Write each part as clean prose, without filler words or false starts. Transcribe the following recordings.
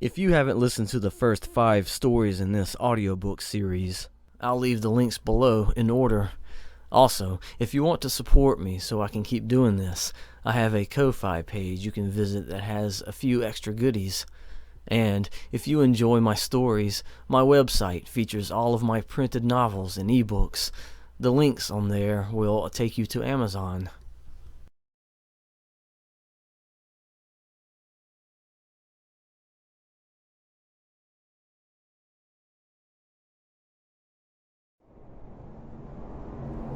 If you haven't listened to the first 5 stories in this audiobook series, I'll leave the links below in order. Also, if you want to support me so I can keep doing this, I have a Ko-Fi page you can visit that has a few extra goodies. And if you enjoy my stories, my website features all of my printed novels and ebooks. The links on there will take you to Amazon.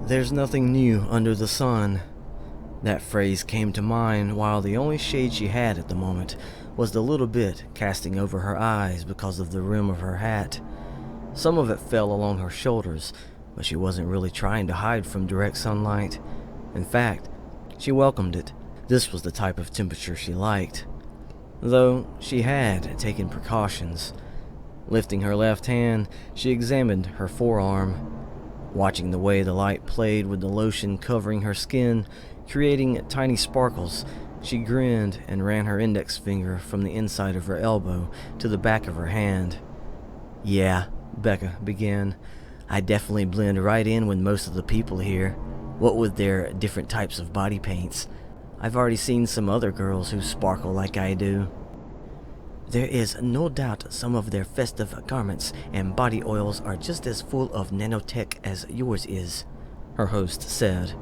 There's nothing new under the sun. That phrase came to mind while the only shade she had at the moment was the little bit casting over her eyes because of the rim of her hat. Some of it fell along her shoulders, but she wasn't really trying to hide from direct sunlight. In fact, she welcomed it. This was the type of temperature she liked. Though she had taken precautions. Lifting her left hand, she examined her forearm. Watching the way the light played with the lotion covering her skin, creating tiny sparkles, she grinned and ran her index finger from the inside of her elbow to the back of her hand. "Yeah," Bekka began, "I definitely blend right in with most of the people here, what with their different types of body paints. I've already seen some other girls who sparkle like I do. There is no doubt some of their festive garments and body oils are just as full of nanotech as yours is," her host said.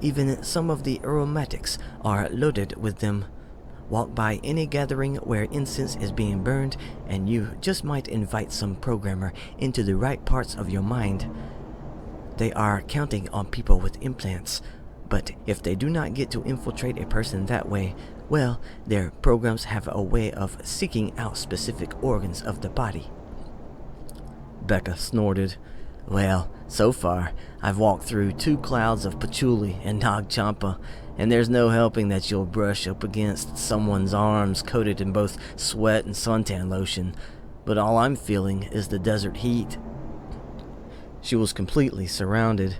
"Even some of the aromatics are loaded with them. Walk by any gathering where incense is being burned, and you just might invite some programmer into the right parts of your mind. They are counting on people with implants, but if they do not get to infiltrate a person that way, well, their programs have a way of seeking out specific organs of the body." Bekka snorted. "Well, so far, I've walked through 2 clouds of patchouli and Nag Champa, and there's no helping that you'll brush up against someone's arms coated in both sweat and suntan lotion, but all I'm feeling is the desert heat." She was completely surrounded.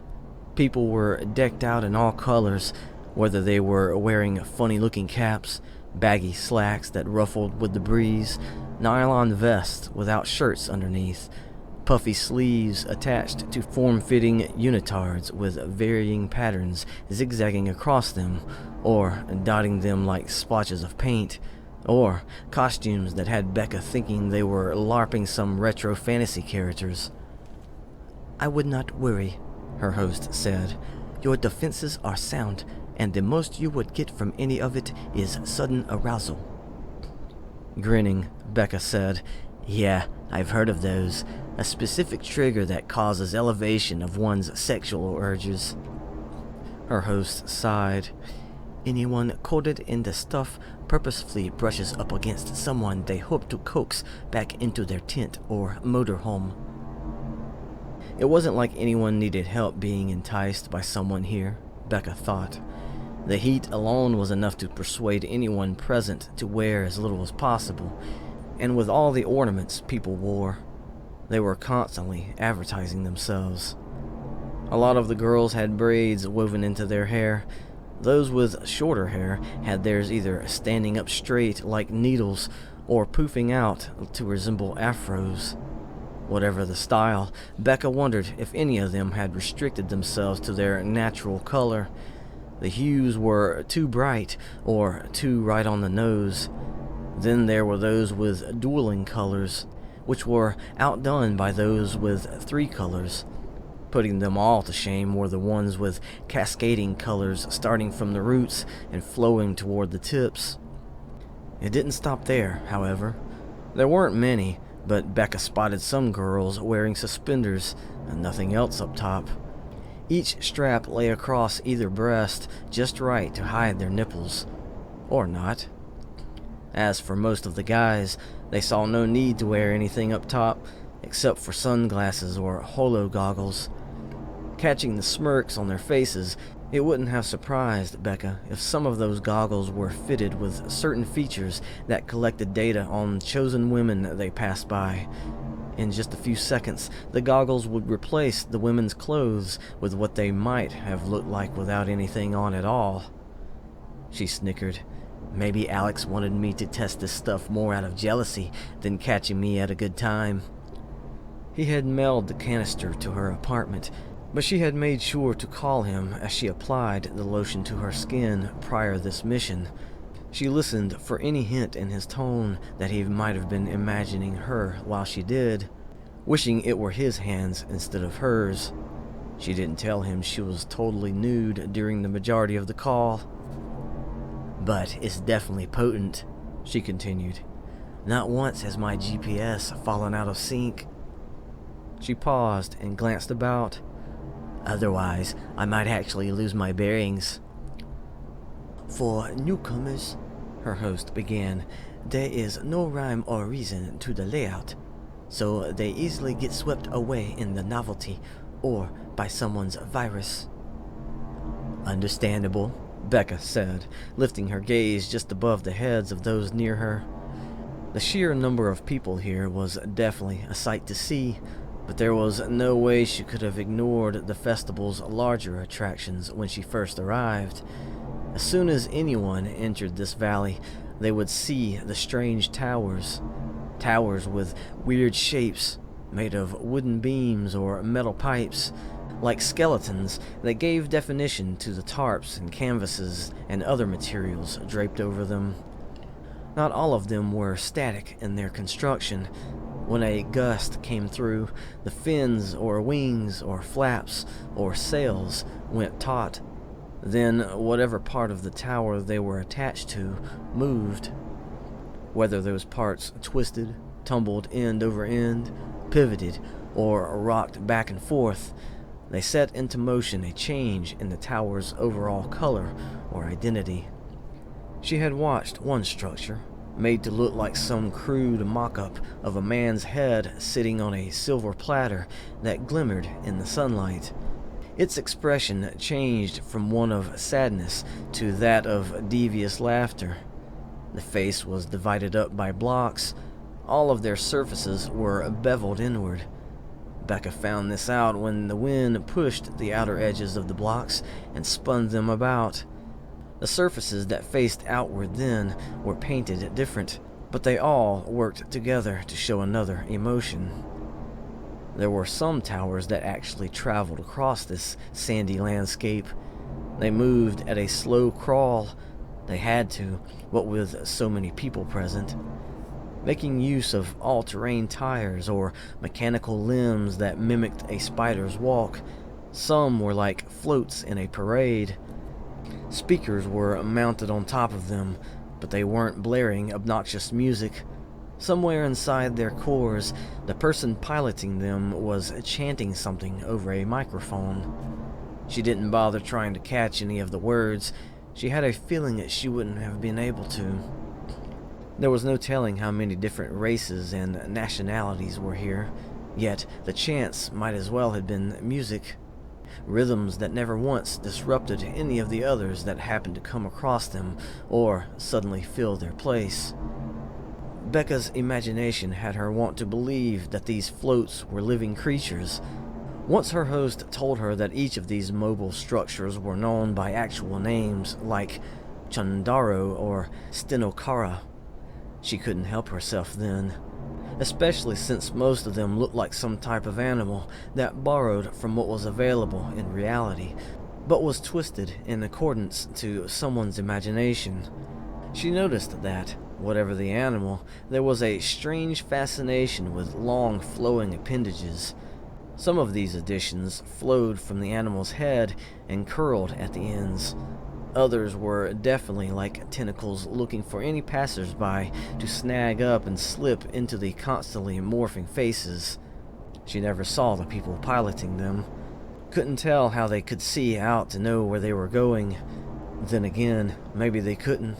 People were decked out in all colors, whether they were wearing funny-looking caps, baggy slacks that ruffled with the breeze, nylon vests without shirts underneath, puffy sleeves attached to form-fitting unitards with varying patterns zigzagging across them, or dotting them like splotches of paint, or costumes that had Bekka thinking they were LARPing some retro fantasy characters. "I would not worry," her host said. "Your defenses are sound, and the most you would get from any of it is sudden arousal." Grinning, Bekka said, "Yeah, I've heard of those. A specific trigger that causes elevation of one's sexual urges." Her host sighed. "Anyone coated in the stuff purposefully brushes up against someone they hope to coax back into their tent or motorhome." It wasn't like anyone needed help being enticed by someone here, Bekka thought. The heat alone was enough to persuade anyone present to wear as little as possible, and with all the ornaments people wore, they were constantly advertising themselves. A lot of the girls had braids woven into their hair. Those with shorter hair had theirs either standing up straight like needles or poofing out to resemble afros. Whatever the style, Bekka wondered if any of them had restricted themselves to their natural color. The hues were too bright or too right on the nose. Then there were those with dueling colors, which were outdone by those with 3 colors. Putting them all to shame were the ones with cascading colors starting from the roots and flowing toward the tips. It didn't stop there, however. There weren't many, but Bekka spotted some girls wearing suspenders and nothing else up top. Each strap lay across either breast just right to hide their nipples. Or not. As for most of the guys, they saw no need to wear anything up top, except for sunglasses or holo goggles. Catching the smirks on their faces, it wouldn't have surprised Bekka if some of those goggles were fitted with certain features that collected data on chosen women they passed by. In just a few seconds, the goggles would replace the women's clothes with what they might have looked like without anything on at all. She snickered. Maybe Alex wanted me to test this stuff more out of jealousy than catching me at a good time. He had mailed the canister to her apartment, but she had made sure to call him as she applied the lotion to her skin prior to this mission. She listened for any hint in his tone that he might have been imagining her while she did, wishing it were his hands instead of hers. She didn't tell him she was totally nude during the majority of the call. "But it's definitely potent," she continued. "Not once has my GPS fallen out of sync." She paused and glanced about. "Otherwise, I might actually lose my bearings." "For newcomers," her host began, "there is no rhyme or reason to the layout, so they easily get swept away in the novelty or by someone's virus." "Understandable," Bekka said, lifting her gaze just above the heads of those near her. The sheer number of people here was definitely a sight to see, but there was no way she could have ignored the festival's larger attractions when she first arrived. As soon as anyone entered this valley, they would see the strange towers. Towers with weird shapes, made of wooden beams or metal pipes, like skeletons that gave definition to the tarps and canvases and other materials draped over them. Not all of them were static in their construction. When a gust came through, the fins or wings or flaps or sails went taut. Then whatever part of the tower they were attached to moved. Whether those parts twisted, tumbled end over end, pivoted, or rocked back and forth, they set into motion a change in the tower's overall color or identity. She had watched one structure, made to look like some crude mock-up of a man's head sitting on a silver platter that glimmered in the sunlight. Its expression changed from one of sadness to that of devious laughter. The face was divided up by blocks. All of their surfaces were beveled inward. Bekka found this out when the wind pushed the outer edges of the blocks and spun them about. The surfaces that faced outward then were painted different, but they all worked together to show another emotion. There were some towers that actually traveled across this sandy landscape. They moved at a slow crawl. They had to, what with so many people present, making use of all-terrain tires or mechanical limbs that mimicked a spider's walk. Some were like floats in a parade. Speakers were mounted on top of them, but they weren't blaring obnoxious music. Somewhere inside their cores, the person piloting them was chanting something over a microphone. She didn't bother trying to catch any of the words. She had a feeling that she wouldn't have been able to. There was no telling how many different races and nationalities were here, yet the chants might as well have been music. Rhythms that never once disrupted any of the others that happened to come across them or suddenly fill their place. Bekka's imagination had her want to believe that these floats were living creatures. Once her host told her that each of these mobile structures were known by actual names like Chandaro or Stenokara. She couldn't help herself then, especially since most of them looked like some type of animal that borrowed from what was available in reality, but was twisted in accordance to someone's imagination. She noticed that, whatever the animal, there was a strange fascination with long flowing appendages. Some of these additions flowed from the animal's head and curled at the ends. Others were definitely like tentacles looking for any passers-by to snag up and slip into the constantly morphing faces. She never saw the people piloting them. Couldn't tell how they could see out to know where they were going. Then again, maybe they couldn't.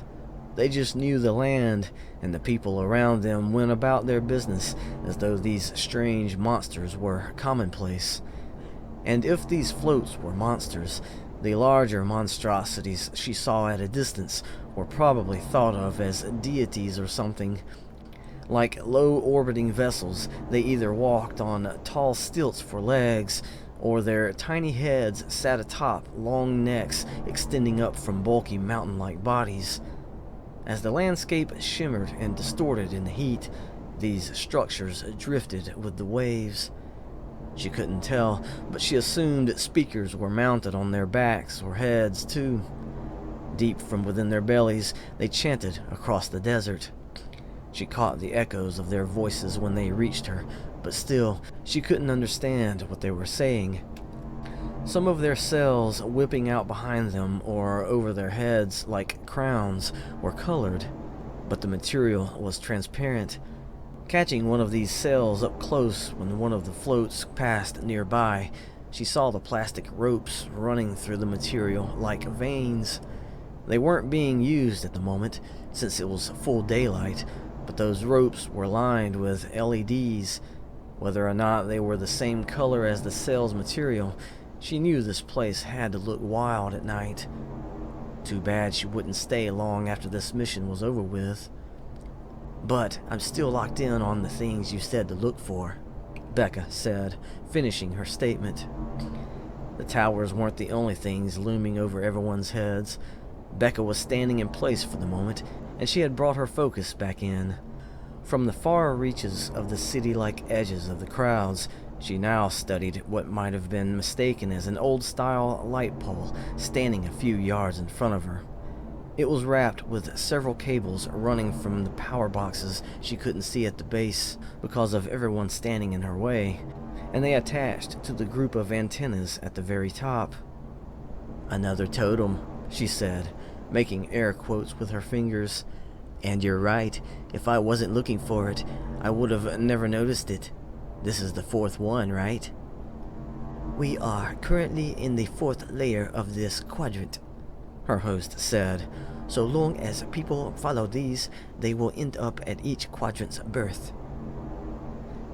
They just knew the land, and the people around them went about their business as though these strange monsters were commonplace. And if these floats were monsters, the larger monstrosities she saw at a distance were probably thought of as deities or something. Like low-orbiting vessels, they either walked on tall stilts for legs, or their tiny heads sat atop long necks extending up from bulky mountain-like bodies. As the landscape shimmered and distorted in the heat, these structures drifted with the waves. She couldn't tell, but she assumed speakers were mounted on their backs or heads too. Deep from within their bellies, they chanted across the desert. She caught the echoes of their voices when they reached her, but still, she couldn't understand what they were saying. Some of their sails whipping out behind them or over their heads like crowns were colored, but the material was transparent. Catching one of these sails up close when one of the floats passed nearby, she saw the plastic ropes running through the material like veins. They weren't being used at the moment, since it was full daylight, but those ropes were lined with LEDs. Whether or not they were the same color as the sail's material, she knew this place had to look wild at night. Too bad she wouldn't stay long after this mission was over with. "But I'm still locked in on the things you said to look for," Bekka said, finishing her statement. The towers weren't the only things looming over everyone's heads. Bekka was standing in place for the moment, and she had brought her focus back in. From the far reaches of the city-like edges of the crowds, she now studied what might have been mistaken as an old-style light pole standing a few yards in front of her. It was wrapped with several cables running from the power boxes she couldn't see at the base because of everyone standing in her way, and they attached to the group of antennas at the very top. "Another totem," she said, making air quotes with her fingers. "And you're right, if I wasn't looking for it, I would have never noticed it. This is the fourth one, right?" "We are currently in the fourth layer of this quadrant," her host said. "So long as people follow these, they will end up at each quadrant's birth."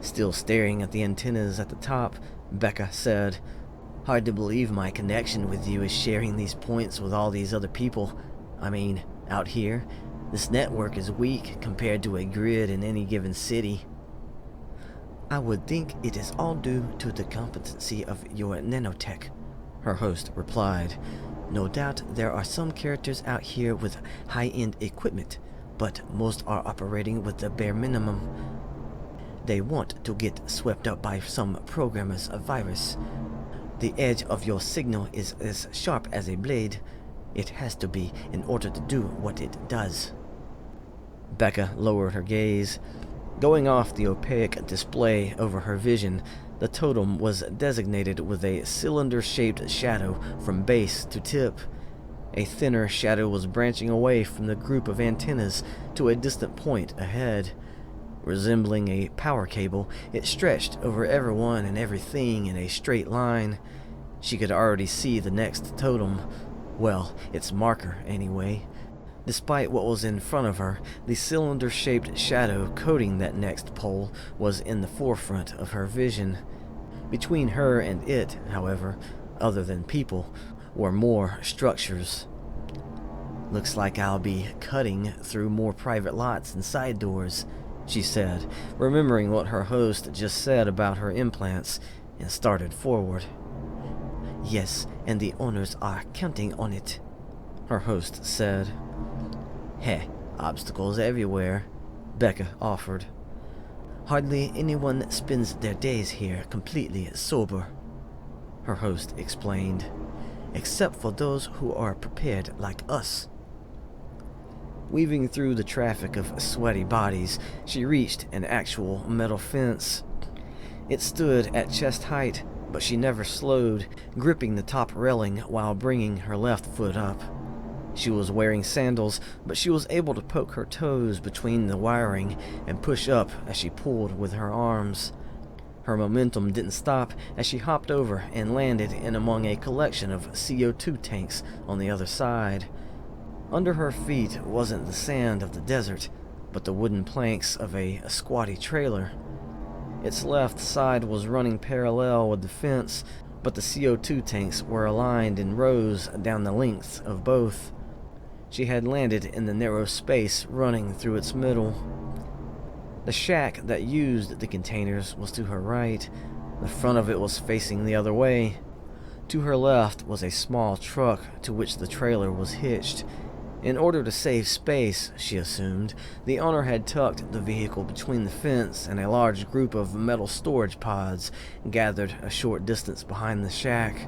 Still staring at the antennas at the top, Bekka said, "Hard to believe my connection with you is sharing these points with all these other people. I mean, out here, this network is weak compared to a grid in any given city." "I would think it is all due to the competency of your nanotech," her host replied. "No doubt there are some characters out here with high-end equipment, but most are operating with the bare minimum. They want to get swept up by some programmer's virus. The edge of your signal is as sharp as a blade. It has to be in order to do what it does." Bekka lowered her gaze. Going off the opaque display over her vision, the totem was designated with a cylinder-shaped shadow from base to tip. A thinner shadow was branching away from the group of antennas to a distant point ahead. Resembling a power cable, it stretched over everyone and everything in a straight line. She could already see the next totem. Well, its marker, anyway. Despite what was in front of her, the cylinder-shaped shadow coating that next pole was in the forefront of her vision. Between her and it, however, other than people, were more structures. "Looks like I'll be cutting through more private lots and side doors," she said, remembering what her host just said about her implants, and started forward. "Yes, and the owners are counting on it," her host said. "Heh, obstacles everywhere," Bekka offered. "Hardly anyone spends their days here completely sober," her host explained, "except for those who are prepared like us." Weaving through the traffic of sweaty bodies, she reached an actual metal fence. It stood at chest height, but she never slowed, gripping the top railing while bringing her left foot up. She was wearing sandals, but she was able to poke her toes between the wiring and push up as she pulled with her arms. Her momentum didn't stop as she hopped over and landed in among a collection of CO2 tanks on the other side. Under her feet wasn't the sand of the desert, but the wooden planks of a squatty trailer. Its left side was running parallel with the fence, but the CO2 tanks were aligned in rows down the length of both. She had landed in the narrow space running through its middle. The shack that used the containers was to her right. The front of it was facing the other way. To her left was a small truck to which the trailer was hitched. In order to save space, she assumed, the owner had tucked the vehicle between the fence and a large group of metal storage pods gathered a short distance behind the shack.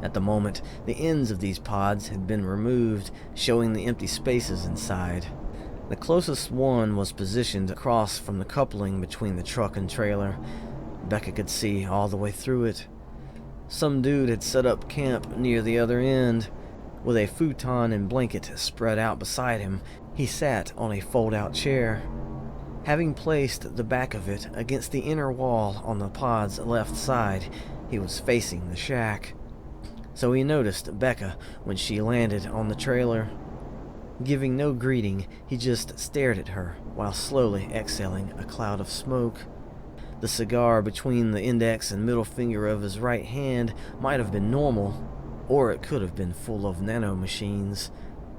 At the moment, the ends of these pods had been removed, showing the empty spaces inside. The closest one was positioned across from the coupling between the truck and trailer. Bekka could see all the way through it. Some dude had set up camp near the other end. With a futon and blanket spread out beside him, he sat on a fold-out chair. Having placed the back of it against the inner wall on the pod's left side, he was facing the shack. So he noticed Bekka when she landed on the trailer. Giving no greeting, he just stared at her while slowly exhaling a cloud of smoke. The cigar between the index and middle finger of his right hand might have been normal, or it could have been full of nano machines.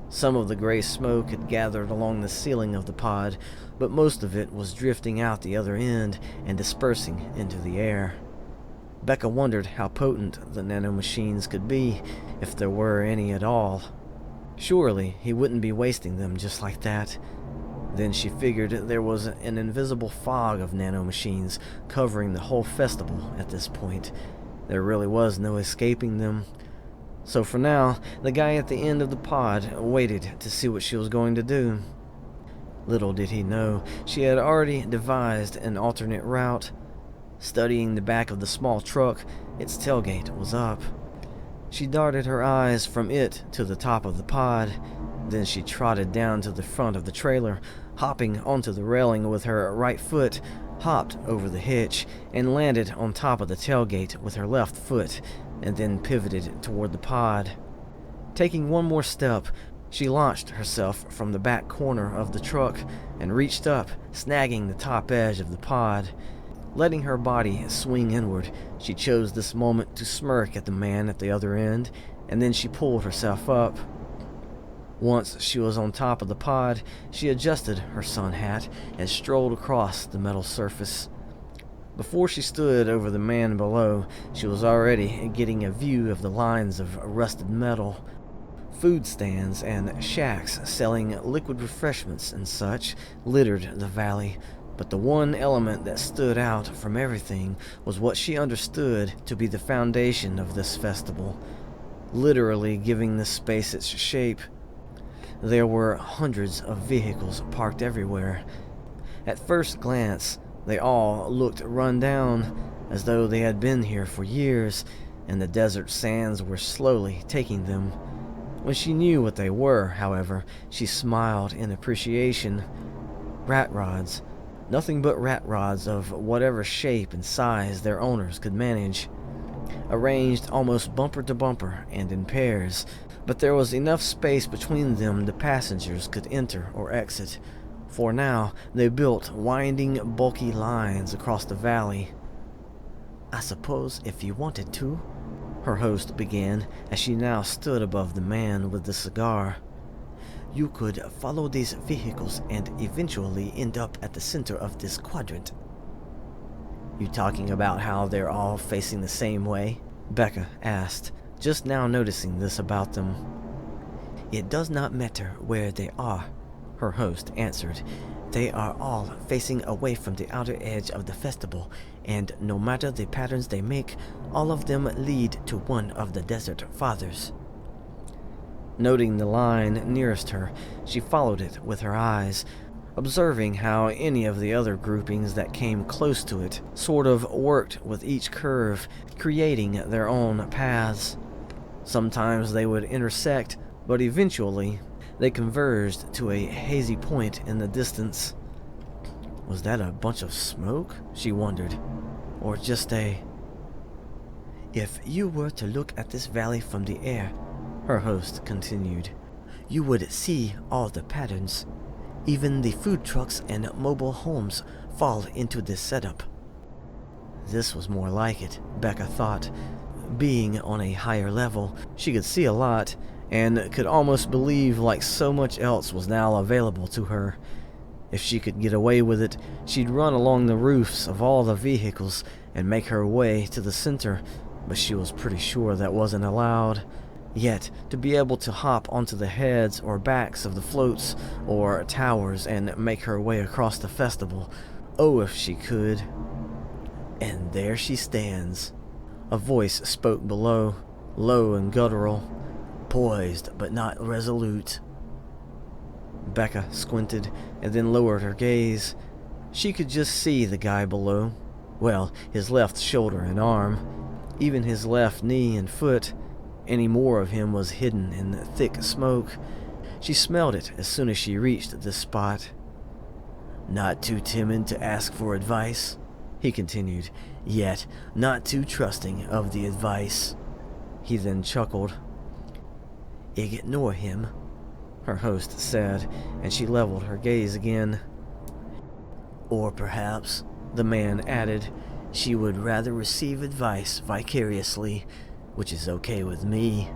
Some of the gray smoke had gathered along the ceiling of the pod, but most of it was drifting out the other end and dispersing into the air. Bekka wondered how potent the nano machines could be, if there were any at all. Surely he wouldn't be wasting them just like that. Then she figured there was an invisible fog of nano machines covering the whole festival at this point. There really was no escaping them. So for now, the guy at the end of the pod waited to see what she was going to do. Little did he know, she had already devised an alternate route. Studying the back of the small truck, its tailgate was up. She darted her eyes from it to the top of the pod. Then she trotted down to the front of the trailer, hopping onto the railing with her right foot, hopped over the hitch, and landed on top of the tailgate with her left foot, and then pivoted toward the pod. Taking one more step, she launched herself from the back corner of the truck and reached up, snagging the top edge of the pod. Letting her body swing inward, she chose this moment to smirk at the man at the other end, and then she pulled herself up. Once she was on top of the pod, she adjusted her sun hat and strolled across the metal surface. Before she stood over the man below, she was already getting a view of the lines of rusted metal. Food stands and shacks selling liquid refreshments and such littered the valley, but the one element that stood out from everything was what she understood to be the foundation of this festival, literally giving this space its shape. There were hundreds of vehicles parked everywhere. At first glance, they all looked run down, as though they had been here for years, and the desert sands were slowly taking them. When she knew what they were, however, she smiled in appreciation. Rat rods. Nothing but rat rods of whatever shape and size their owners could manage. Arranged almost bumper to bumper and in pairs, but there was enough space between them the passengers could enter or exit. For now, they built winding, bulky lines across the valley. "I suppose if you wanted to," her host began, as she now stood above the man with the cigar, "you could follow these vehicles and eventually end up at the center of this quadrant." "You talking about how they're all facing the same way?" Bekka asked, just now noticing this about them. "It does not matter where they are," her host answered. "They are all facing away from the outer edge of the festival, and no matter the patterns they make, all of them lead to one of the Desert Fathers." Noting the line nearest her, she followed it with her eyes, observing how any of the other groupings that came close to it sort of worked with each curve, creating their own paths. Sometimes they would intersect, but eventually they converged to a hazy point in the distance. Was that a bunch of smoke, she wondered, or just a... "If you were to look at this valley from the air," her host continued, "you would see all the patterns. Even the food trucks and mobile homes fall into this setup." This was more like it, Bekka thought. Being on a higher level, she could see a lot, and could almost believe like so much else was now available to her. If she could get away with it, she'd run along the roofs of all the vehicles and make her way to the center, but she was pretty sure that wasn't allowed. Yet, to be able to hop onto the heads or backs of the floats or towers and make her way across the festival, oh, if she could. And there she stands. A voice spoke below, low and guttural, poised but not resolute. Bekka squinted and then lowered her gaze. She could just see the guy below. Well, his left shoulder and arm, even his left knee and foot. Any more of him was hidden in the thick smoke. She smelled it as soon as she reached this spot. "Not too timid to ask for advice," he continued, "yet not too trusting of the advice." He then chuckled. "Ignore him," her host said, and she leveled her gaze again. "Or perhaps," the man added, "she would rather receive advice vicariously, which is okay with me."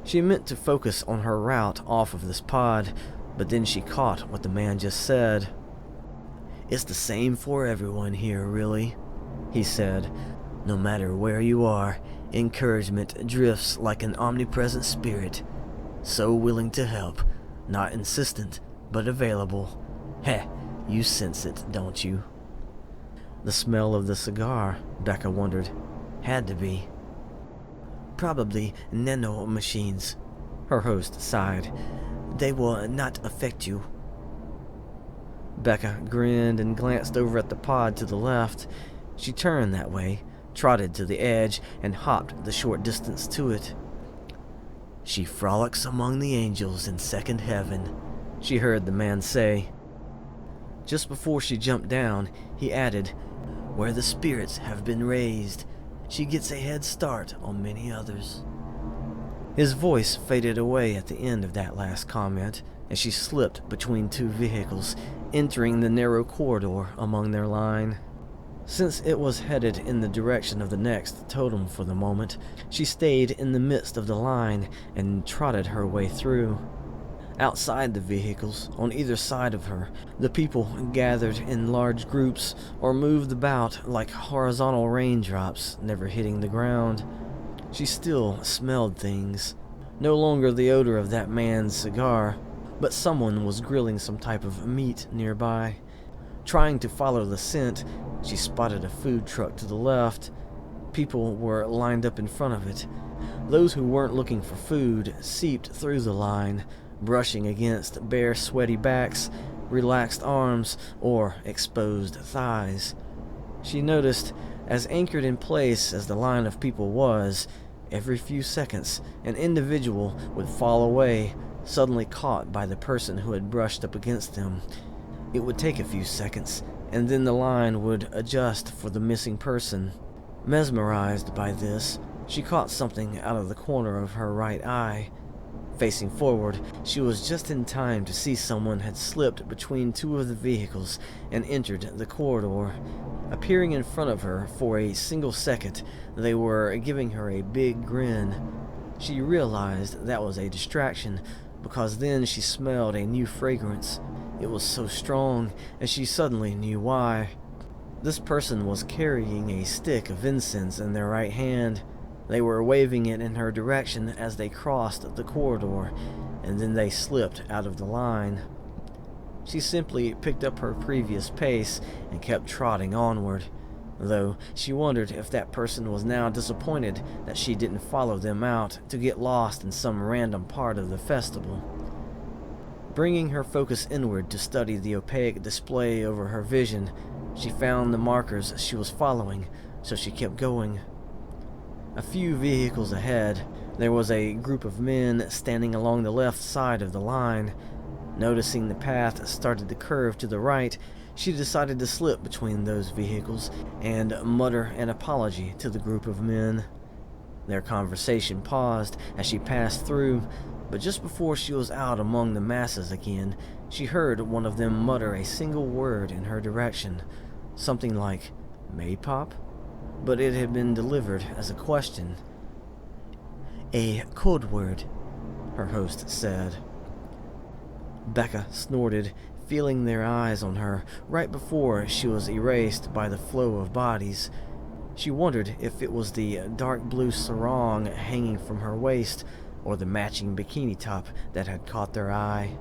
She meant to focus on her route off of this pod, but then she caught what the man just said. "It's the same for everyone here, really," he said. "No matter where you are, encouragement drifts like an omnipresent spirit, so willing to help, not insistent, but available. Heh, you sense it, don't you?" The smell of the cigar, Bekka wondered, had to be. "Probably nano machines," her host sighed. "They will not affect you." Bekka grinned and glanced over at the pod to the left. She turned that way, trotted to the edge, and hopped the short distance to it. "She frolics among the angels in second heaven," she heard the man say. Just before she jumped down, he added, "Where the spirits have been raised, she gets a head start on many others." His voice faded away at the end of that last comment as she slipped between two vehicles, entering the narrow corridor among their line. Since it was headed in the direction of the next totem for the moment, she stayed in the midst of the line and trotted her way through. Outside the vehicles, on either side of her, the people gathered in large groups or moved about like horizontal raindrops, never hitting the ground. She still smelled things. No longer the odor of that man's cigar, but someone was grilling some type of meat nearby. Trying to follow the scent, she spotted a food truck to the left. People were lined up in front of it. Those who weren't looking for food seeped through the line, brushing against bare, sweaty backs, relaxed arms, or exposed thighs. She noticed, as anchored in place as the line of people was, every few seconds an individual would fall away, suddenly caught by the person who had brushed up against them. It would take a few seconds, and then the line would adjust for the missing person. Mesmerized by this, she caught something out of the corner of her right eye. Facing forward, she was just in time to see someone had slipped between two of the vehicles and entered the corridor. Appearing in front of her for a single second, they were giving her a big grin. She realized that was a distraction, because then she smelled a new fragrance. It was so strong, and she suddenly knew why. This person was carrying a stick of incense in their right hand. They were waving it in her direction as they crossed the corridor, and then they slipped out of the line. She simply picked up her previous pace and kept trotting onward, though she wondered if that person was now disappointed that she didn't follow them out to get lost in some random part of the festival. Bringing her focus inward to study the opaque display over her vision, she found the markers she was following, so she kept going. A few vehicles ahead, there was a group of men standing along the left side of the line. Noticing the path started to curve to the right, she decided to slip between those vehicles and mutter an apology to the group of men. Their conversation paused as she passed through, but just before she was out among the masses again, she heard one of them mutter a single word in her direction, something like, "Maypop?" But it had been delivered as a question. "A code word," her host said. Bekka snorted, feeling their eyes on her right before she was erased by the flow of bodies. She wondered if it was the dark blue sarong hanging from her waist or the matching bikini top that had caught their eye.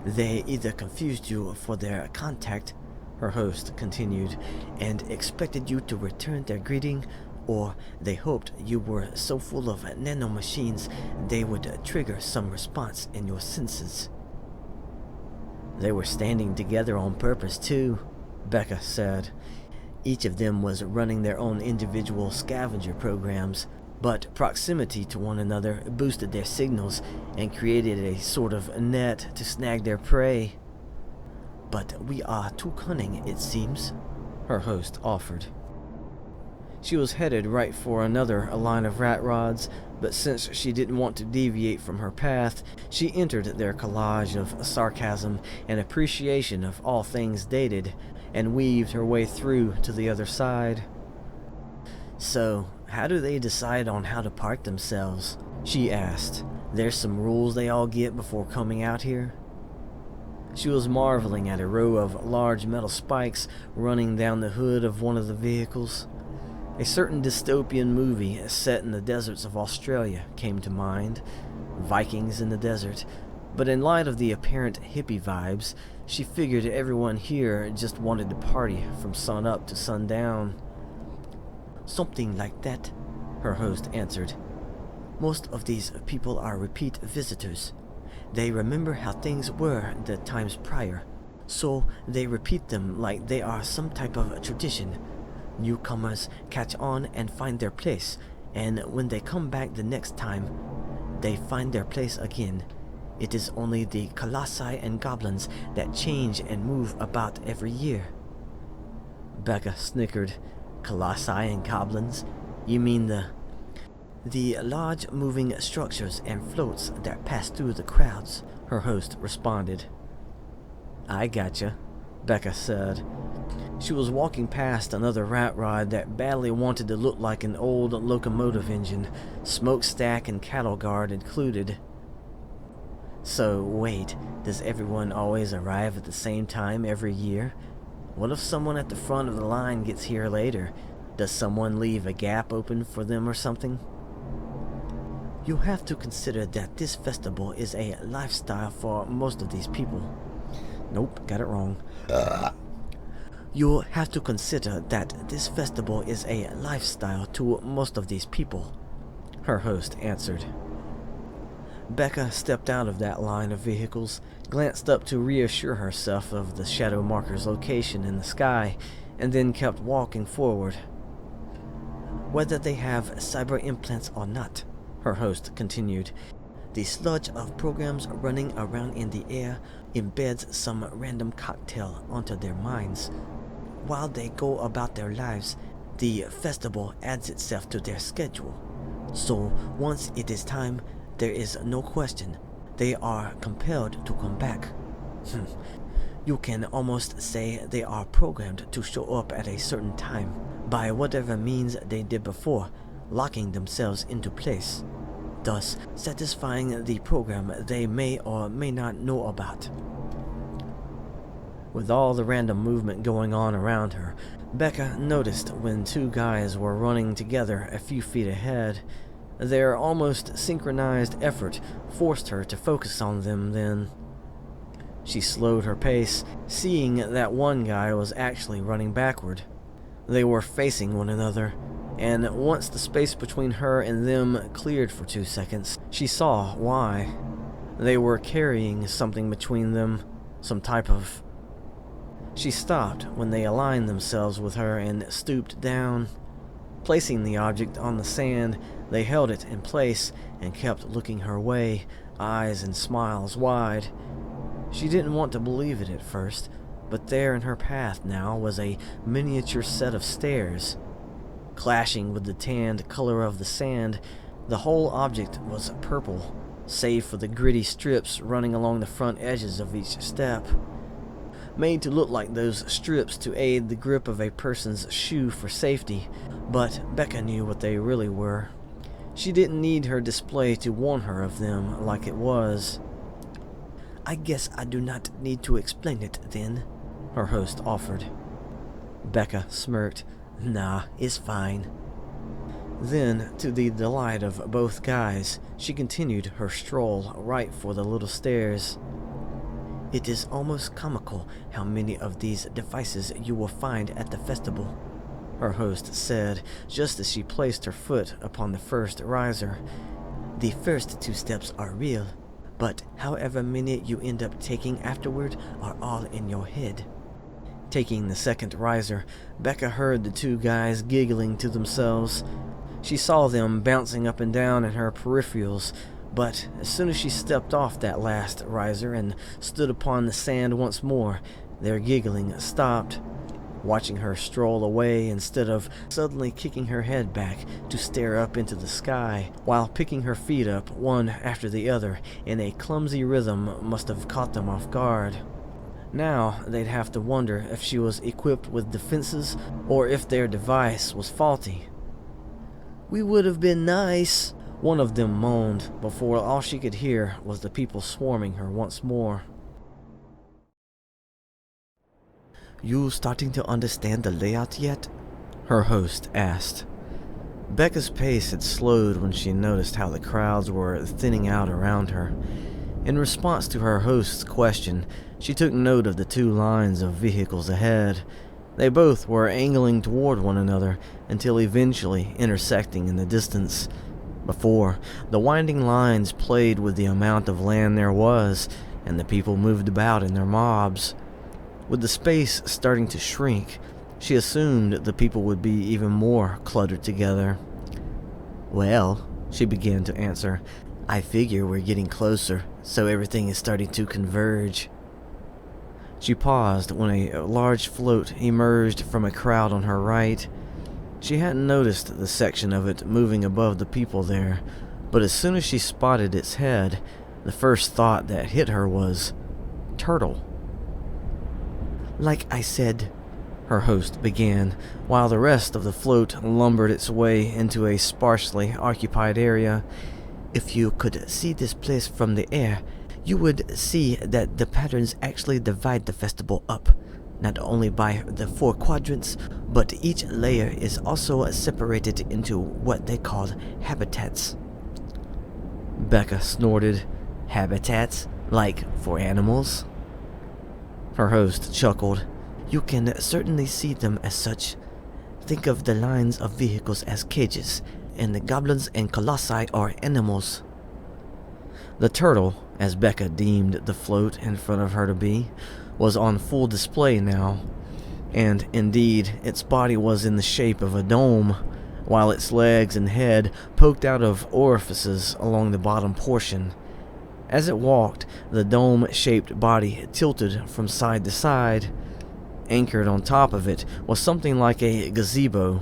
"They either confused you for their contact," her host continued, "and expected you to return their greeting, or they hoped you were so full of nanomachines they would trigger some response in your senses." "They were standing together on purpose, too," Bekka said. "Each of them was running their own individual scavenger programs, but proximity to one another boosted their signals and created a sort of net to snag their prey. But we are too cunning, it seems," her host offered. She was headed right for another line of rat rods, but since she didn't want to deviate from her path, she entered their collage of sarcasm and appreciation of all things dated, and weaved her way through to the other side. "So, how do they decide on how to park themselves?" she asked. "There's some rules they all get before coming out here?" She was marveling at a row of large metal spikes running down the hood of one of the vehicles. A certain dystopian movie set in the deserts of Australia came to mind, Vikings in the desert, but in light of the apparent hippie vibes, she figured everyone here just wanted to party from sun up to sundown. "Something like that," her host answered. "Most of these people are repeat visitors. They remember how things were the times prior, so they repeat them like they are some type of tradition. Newcomers catch on and find their place, and when they come back the next time, they find their place again. It is only the colossi and goblins that change and move about every year." Bekka snickered. "Colossi and goblins? You mean the large moving structures and floats that pass through the crowds," her host responded. "I gotcha," Bekka said. She was walking past another rat rod that badly wanted to look like an old locomotive engine, smokestack and cattle guard included. "So, wait, does everyone always arrive at the same time every year? What if someone at the front of the line gets here later? Does someone leave a gap open for them or something?" "You have to consider that this festival is a lifestyle for most of these people." Nope, got it wrong. "You have to consider that this festival is a lifestyle to most of these people," her host answered. Bekka stepped out of that line of vehicles, glanced up to reassure herself of the shadow marker's location in the sky, and then kept walking forward. "Whether they have cyber implants or not," her host continued, "the sludge of programs running around in the air embeds some random cocktail onto their minds. While they go about their lives, the festival adds itself to their schedule. So once it is time, there is no question. They are compelled to come back. You can almost say they are programmed to show up at a certain time, by whatever means they did before, locking themselves into place, thus satisfying the program they may or may not know about." With all the random movement going on around her, Bekka noticed when two guys were running together a few feet ahead. Their almost synchronized effort forced her to focus on them then. She slowed her pace, seeing that one guy was actually running backward. They were facing one another, and once the space between her and them cleared for 2 seconds, she saw why. They were carrying something between them, some type of... She stopped when they aligned themselves with her and stooped down. Placing the object on the sand, they held it in place and kept looking her way, eyes and smiles wide. She didn't want to believe it at first, but there in her path now was a miniature set of stairs. Clashing with the tanned color of the sand, the whole object was purple, save for the gritty strips running along the front edges of each step. Made to look like those strips to aid the grip of a person's shoe for safety, but Bekka knew what they really were. She didn't need her display to warn her of them like it was. "I guess I do not need to explain it then," her host offered. Bekka smirked. Nah, it's fine. Then, to the delight of both guys, she continued her stroll right for the little stairs. It is almost comical how many of these devices you will find at the festival, her host said, just as she placed her foot upon the first riser. The first 2 steps are real, but however many you end up taking afterward are all in your head. Taking the second riser, Bekka heard the 2 guys giggling to themselves. She saw them bouncing up and down in her peripherals, but as soon as she stepped off that last riser and stood upon the sand once more, their giggling stopped. Watching her stroll away instead of suddenly kicking her head back to stare up into the sky, while picking her feet up one after the other in a clumsy rhythm, must have caught them off guard. Now they'd have to wonder if she was equipped with defenses or if their device was faulty. "We would have been nice," one of them moaned, before all she could hear was the people swarming her once more. "You starting to understand the layout yet?" her host asked. Bekka's pace had slowed when she noticed how the crowds were thinning out around her. In response to her host's question, she took note of the 2 lines of vehicles ahead. They both were angling toward one another until eventually intersecting in the distance. Before, the winding lines played with the amount of land there was, and the people moved about in their mobs. With the space starting to shrink, she assumed the people would be even more cluttered together. "Well," she began to answer, "I figure we're getting closer, so everything is starting to converge." She paused when a large float emerged from a crowd on her right. She hadn't noticed the section of it moving above the people there, but as soon as she spotted its head, the first thought that hit her was, turtle. "Like I said," her host began, while the rest of the float lumbered its way into a sparsely occupied area, "if you could see this place from the air, you would see that the patterns actually divide the festival up, not only by the 4 quadrants, but each layer is also separated into what they call habitats." Bekka snorted. "Habitats? Like for animals?" Her host chuckled. "You can certainly see them as such. Think of the lines of vehicles as cages, and the goblins and colossi are animals." The turtle, as Bekka deemed the float in front of her to be, was on full display now, and indeed its body was in the shape of a dome, while its legs and head poked out of orifices along the bottom portion. As it walked, the dome-shaped body tilted from side to side. Anchored on top of it was something like a gazebo.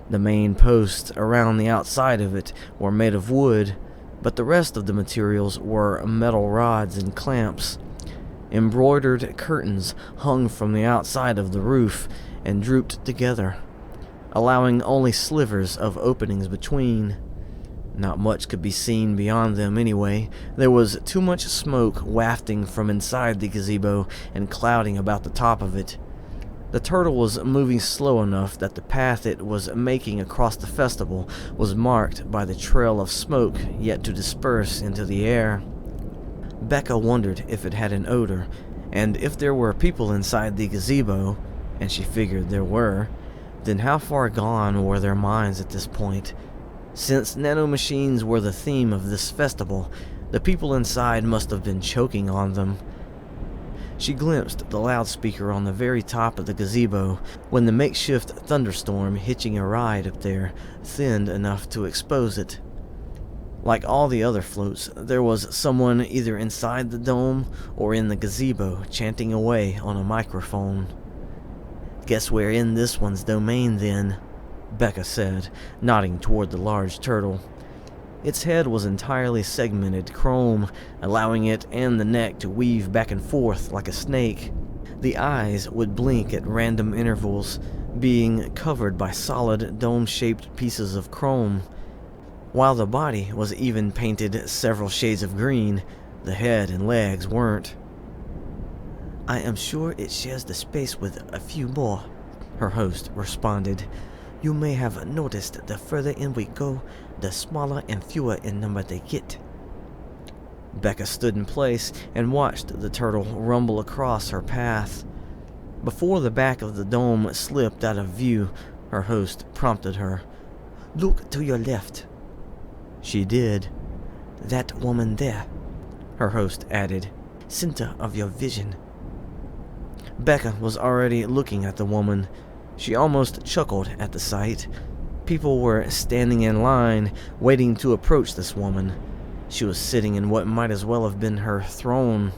The main posts around the outside of it were made of wood, but the rest of the materials were metal rods and clamps. Embroidered curtains hung from the outside of the roof and drooped together, allowing only slivers of openings between. Not much could be seen beyond them anyway. There was too much smoke wafting from inside the gazebo and clouding about the top of it. The turtle was moving slow enough that the path it was making across the festival was marked by the trail of smoke yet to disperse into the air. Bekka wondered if it had an odor, and if there were people inside the gazebo, and she figured there were, then how far gone were their minds at this point? Since nanomachines were the theme of this festival, the people inside must have been choking on them. She glimpsed the loudspeaker on the very top of the gazebo when the makeshift thunderstorm hitching a ride up there thinned enough to expose it. Like all the other floats, there was someone either inside the dome or in the gazebo chanting away on a microphone. "Guess we're in this one's domain then," Bekka said, nodding toward the large turtle. Its head was entirely segmented chrome, allowing it and the neck to weave back and forth like a snake. The eyes would blink at random intervals, being covered by solid dome-shaped pieces of chrome. While the body was even painted several shades of green, the head and legs weren't. "I am sure it shares the space with a few more," her host responded. "You may have noticed the further in we go, the smaller and fewer in number they get." Bekka stood in place and watched the turtle rumble across her path. Before the back of the dome slipped out of view, her host prompted her. "Look to your left." She did. "That woman there," her host added. "Center of your vision." Bekka was already looking at the woman. She almost chuckled at the sight. People were standing in line, waiting to approach this woman. She was sitting in what might as well have been her throne.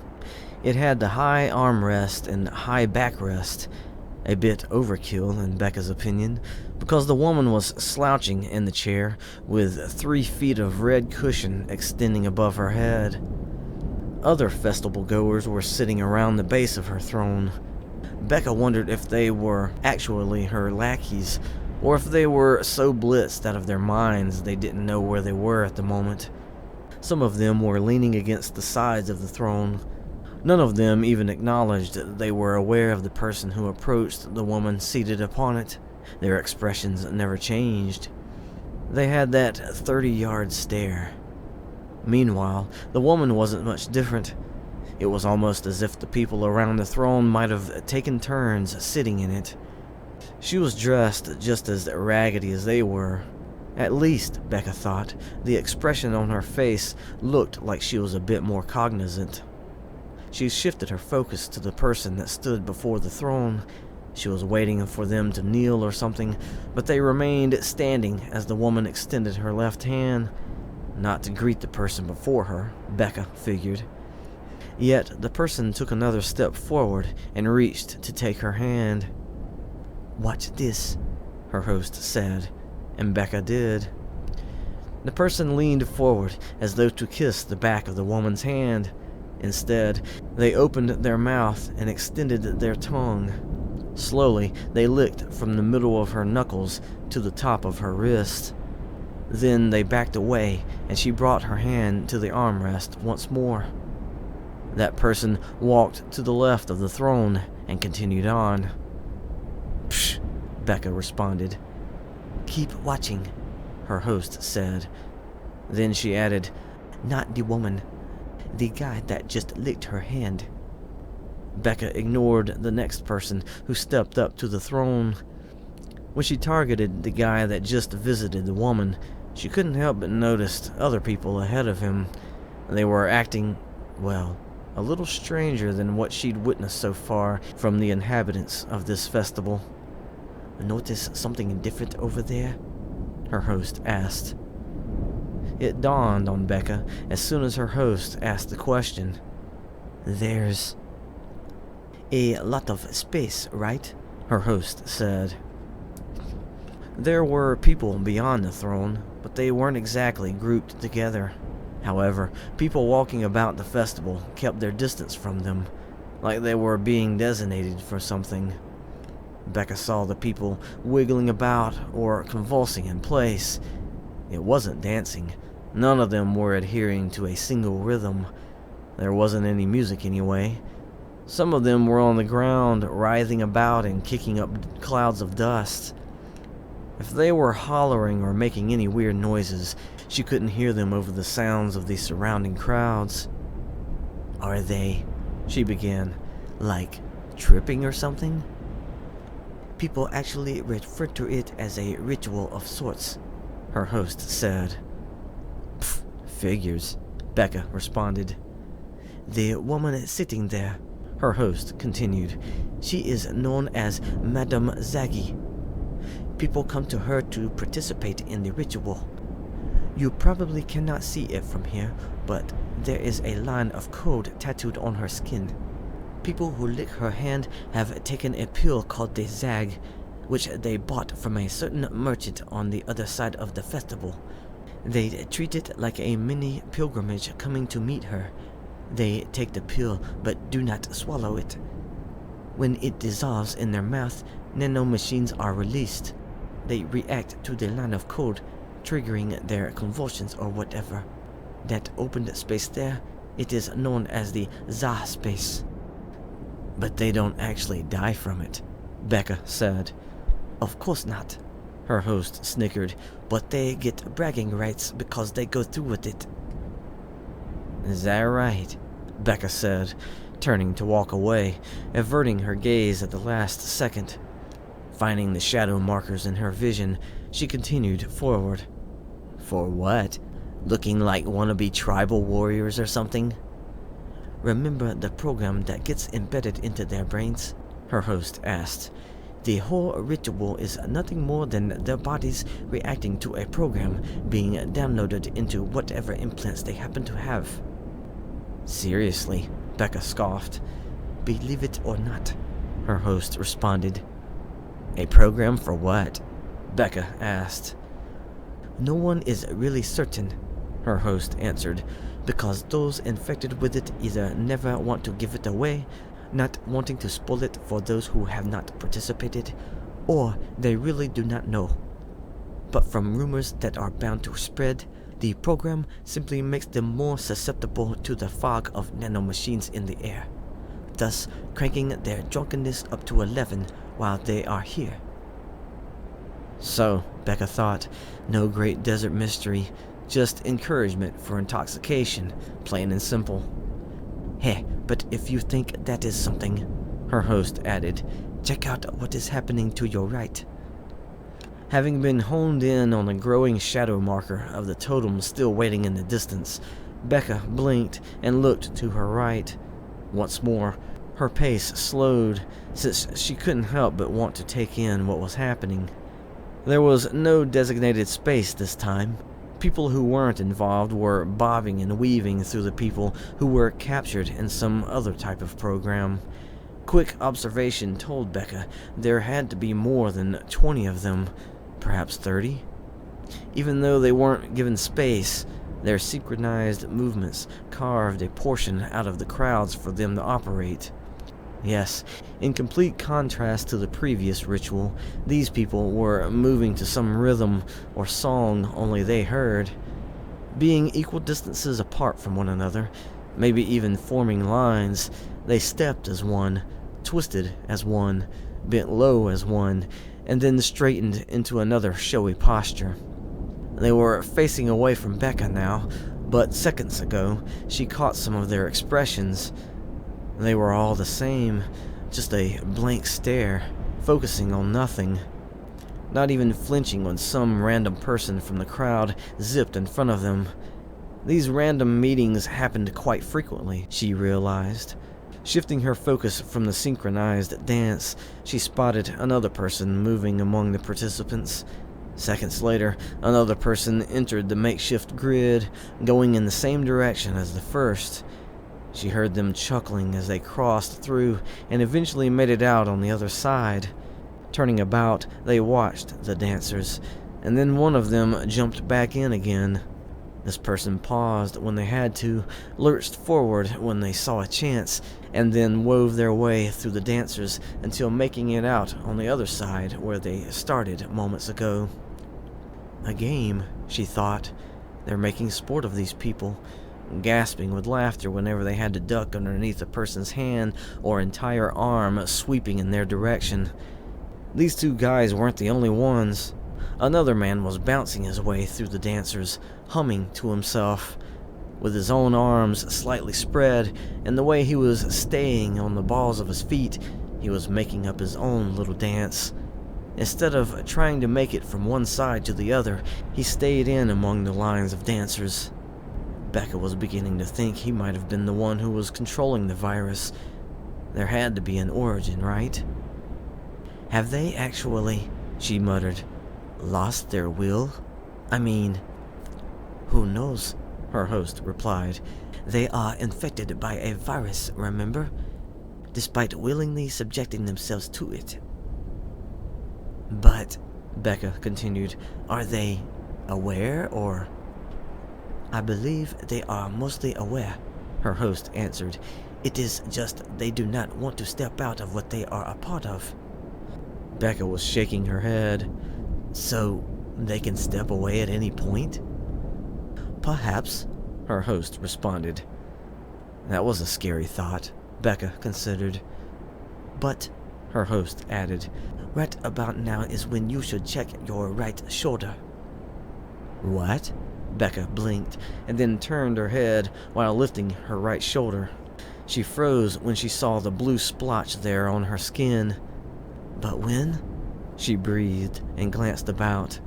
It had the high armrest and high backrest. A bit overkill, in Bekka's opinion, because the woman was slouching in the chair, with 3 feet of red cushion extending above her head. Other festival goers were sitting around the base of her throne. Bekka wondered if they were actually her lackeys, or if they were so blitzed out of their minds they didn't know where they were at the moment. Some of them were leaning against the sides of the throne. None of them even acknowledged that they were aware of the person who approached the woman seated upon it. Their expressions never changed. They had that 30-yard stare. Meanwhile, the woman wasn't much different. It was almost as if the people around the throne might have taken turns sitting in it. She was dressed just as raggedy as they were. At least, Bekka thought, the expression on her face looked like she was a bit more cognizant. She shifted her focus to the person that stood before the throne. She was waiting for them to kneel or something, but they remained standing as the woman extended her left hand. Not to greet the person before her, Bekka figured. Yet the person took another step forward and reached to take her hand. "Watch this," her host said, and Bekka did. The person leaned forward as though to kiss the back of the woman's hand. Instead, they opened their mouth and extended their tongue. Slowly, they licked from the middle of her knuckles to the top of her wrist. Then they backed away, and she brought her hand to the armrest once more. That person walked to the left of the throne and continued on. "Psh," Bekka responded. "Keep watching," her host said. Then she added, "Not the woman. The guy that just licked her hand." Bekka ignored the next person who stepped up to the throne. When she targeted the guy that just visited the woman, she couldn't help but notice other people ahead of him. They were acting, well, a little stranger than what she'd witnessed so far from the inhabitants of this festival. "Notice something different over there?" her host asked. It dawned on Bekka as soon as her host asked the question. "There's a lot of space, right?" her host said. There were people beyond the throne, but they weren't exactly grouped together. However, people walking about the festival kept their distance from them, like they were being designated for something. Bekka saw the people wiggling about or convulsing in place. It wasn't dancing. None of them were adhering to a single rhythm. There wasn't any music anyway. Some of them were on the ground, writhing about and kicking up clouds of dust. If they were hollering or making any weird noises, she couldn't hear them over the sounds of the surrounding crowds. "Are they," she began, "like tripping or something?" "People actually refer to it as a ritual of sorts," her host said. "Pfft, figures," Bekka responded. "The woman sitting there," her host continued, "she is known as Madame Zaggy. People come to her to participate in the ritual. You probably cannot see it from here, but there is a line of code tattooed on her skin. People who lick her hand have taken a pill called the Zag, which they bought from a certain merchant on the other side of the festival. They treat it like a mini pilgrimage coming to meet her. They take the pill but do not swallow it. When it dissolves in their mouth, nano machines are released. They react to the line of code, triggering their convulsions or whatever. That opened space there, it is known as the Za space." "But they don't actually die from it," Bekka said. Of course not, her host snickered, but they get bragging rights because they go through with it. Is that right? Bekka said, turning to walk away, averting her gaze at the last second. Finding the shadow markers in her vision, she continued forward. For what? Looking like wannabe tribal warriors or something? Remember the program that gets embedded into their brains? Her host asked. The whole ritual is nothing more than their bodies reacting to a program being downloaded into whatever implants they happen to have. Seriously, Bekka scoffed. Believe it or not, her host responded. A program for what? Bekka asked. No one is really certain, her host answered, because those infected with it either never want to give it away, not wanting to spoil it for those who have not participated, or they really do not know. But from rumors that are bound to spread, the program simply makes them more susceptible to the fog of nanomachines in the air, thus cranking their drunkenness up to 11 while they are here. So, Bekka thought, no great desert mystery, just encouragement for intoxication, plain and simple. Hey, but if you think that is something, her host added, check out what is happening to your right. Having been honed in on the growing shadow marker of the totem still waiting in the distance, Bekka blinked and looked to her right. Once more, her pace slowed, since she couldn't help but want to take in what was happening. There was no designated space this time. People who weren't involved were bobbing and weaving through the people who were captured in some other type of program. Quick observation told Bekka there had to be more than 20 of them, perhaps 30. Even though they weren't given space, their synchronized movements carved a portion out of the crowds for them to operate. Yes, in complete contrast to the previous ritual, these people were moving to some rhythm or song only they heard. Being equal distances apart from one another, maybe even forming lines, they stepped as one, twisted as one, bent low as one, and then straightened into another showy posture. They were facing away from Bekka now, but seconds ago she caught some of their expressions. They were all the same, just a blank stare, focusing on nothing. Not even flinching when some random person from the crowd zipped in front of them. These random meetings happened quite frequently, she realized. Shifting her focus from the synchronized dance, she spotted another person moving among the participants. Seconds later, another person entered the makeshift grid, going in the same direction as the first. She heard them chuckling as they crossed through and eventually made it out on the other side. Turning about, they watched the dancers, and then one of them jumped back in again. This person paused when they had to, lurched forward when they saw a chance, and then wove their way through the dancers until making it out on the other side where they started moments ago. A game, she thought. They're making sport of these people, gasping with laughter whenever they had to duck underneath a person's hand or entire arm sweeping in their direction. These two guys weren't the only ones. Another man was bouncing his way through the dancers, humming to himself. With his own arms slightly spread and the way he was staying on the balls of his feet, he was making up his own little dance. Instead of trying to make it from one side to the other, he stayed in among the lines of dancers. Bekka was beginning to think he might have been the one who was controlling the virus. There had to be an origin, right? Have they actually, she muttered, lost their will? I mean, who knows? Her host replied. They are infected by a virus, remember? Despite willingly subjecting themselves to it. But, Bekka continued, are they aware or... I believe they are mostly aware, her host answered. It is just they do not want to step out of what they are a part of. Bekka was shaking her head. So, they can step away at any point? Perhaps, her host responded. That was a scary thought, Bekka considered. But, her host added. Right about now is when you should check your right shoulder. What? Bekka blinked and then turned her head while lifting her right shoulder. She froze when she saw the blue splotch there on her skin. But when? She breathed and glanced about.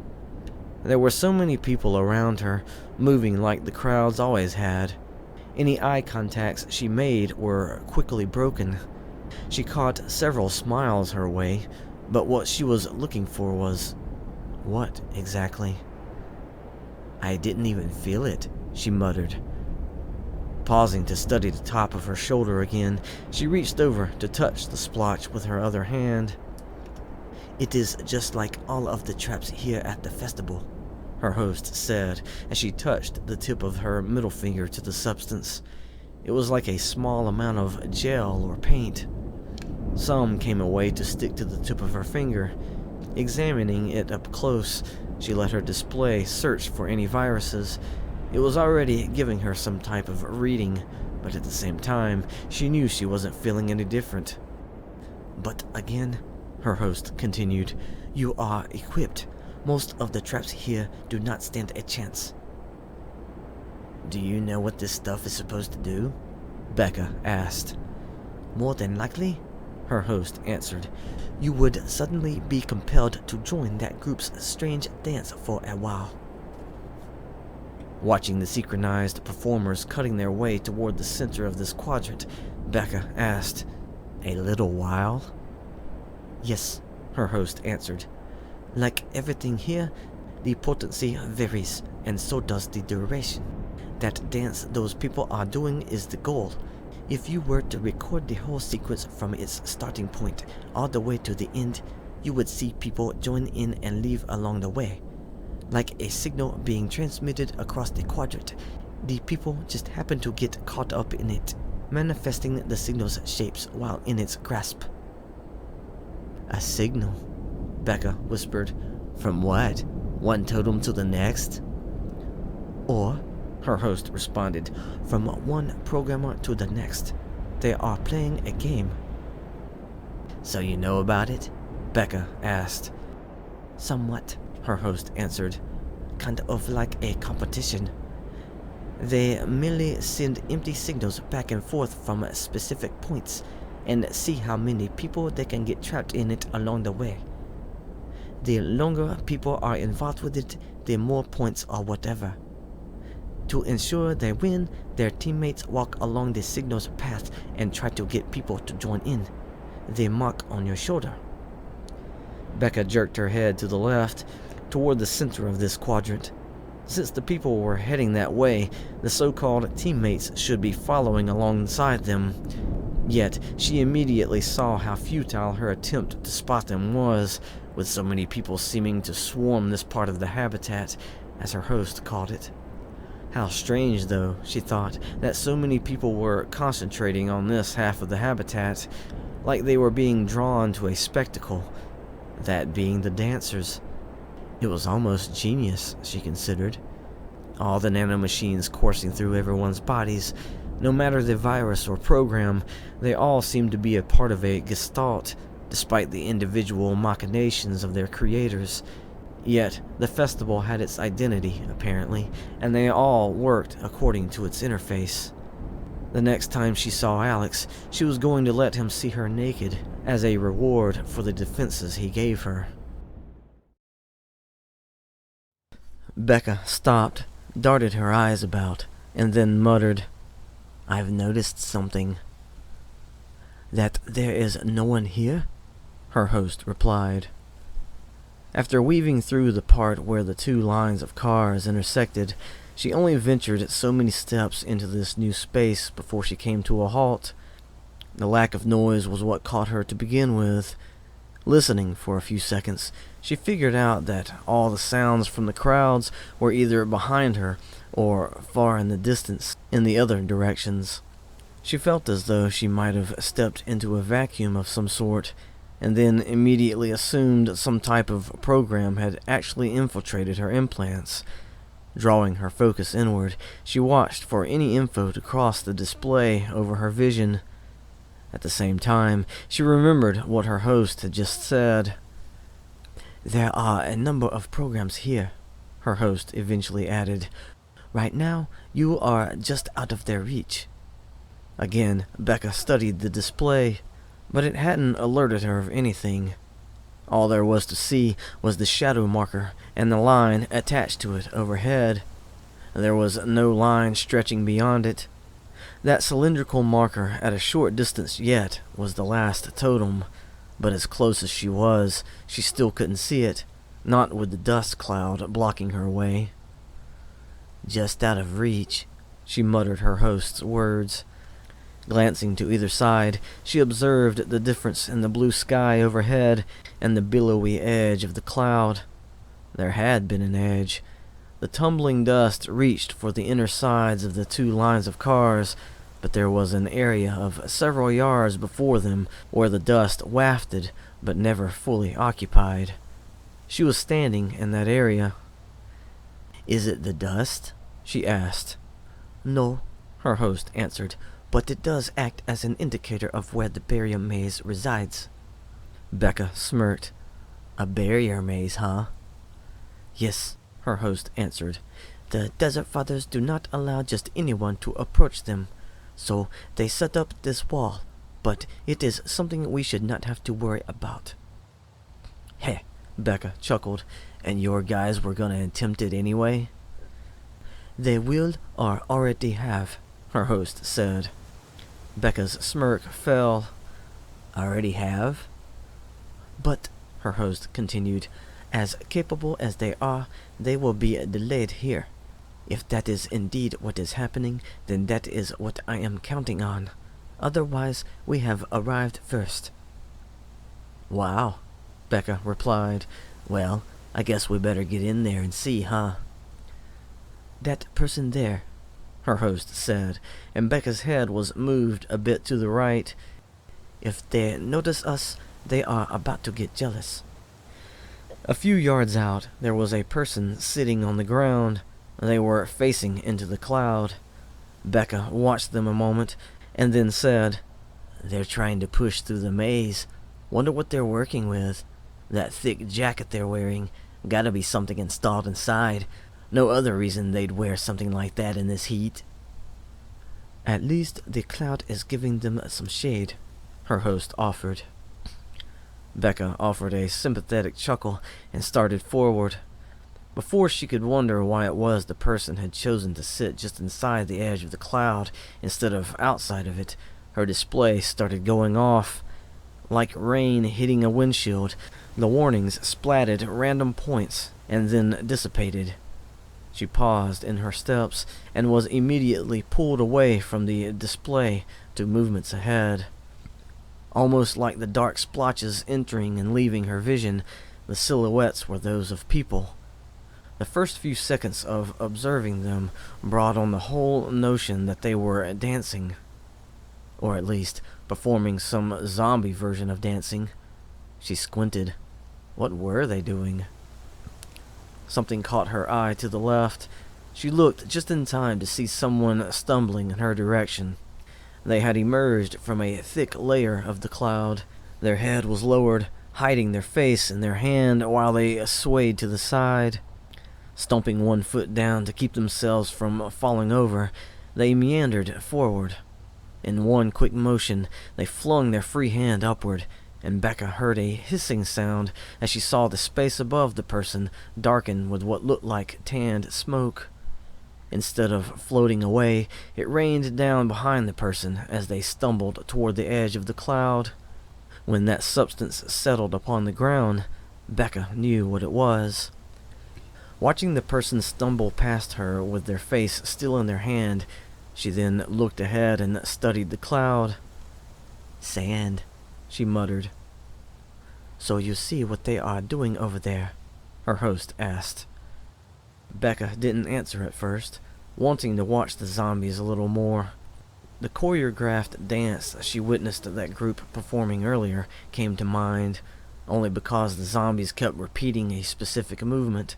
There were so many people around her, moving like the crowds always had. Any eye contacts she made were quickly broken. She caught several smiles her way, but what she was looking for was... what exactly? I didn't even feel it, she muttered. Pausing to study the top of her shoulder again, she reached over to touch the splotch with her other hand. It is just like all of the traps here at the festival, her host said as she touched the tip of her middle finger to the substance. It was like a small amount of gel or paint. Some came away to stick to the tip of her finger. Examining it up close, she let her display search for any viruses. It was already giving her some type of reading, but at the same time, she knew she wasn't feeling any different. But again, her host continued, you are equipped. Most of the traps here do not stand a chance. Do you know what this stuff is supposed to do? Bekka asked. More than likely, her host answered. You would suddenly be compelled to join that group's strange dance for a while. Watching the synchronized performers cutting their way toward the center of this quadrant, Bekka asked, a little while? Yes, her host answered. Like everything here, the potency varies, and so does the duration. That dance those people are doing is the goal. If you were to record the whole sequence from its starting point all the way to the end, you would see people join in and leave along the way. Like a signal being transmitted across the quadrant, the people just happen to get caught up in it, manifesting the signal's shapes while in its grasp. A signal? Bekka whispered. From what? One totem to the next? Or, her host responded, from one programmer to the next. They are playing a game. So you know about it? Bekka asked. Somewhat, her host answered. Kind of like a competition. They merely send empty signals back and forth from specific points and see how many people they can get trapped in it along the way. The longer people are involved with it, the more points or whatever. To ensure they win, their teammates walk along the signal's path and try to get people to join in. They mark on your shoulder. Bekka jerked her head to the left, toward the center of this quadrant. Since the people were heading that way, the so-called teammates should be following alongside them. Yet, she immediately saw how futile her attempt to spot them was, with so many people seeming to swarm this part of the habitat, as her host called it. How strange, though, she thought, that so many people were concentrating on this half of the habitat, like they were being drawn to a spectacle, that being the dancers. It was almost genius, she considered. All the nanomachines coursing through everyone's bodies, no matter the virus or program, they all seemed to be a part of a gestalt, despite the individual machinations of their creators. Yet, the festival had its identity, apparently, and they all worked according to its interface. The next time she saw Alex, she was going to let him see her naked, as a reward for the defenses he gave her. Bekka stopped, darted her eyes about, and then muttered, I've noticed something. That there is no one here? Her host replied. After weaving through the part where the two lines of cars intersected, she only ventured so many steps into this new space before she came to a halt. The lack of noise was what caught her to begin with. Listening for a few seconds, she figured out that all the sounds from the crowds were either behind her or far in the distance in the other directions. She felt as though she might have stepped into a vacuum of some sort, and then immediately assumed some type of program had actually infiltrated her implants. Drawing her focus inward, she watched for any info to cross the display over her vision. At the same time, she remembered what her host had just said. "There are a number of programs here," her host eventually added. "Right now, you are just out of their reach." Again, Bekka studied the display, but it hadn't alerted her of anything. All there was to see was the shadow marker and the line attached to it overhead. There was no line stretching beyond it. That cylindrical marker at a short distance yet was the last totem, but as close as she was, she still couldn't see it, not with the dust cloud blocking her way. "Just out of reach," she muttered her host's words. Glancing to either side, she observed the difference in the blue sky overhead and the billowy edge of the cloud. There had been an edge. The tumbling dust reached for the inner sides of the two lines of cars, but there was an area of several yards before them where the dust wafted but never fully occupied. She was standing in that area. "Is it the dust?" she asked. "No," her host answered, "but it does act as an indicator of where the barrier maze resides." Bekka smirked. "A barrier maze, huh?" "Yes," her host answered. "The Desert Fathers do not allow just anyone to approach them, so they set up this wall, but it is something we should not have to worry about." "Heh," Bekka chuckled. "And your guys were gonna attempt it anyway?" "They will or already have," her host said. Bekka's smirk fell. "Already have?" "But," her host continued, "as capable as they are, they will be delayed here. If that is indeed what is happening, then that is what I am counting on. Otherwise, we have arrived first." "Wow," Bekka replied. "Well, I guess we better get in there and see, huh?" "That person there," her host said, and Bekka's head was moved a bit to the right. "If they notice us, they are about to get jealous." A few yards out, there was a person sitting on the ground. They were facing into the cloud. Bekka watched them a moment, and then said, "They're trying to push through the maze. Wonder what they're working with. That thick jacket they're wearing. Gotta be something installed inside. No other reason they'd wear something like that in this heat." "At least the cloud is giving them some shade," her host offered. Bekka offered a sympathetic chuckle and started forward. Before she could wonder why it was the person had chosen to sit just inside the edge of the cloud instead of outside of it, her display started going off. Like rain hitting a windshield, the warnings splatted at random points and then dissipated. She paused in her steps and was immediately pulled away from the display to movements ahead. Almost like the dark splotches entering and leaving her vision, the silhouettes were those of people. The first few seconds of observing them brought on the whole notion that they were dancing. Or at least, performing some zombie version of dancing. She squinted. What were they doing? Something caught her eye to the left. She looked just in time to see someone stumbling in her direction. They had emerged from a thick layer of the cloud. Their head was lowered, hiding their face in their hand while they swayed to the side. Stomping one foot down to keep themselves from falling over, they meandered forward. In one quick motion, they flung their free hand upward, and Bekka heard a hissing sound as she saw the space above the person darken with what looked like tanned smoke. Instead of floating away, it rained down behind the person as they stumbled toward the edge of the cloud. When that substance settled upon the ground, Bekka knew what it was. Watching the person stumble past her with their face still in their hand, she then looked ahead and studied the cloud. "Sand," she muttered. "So you see what they are doing over there?" her host asked. Bekka didn't answer at first, wanting to watch the zombies a little more. The choreographed dance she witnessed that group performing earlier came to mind, only because the zombies kept repeating a specific movement.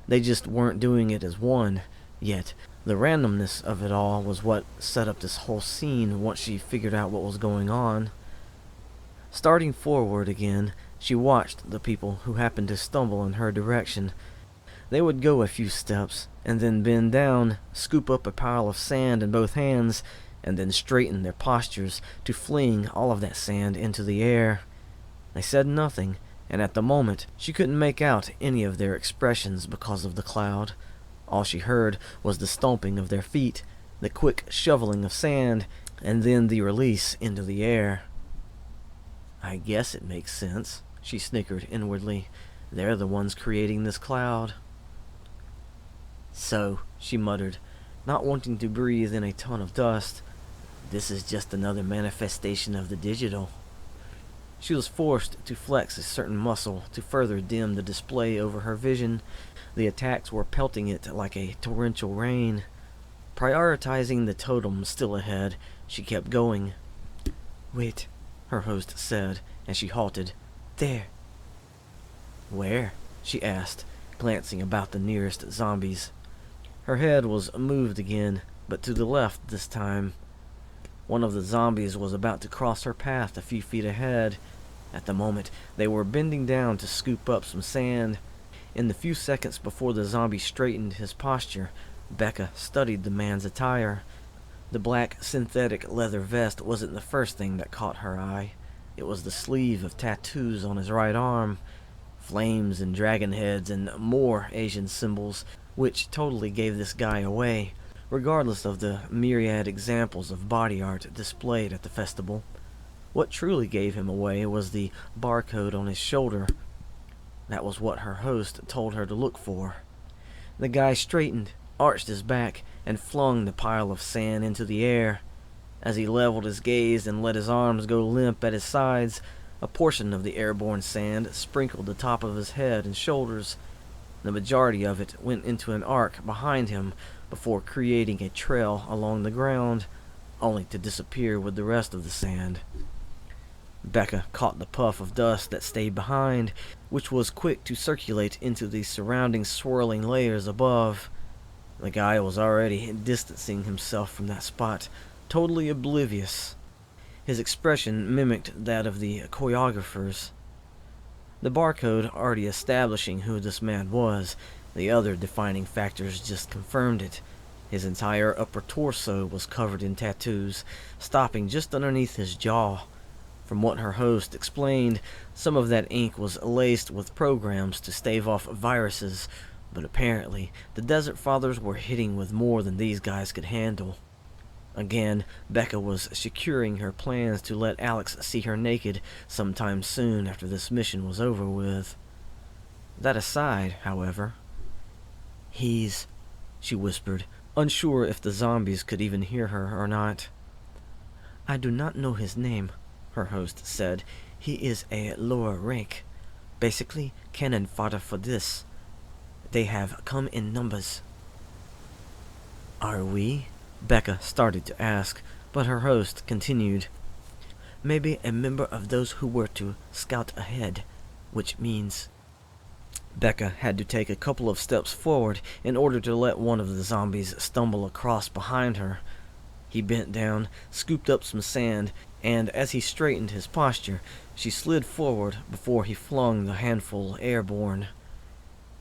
They just weren't doing it as one, yet The randomness of it all was what set up this whole scene once she figured out what was going on. Starting forward again, she watched the people who happened to stumble in her direction. They would go a few steps, and then bend down, scoop up a pile of sand in both hands, and then straighten their postures to fling all of that sand into the air. They said nothing, and at the moment she couldn't make out any of their expressions because of the cloud. All she heard was the stomping of their feet, the quick shoveling of sand, and then the release into the air. "I guess it makes sense," she snickered inwardly. "They're the ones creating this cloud." "So," she muttered, not wanting to breathe in a ton of dust, "this is just another manifestation of the digital." She was forced to flex a certain muscle to further dim the display over her vision. The attacks were pelting it like a torrential rain. Prioritizing the totem still ahead, she kept going. "Wait," her host said, as she halted. "There." "Where?" she asked, glancing about the nearest zombies. Her head was moved again, but to the left this time. One of the zombies was about to cross her path a few feet ahead. At the moment, they were bending down to scoop up some sand. In the few seconds before the zombie straightened his posture, Bekka studied the man's attire. The black synthetic leather vest wasn't the first thing that caught her eye. It was the sleeve of tattoos on his right arm. Flames and dragon heads and more Asian symbols, which totally gave this guy away, regardless of the myriad examples of body art displayed at the festival. What truly gave him away was the barcode on his shoulder. That was what her host told her to look for. The guy straightened, arched his back, and flung the pile of sand into the air. As he leveled his gaze and let his arms go limp at his sides, a portion of the airborne sand sprinkled the top of his head and shoulders. The majority of it went into an arc behind him before creating a trail along the ground, only to disappear with the rest of the sand. Bekka caught the puff of dust that stayed behind, which was quick to circulate into the surrounding swirling layers above. The guy was already distancing himself from that spot, totally oblivious. His expression mimicked that of the choreographers. The barcode already establishing who this man was, the other defining factors just confirmed it. His entire upper torso was covered in tattoos, stopping just underneath his jaw. From what her host explained, some of that ink was laced with programs to stave off viruses, but apparently the Desert Fathers were hitting with more than these guys could handle. Again, Bekka was securing her plans to let Alex see her naked sometime soon after this mission was over with. That aside, however, she whispered, unsure if the zombies could even hear her or not. "I do not know his name," her host said. "He is a lower rank. Basically, cannon fodder for this. They have come in numbers." "Are we?" Bekka started to ask, but her host continued. "Maybe a member of those who were to scout ahead, which means..." Bekka had to take a couple of steps forward in order to let one of the zombies stumble across behind her. He bent down, scooped up some sand, and as he straightened his posture, she slid forward before he flung the handful airborne.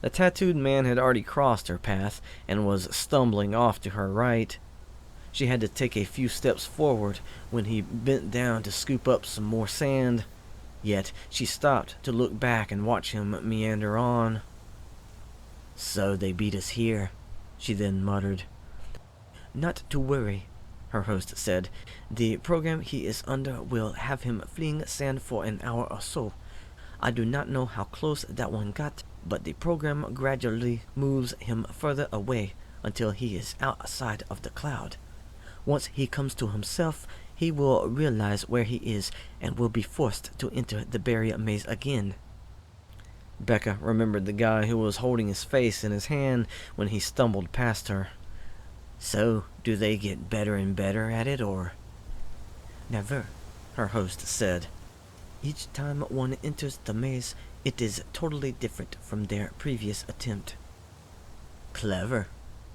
The tattooed man had already crossed her path and was stumbling off to her right. She had to take a few steps forward when he bent down to scoop up some more sand. Yet she stopped to look back and watch him meander on. "So they beat us here," she then muttered. "Not to worry," her host said. "The program he is under will have him fleeing sand for an hour or so. I do not know how close that one got, but the program gradually moves him further away until he is outside of the cloud. Once he comes to himself, he will realize where he is and will be forced to enter the barrier maze again." Bekka remembered the guy who was holding his face in his hand when he stumbled past her. "So, do they get better and better at it, or?" "Never," her host said. "Each time one enters the maze, it is totally different from their previous attempt." "Clever,"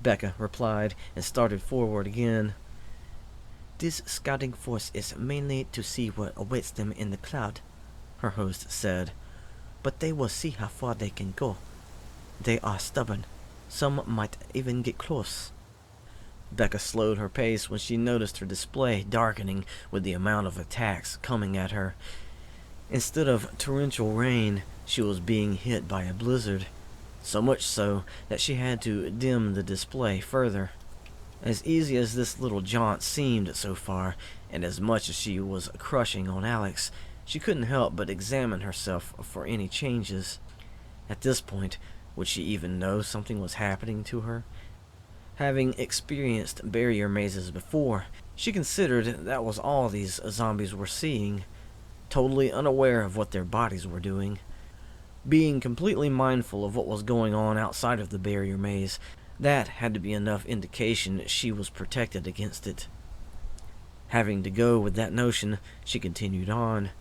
Bekka replied and started forward again. This scouting force is mainly to see what awaits them in the cloud, her host said. But they will see how far they can go. They are stubborn. Some might even get close. Bekka slowed her pace when she noticed her display darkening with the amount of attacks coming at her. Instead of torrential rain, she was being hit by a blizzard, so much so that she had to dim the display further. As easy as this little jaunt seemed so far, and as much as she was crushing on Alex, she couldn't help but examine herself for any changes. At this point, would she even know something was happening to her? Having experienced barrier mazes before, she considered that was all these zombies were seeing, totally unaware of what their bodies were doing. Being completely mindful of what was going on outside of the barrier maze, that had to be enough indication she was protected against it. Having to go with that notion, she continued on.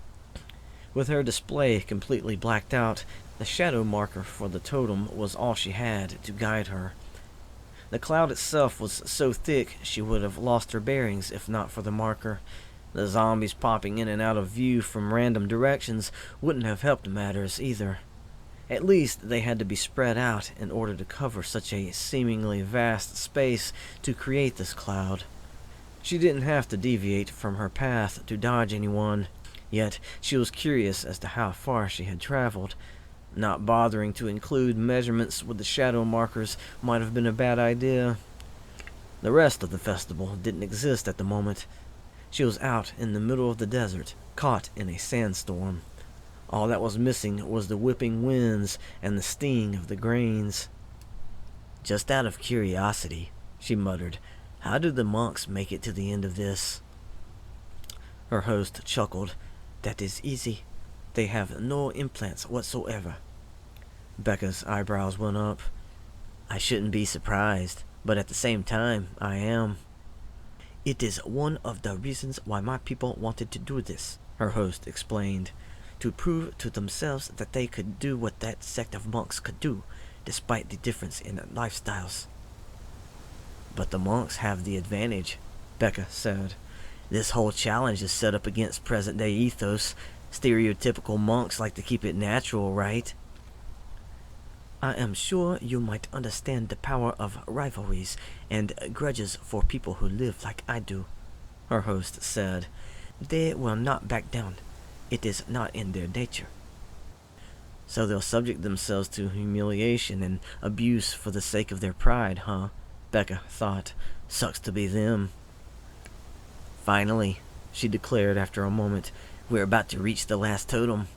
With her display completely blacked out, the shadow marker for the totem was all she had to guide her. The cloud itself was so thick she would have lost her bearings if not for the marker. The zombies popping in and out of view from random directions wouldn't have helped matters either. At least they had to be spread out in order to cover such a seemingly vast space to create this cloud. She didn't have to deviate from her path to dodge anyone, yet she was curious as to how far she had traveled. Not bothering to include measurements with the shadow markers might have been a bad idea. The rest of the festival didn't exist at the moment. She was out in the middle of the desert, caught in a sandstorm. All that was missing was the whipping winds and the sting of the grains. "Just out of curiosity," she muttered, "how do the monks make it to the end of this?" Her host chuckled. "That is easy. They have no implants whatsoever." Bekka's eyebrows went up. "I shouldn't be surprised, but at the same time, I am." "It is one of the reasons why my people wanted to do this," her host explained. "To prove to themselves that they could do what that sect of monks could do, despite the difference in lifestyles." "But the monks have the advantage," Bekka said. "This whole challenge is set up against present-day ethos. Stereotypical monks like to keep it natural, right?" "I am sure you might understand the power of rivalries and grudges for people who live like I do," her host said. "They will not back down. It is not in their nature." "So they'll subject themselves to humiliation and abuse for the sake of their pride, huh?" Bekka thought. "Sucks to be them." "Finally," she declared after a moment, "we're about to reach the last totem."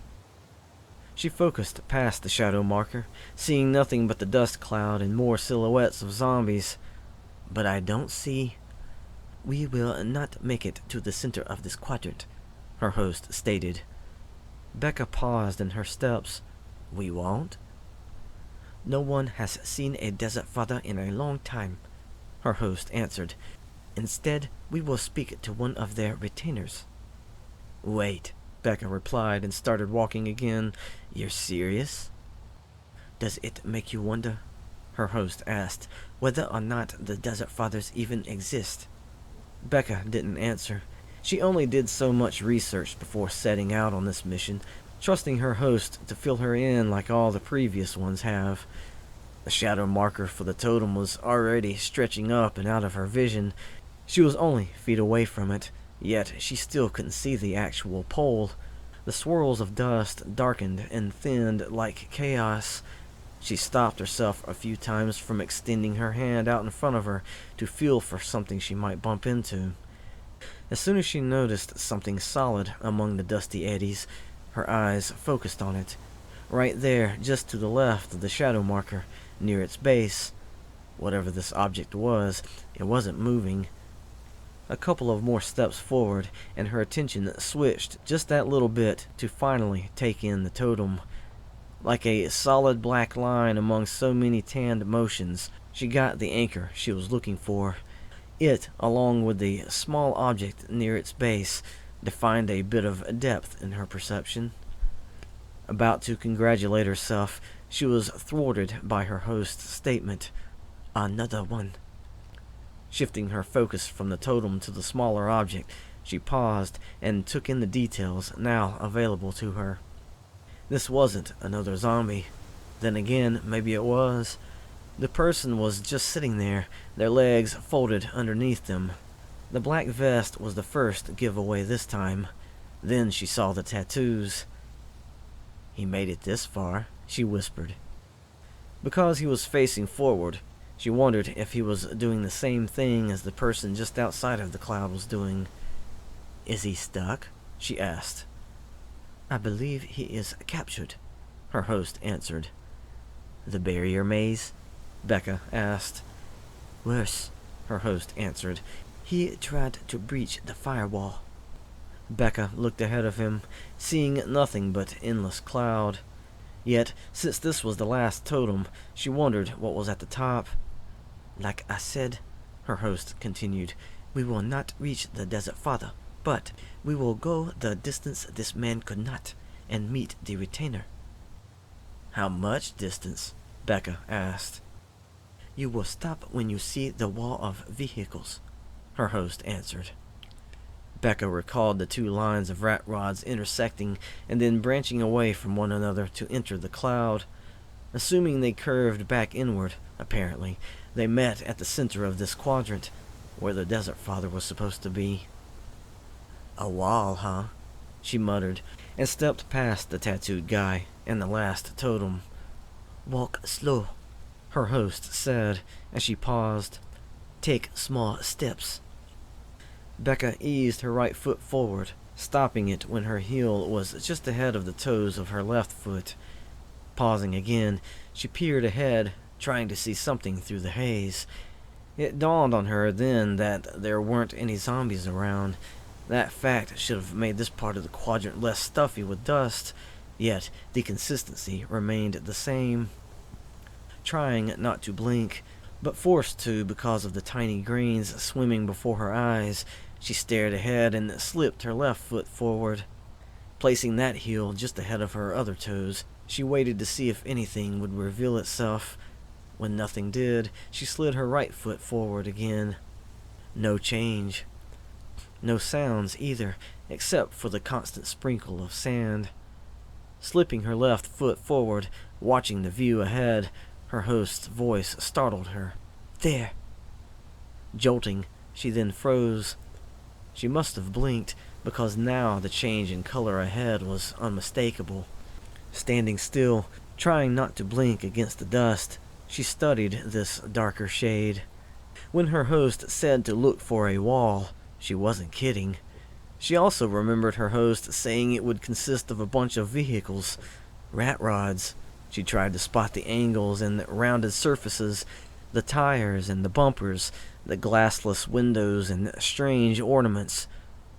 She focused past the shadow marker, seeing nothing but the dust cloud and more silhouettes of zombies. "But I don't see—" "We will not make it to the center of this quadrant," her host stated. Bekka paused in her steps. "We won't?" "No one has seen a desert father in a long time," her host answered. "Instead, we will speak to one of their retainers." "Wait," Bekka replied and started walking again. "You're serious?" "Does it make you wonder," her host asked, "whether or not the Desert Fathers even exist?" Bekka didn't answer. She only did so much research before setting out on this mission, trusting her host to fill her in like all the previous ones have. The shadow marker for the totem was already stretching up and out of her vision. She was only feet away from it, yet she still couldn't see the actual pole. The swirls of dust darkened and thinned like chaos. She stopped herself a few times from extending her hand out in front of her to feel for something she might bump into. As soon as she noticed something solid among the dusty eddies, her eyes focused on it. Right there, just to the left of the shadow marker, near its base. Whatever this object was, it wasn't moving. A couple of more steps forward, and her attention switched just that little bit to finally take in the totem. Like a solid black line among so many tanned motions, she got the anchor she was looking for. It, along with the small object near its base, defined a bit of depth in her perception. About to congratulate herself, she was thwarted by her host's statement. Another one. Shifting her focus from the totem to the smaller object, she paused and took in the details now available to her. This wasn't another zombie. Then again, maybe it was. The person was just sitting there, their legs folded underneath them. The black vest was the first giveaway this time. Then she saw the tattoos. "He made it this far," she whispered. Because he was facing forward, she wondered if he was doing the same thing as the person just outside of the cloud was doing. "Is he stuck?" she asked. "I believe he is captured," her host answered. "The barrier maze?" Bekka asked. "Worse," her host answered. "He tried to breach the firewall." Bekka looked ahead of him, seeing nothing but endless cloud. Yet, since this was the last totem, she wondered what was at the top. "Like I said," her host continued, "we will not reach the Desert Father, but we will go the distance this man could not, and meet the retainer." "How much distance?" Bekka asked. "You will stop when you see the wall of vehicles," her host answered. Bekka recalled the two lines of rat rods intersecting and then branching away from one another to enter the cloud. Assuming they curved back inward, apparently, they met at the center of this quadrant, where the Desert Father was supposed to be. "A wall, huh?" she muttered, and stepped past the tattooed guy and the last totem. "Walk slow," her host said as she paused. "Take small steps." Bekka eased her right foot forward, stopping it when her heel was just ahead of the toes of her left foot. Pausing again, she peered ahead, trying to see something through the haze. It dawned on her then that there weren't any zombies around. That fact should have made this part of the quadrant less stuffy with dust, yet the consistency remained the same. Trying not to blink, but forced to because of the tiny grains swimming before her eyes, she stared ahead and slipped her left foot forward. Placing that heel just ahead of her other toes, she waited to see if anything would reveal itself. When nothing did, she slid her right foot forward again. No change. No sounds either, except for the constant sprinkle of sand. Slipping her left foot forward, watching the view ahead, her host's voice startled her. "There!" Jolting, she then froze. She must have blinked, because now the change in color ahead was unmistakable. Standing still, trying not to blink against the dust, she studied this darker shade. When her host said to look for a wall, she wasn't kidding. She also remembered her host saying it would consist of a bunch of vehicles. Rat rods. She tried to spot the angles and the rounded surfaces, the tires and the bumpers, the glassless windows and strange ornaments.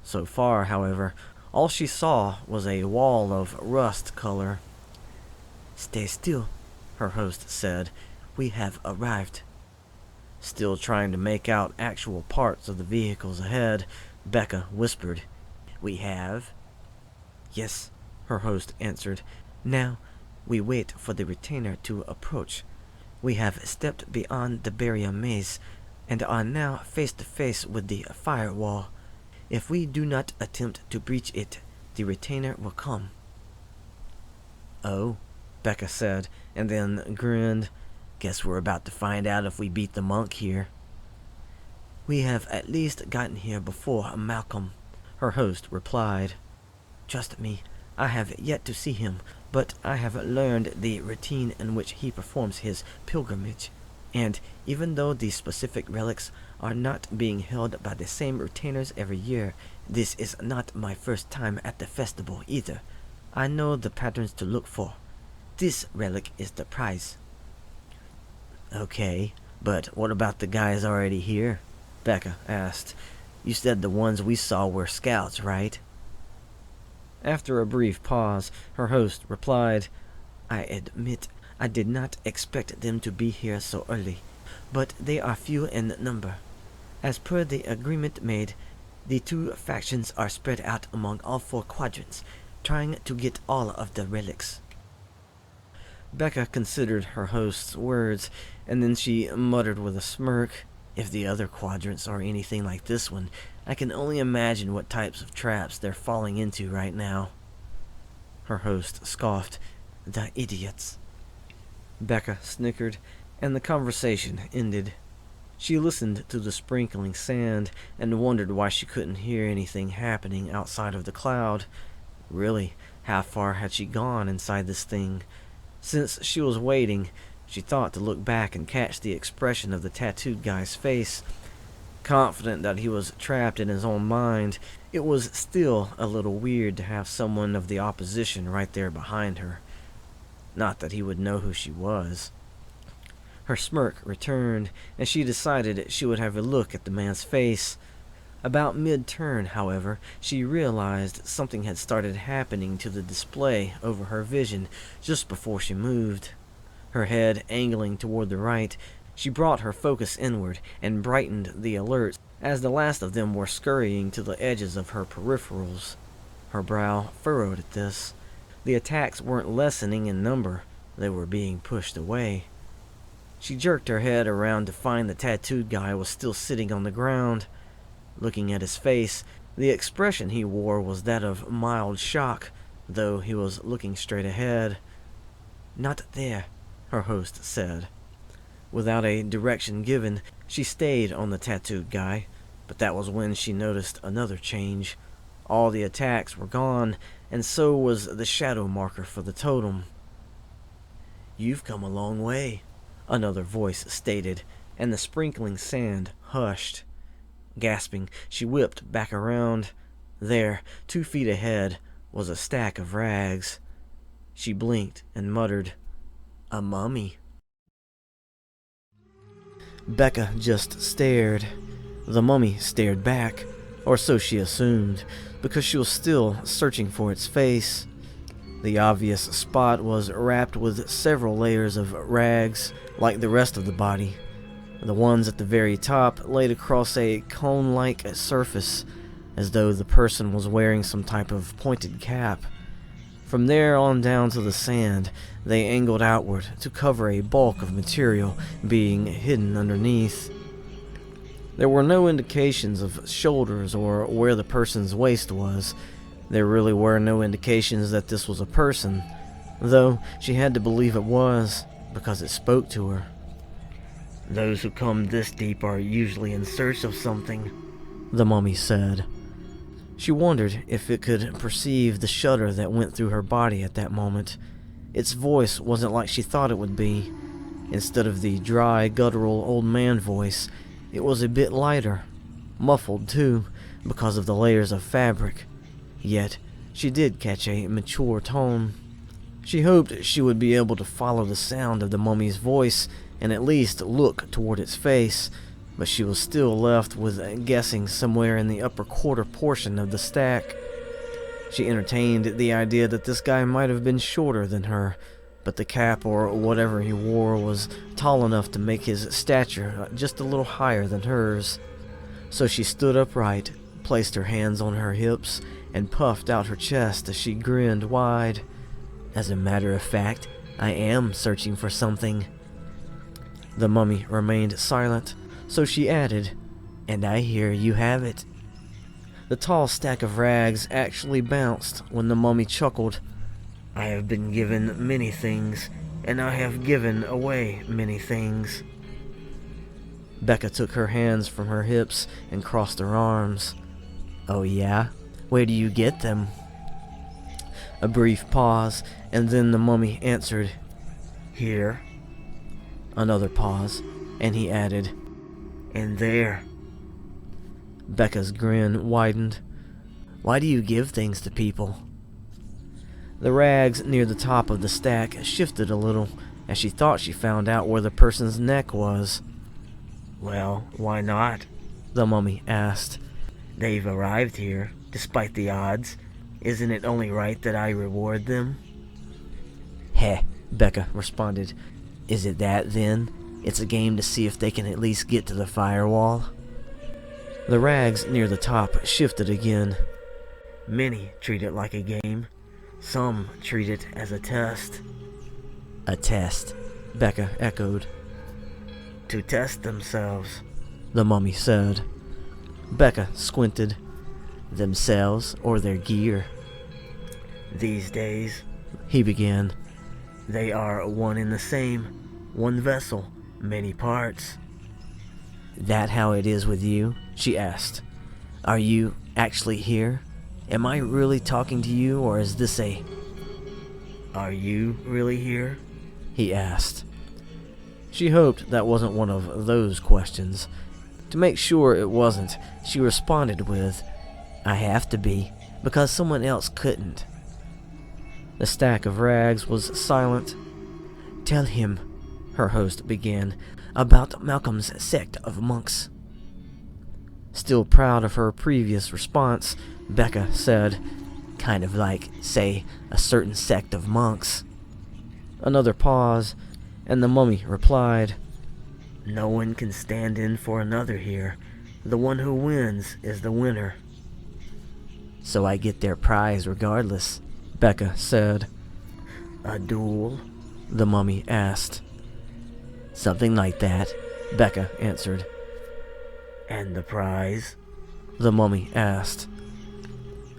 So far, however, all she saw was a wall of rust color. "Stay still," her host said. "We have arrived." Still trying to make out actual parts of the vehicles ahead, Bekka whispered, "We have?" "Yes," her host answered. "Now we wait for the retainer to approach. We have stepped beyond the barrier maze, and are now face to face with the firewall. If we do not attempt to breach it, the retainer will come." "Oh," Bekka said, and then grinned. "Guess we're about to find out if we beat the monk here." "We have at least gotten here before Malcolm," her host replied. "Trust me, I have yet to see him, but I have learned the routine in which he performs his pilgrimage, and even though the specific relics are not being held by the same retainers every year, this is not my first time at the festival either. I know the patterns to look for. This relic is the prize." "Okay, but what about the guys already here?" Bekka asked. "You said the ones we saw were scouts, right?" After a brief pause, her host replied, "I admit I did not expect them to be here so early, but they are few in number. As per the agreement made, the two factions are spread out among all 4 quadrants, trying to get all of the relics." Bekka considered her host's words, and then she muttered with a smirk, "If the other quadrants are anything like this one, I can only imagine what types of traps they're falling into right now." Her host scoffed, "The idiots." Bekka snickered, and the conversation ended. She listened to the sprinkling sand and wondered why she couldn't hear anything happening outside of the cloud. Really, how far had she gone inside this thing? Since she was waiting, she thought to look back and catch the expression of the tattooed guy's face. Confident that he was trapped in his own mind, it was still a little weird to have someone of the opposition right there behind her. Not that he would know who she was. Her smirk returned, and she decided she would have a look at the man's face. About mid-turn, however, she realized something had started happening to the display over her vision just before she moved. Her head angling toward the right, she brought her focus inward and brightened the alerts as the last of them were scurrying to the edges of her peripherals. Her brow furrowed at this. The attacks weren't lessening in number, they were being pushed away. She jerked her head around to find the tattooed guy was still sitting on the ground. Looking at his face, the expression he wore was that of mild shock, though he was looking straight ahead. "Not there," her host said. Without a direction given, she stayed on the tattooed guy, but that was when she noticed another change. All the attacks were gone, and so was the shadow marker for the totem. "You've come a long way," another voice stated, and the sprinkling sand hushed. Gasping, she whipped back around. There, 2 feet ahead, was a stack of rags. She blinked and muttered, "A mummy." Bekka just stared. The mummy stared back, or so she assumed, because she was still searching for its face. The obvious spot was wrapped with several layers of rags, like the rest of the body. The ones at the very top laid across a cone-like surface, as though the person was wearing some type of pointed cap. From there on down to the sand, they angled outward to cover a bulk of material being hidden underneath. There were no indications of shoulders or where the person's waist was. There really were no indications that this was a person, though she had to believe it was, because it spoke to her. "Those who come this deep are usually in search of something," the mummy said. She wondered if it could perceive the shudder that went through her body at that moment. Its voice wasn't like she thought it would be. Instead of the dry, guttural old man voice, it was a bit lighter, muffled too, because of the layers of fabric. Yet, she did catch a mature tone. She hoped she would be able to follow the sound of the mummy's voice and at least look toward its face, but she was still left with guessing somewhere in the upper quarter portion of the stack. She entertained the idea that this guy might have been shorter than her, but the cap or whatever he wore was tall enough to make his stature just a little higher than hers. So she stood upright, placed her hands on her hips, and puffed out her chest as she grinned wide. "As a matter of fact, I am searching for something." The mummy remained silent, so she added, "And I hear you have it." The tall stack of rags actually bounced when the mummy chuckled. "I have been given many things, and I have given away many things." Bekka took her hands from her hips and crossed her arms. "Oh yeah? Where do you get them?" A brief pause, and then the mummy answered, "Here." Another pause, and he added, "And there." Bekka's grin widened. "Why do you give things to people?" The rags near the top of the stack shifted a little, as she thought she found out where the person's neck was. "Well, why not?" the mummy asked. "They've arrived here, despite the odds. Isn't it only right that I reward them?" "Heh," Bekka responded. "Is it that, then? It's a game to see if they can at least get to the firewall?" The rags near the top shifted again. "Many treat it like a game. Some treat it as a test." A test, Bekka echoed. To test themselves, the mummy said. Bekka squinted. Themselves or their gear? these days, He began. they are one and the same, one vessel, many parts. That how it is with you? She asked. Are you actually here? Am I really talking to you, or is this a... Are you really here? He asked. She hoped that wasn't one of those questions. To make sure it wasn't, she responded with, I have to be, because someone else couldn't. The stack of rags was silent. Tell him, her host began, about Malcolm's sect of monks. Still proud of her previous response, Bekka said, kind of like, say, a certain sect of monks. Another pause, and the mummy replied, No one can stand in for another here. The one who wins is the winner. So I get their prize regardless, Bekka said. A duel? The mummy asked. Something like that, Bekka answered. And the prize? The mummy asked.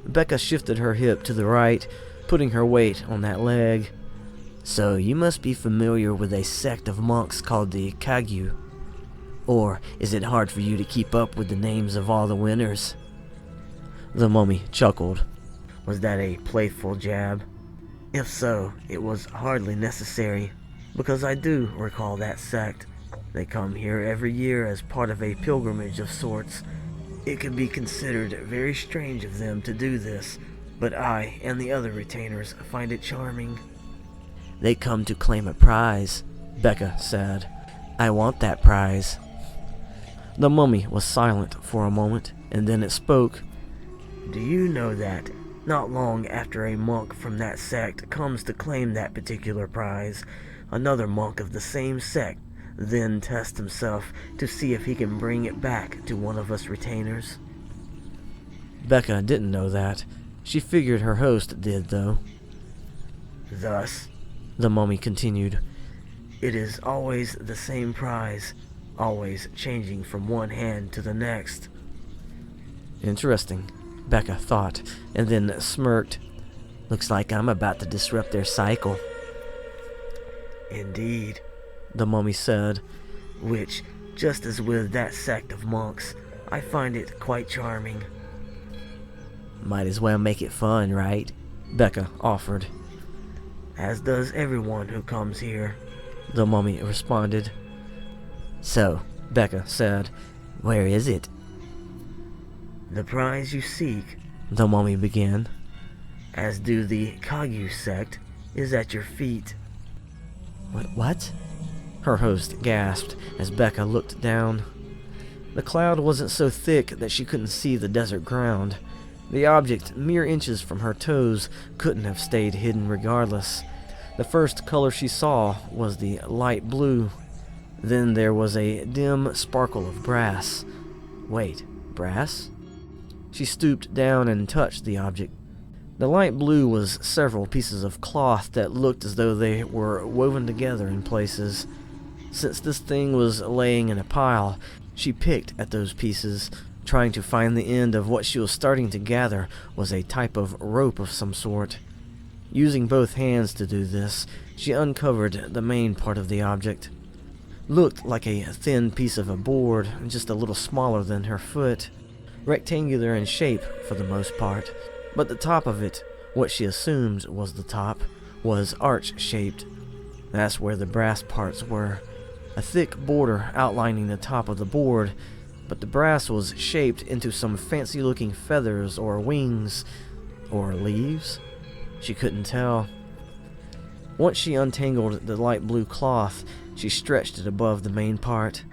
Bekka shifted her hip to the right, putting her weight on that leg. So you must be familiar with a sect of monks called the Kagyu. Or is it hard for you to keep up with the names of all the winners? The mummy chuckled. Was that a playful jab? If so, it was hardly necessary, because I do recall that sect. They come here every year as part of a pilgrimage of sorts. It could be considered very strange of them to do this, but I and the other retainers find it charming. They come to claim a prize, Bekka said. I want that prize. The mummy was silent for a moment, and then it spoke. Do you know that, not long after a monk from that sect comes to claim that particular prize, another monk of the same sect then tests himself to see if he can bring it back to one of us retainers? Bekka didn't know that. She figured her host did, though. Thus, the mummy continued, it is always the same prize, always changing from one hand to the next. Interesting, Bekka thought, and then smirked. Looks like I'm about to disrupt their cycle. Indeed, the mummy said. Which, just as with that sect of monks, I find it quite charming. Might as well make it fun, right? Bekka offered. As does everyone who comes here, the mummy responded. So, Bekka said, where is it? The prize you seek, the mummy began, as do the Kagyu sect, is at your feet. What? Her host gasped as Bekka looked down. The cloud wasn't so thick that she couldn't see the desert ground. The object, mere inches from her toes, couldn't have stayed hidden regardless. The first color she saw was the light blue. Then there was a dim sparkle of brass. Wait, brass? She stooped down and touched the object. The light blue was several pieces of cloth that looked as though they were woven together in places. Since this thing was laying in a pile, she picked at those pieces, trying to find the end of what she was starting to gather was a type of rope of some sort. Using both hands to do this, she uncovered the main part of the object. Looked like a thin piece of a board, just a little smaller than her foot. Rectangular in shape for the most part, but the top of it, what she assumed was the top, was arch-shaped. That's where the brass parts were. A thick border outlining the top of the board, but the brass was shaped into some fancy-looking feathers or wings, or leaves? She couldn't tell. Once she untangled the light blue cloth, she stretched it above the main part.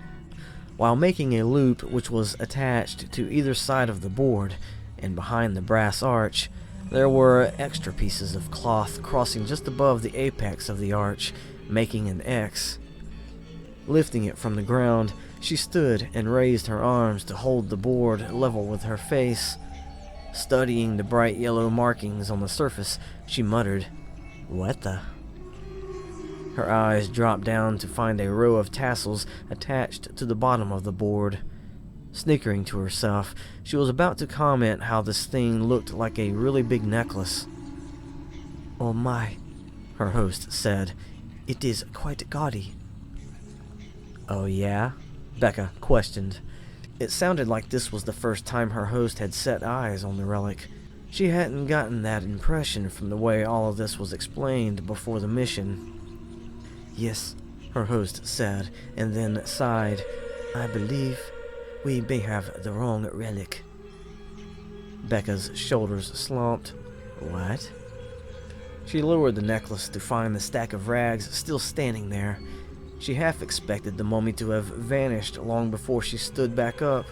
While making a loop which was attached to either side of the board, and behind the brass arch, there were extra pieces of cloth crossing just above the apex of the arch, making an X. Lifting it from the ground, she stood and raised her arms to hold the board level with her face. Studying the bright yellow markings on the surface, she muttered, "What the?" Her eyes dropped down to find a row of tassels attached to the bottom of the board. Snickering to herself, she was about to comment how this thing looked like a really big necklace. "Oh my," her host said. "It is quite gaudy." "Oh yeah?" Bekka questioned. It sounded like this was the first time her host had set eyes on the relic. She hadn't gotten that impression from the way all of this was explained before the mission. "Yes," her host said, and then sighed. "I believe we may have the wrong relic." Bekka's shoulders slumped. What? She lowered the necklace to find the stack of rags still standing there. She half expected the mummy to have vanished long before she stood back up.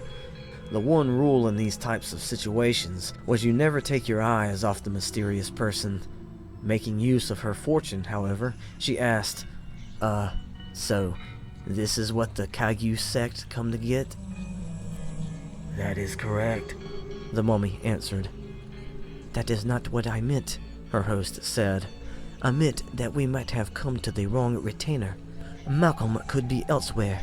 The one rule in these types of situations was you never take your eyes off the mysterious person. Making use of her fortune, however, she asked, so this is what the Kagyu sect come to get?" "That is correct," the mummy answered. "That is not what I meant," her host said. "I meant that we might have come to the wrong retainer. Malcolm could be elsewhere."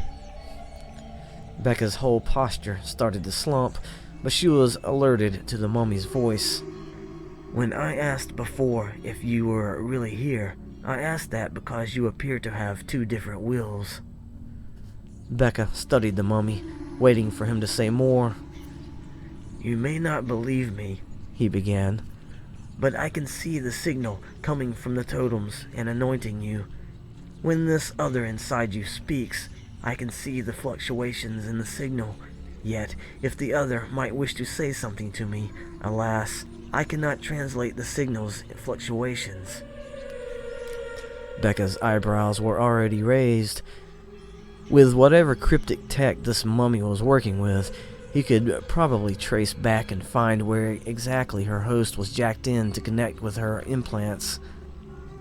Bekka's whole posture started to slump, but she was alerted to the mummy's voice. "When I asked before if you were really here, I asked that because you appear to have two different wills." Bekka studied the mummy, waiting for him to say more. "You may not believe me," he began, "but I can see the signal coming from the totems and anointing you. When this other inside you speaks, I can see the fluctuations in the signal. Yet, if the other might wish to say something to me, alas, I cannot translate the signal's fluctuations." Bekka's eyebrows were already raised. With whatever cryptic tech this mummy was working with, he could probably trace back and find where exactly her host was jacked in to connect with her implants.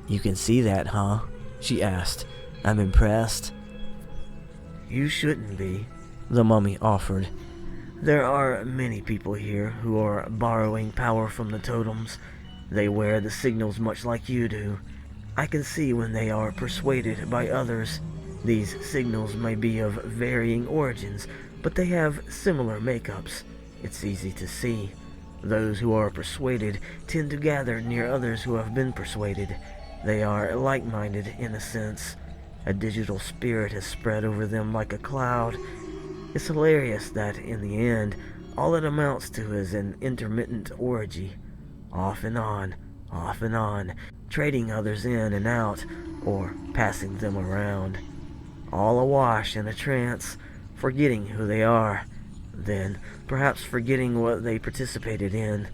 "You can see that, huh?" she asked. "I'm impressed." "You shouldn't be," the mummy offered. "There are many people here who are borrowing power from the totems. They wear the signals much like you do. I can see when they are persuaded by others. These signals may be of varying origins, but they have similar makeups. It's easy to see. Those who are persuaded tend to gather near others who have been persuaded. They are like-minded in a sense. A digital spirit has spread over them like a cloud. It's hilarious that, in the end, all it amounts to is an intermittent orgy. Off and on, trading others in and out, or passing them around. All awash in a trance, forgetting who they are, then perhaps forgetting what they participated in,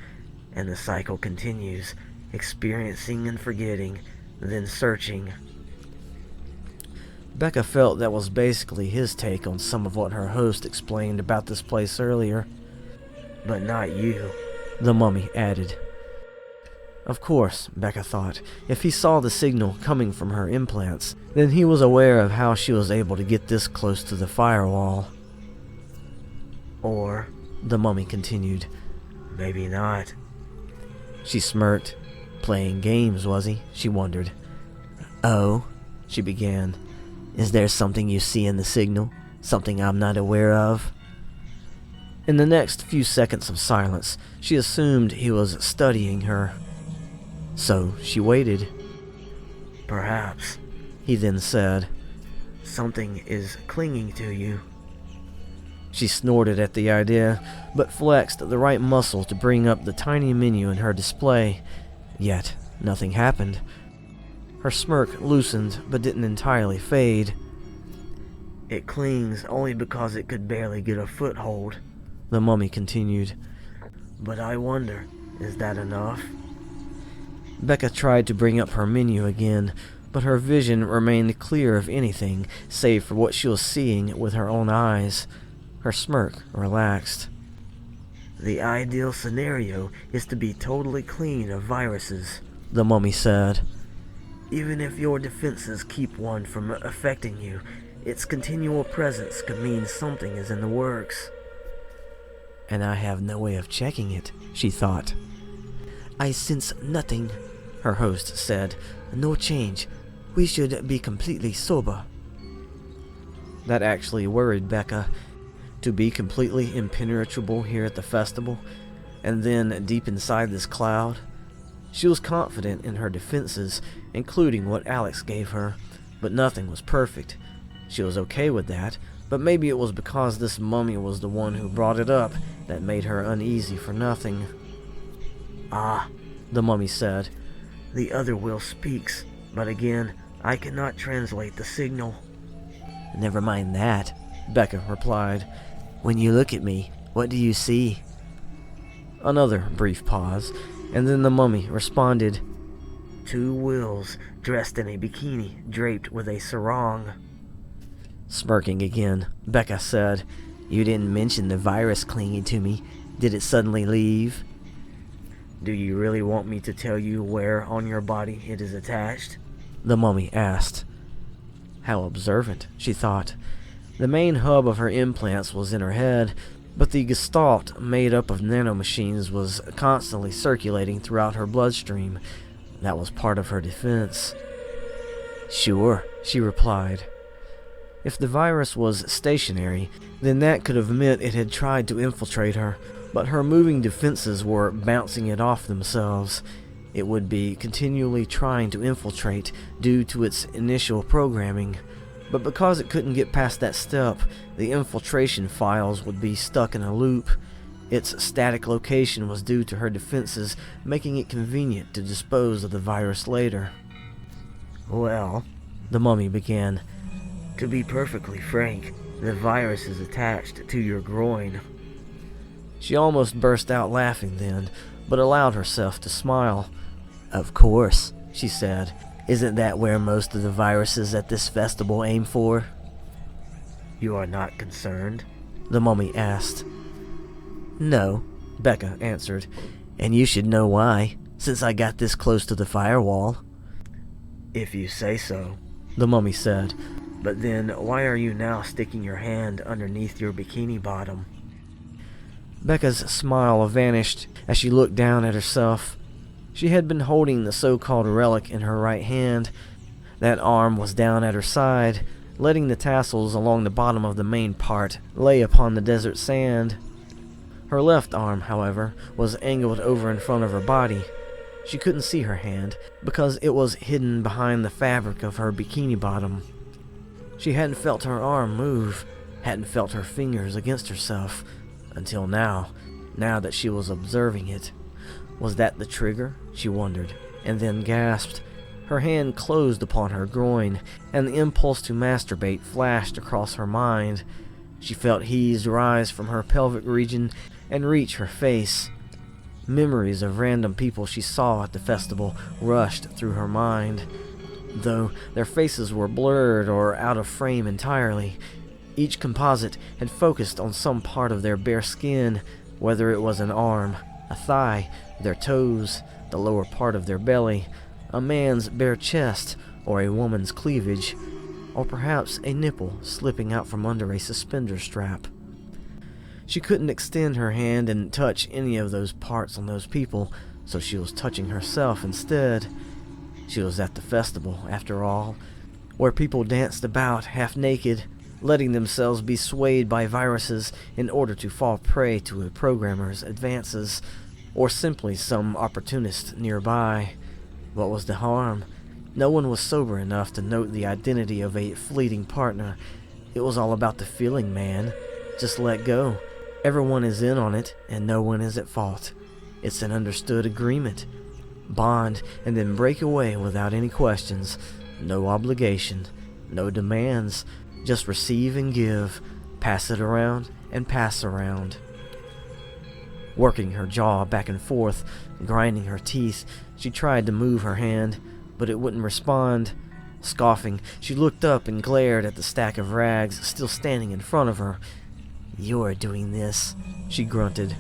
and the cycle continues, experiencing and forgetting, then searching." Bekka felt that was basically his take on some of what her host explained about this place earlier. "But not you," the mummy added. Of course, Bekka thought, if he saw the signal coming from her implants, then he was aware of how she was able to get this close to the firewall. "Or," the mummy continued, "maybe not." She smirked. Playing games, was he? She wondered. "Oh," she began. "Is there something you see in the signal? Something I'm not aware of?" In the next few seconds of silence, she assumed he was studying her. So she waited. "Perhaps," he then said. "Something is clinging to you." She snorted at the idea, but flexed the right muscle to bring up the tiny menu in her display. Yet, nothing happened. Her smirk loosened, but didn't entirely fade. "It clings only because it could barely get a foothold," the mummy continued. "But I wonder, is that enough?" Bekka tried to bring up her menu again, but her vision remained clear of anything save for what she was seeing with her own eyes. Her smirk relaxed. "The ideal scenario is to be totally clean of viruses," the mummy said. "Even if your defenses keep one from affecting you, its continual presence could mean something is in the works." "And I have no way of checking it," she thought. "I sense nothing," her host said. "No change. We should be completely sober. That actually worried Bekka. To be completely impenetrable here at the festival, and then deep inside this cloud. She was confident in her defenses, including what Alex gave her, but nothing was perfect. She was okay with that, but maybe it was because this mummy was the one who brought it up that made her uneasy for nothing. Ah, the mummy said. The other will speaks, but again, I cannot translate the signal. Never mind that, Bekka replied. When you look at me, what do you see? Another brief pause, and then the mummy responded. 2 wills dressed in a bikini draped with a sarong. Smirking again, Bekka said, You didn't mention the virus clinging to me. Did it suddenly leave? Do you really want me to tell you where on your body it is attached? The mummy asked. How observant, she thought. The main hub of her implants was in her head, but the gestalt made up of nanomachines was constantly circulating throughout her bloodstream. That was part of her defense. Sure, she replied. If the virus was stationary, then that could have meant it had tried to infiltrate her, but her moving defenses were bouncing it off themselves. It would be continually trying to infiltrate due to its initial programming. But because it couldn't get past that step, the infiltration files would be stuck in a loop. Its static location was due to her defenses, making it convenient to dispose of the virus later. Well, the mummy began, to be perfectly frank, the virus is attached to your groin. She almost burst out laughing then, but allowed herself to smile. Of course, she said. Isn't that where most of the viruses at this festival aim for? You are not concerned? The mummy asked. No, Bekka answered. And you should know why, since I got this close to the firewall. If you say so, the mummy said. But then why are you now sticking your hand underneath your bikini bottom? Bekka's smile vanished as she looked down at herself. She had been holding the so-called relic in her right hand. That arm was down at her side, letting the tassels along the bottom of the main part lay upon the desert sand. Her left arm, however, was angled over in front of her body. She couldn't see her hand, because it was hidden behind the fabric of her bikini bottom. She hadn't felt her arm move, hadn't felt her fingers against herself, until now that she was observing it. Was that the trigger? She wondered, and then gasped. Her hand closed upon her groin, and the impulse to masturbate flashed across her mind. She felt heaves rise from her pelvic region and reach her face. Memories of random people she saw at the festival rushed through her mind. Though their faces were blurred or out of frame entirely, each composite had focused on some part of their bare skin, whether it was an arm, a thigh, their toes, the lower part of their belly, a man's bare chest, or a woman's cleavage, or perhaps a nipple slipping out from under a suspender strap. She couldn't extend her hand and touch any of those parts on those people, so she was touching herself instead. She was at the festival, after all, where people danced about half naked, letting themselves be swayed by viruses in order to fall prey to a programmer's advances, or simply some opportunist nearby. What was the harm? No one was sober enough to note the identity of a fleeting partner. It was all about the feeling, man. Just let go. Everyone is in on it, and no one is at fault. It's an understood agreement. Bond, and then break away without any questions. No obligation. No demands. Just receive and give. Pass it around and pass around. Working her jaw back and forth, grinding her teeth, she tried to move her hand, but it wouldn't respond. Scoffing, she looked up and glared at the stack of rags still standing in front of her. "You're doing this," she grunted.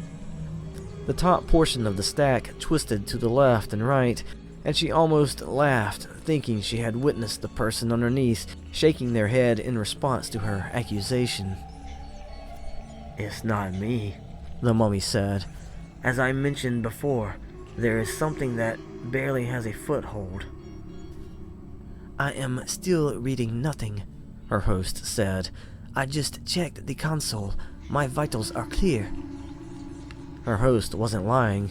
The top portion of the stack twisted to the left and right, and she almost laughed, thinking she had witnessed the person underneath shaking their head in response to her accusation. "It's not me," the mummy said. "As I mentioned before, there is something that barely has a foothold." I am still reading nothing, her host said. I just checked the console. My vitals are clear. Her host wasn't lying.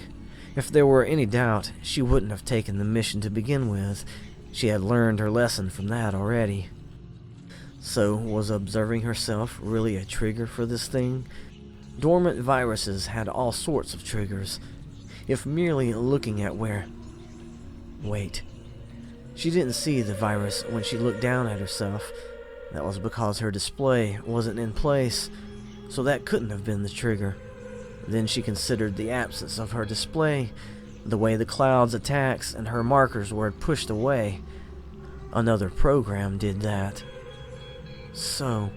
If there were any doubt, she wouldn't have taken the mission to begin with. She had learned her lesson from that already. So, was observing herself really a trigger for this thing? Dormant viruses had all sorts of triggers. If merely looking at where... Wait. She didn't see the virus when she looked down at herself. That was because her display wasn't in place, so that couldn't have been the trigger. Then she considered the absence of her display, the way the cloud's attacks and her markers were pushed away. Another program did that. So,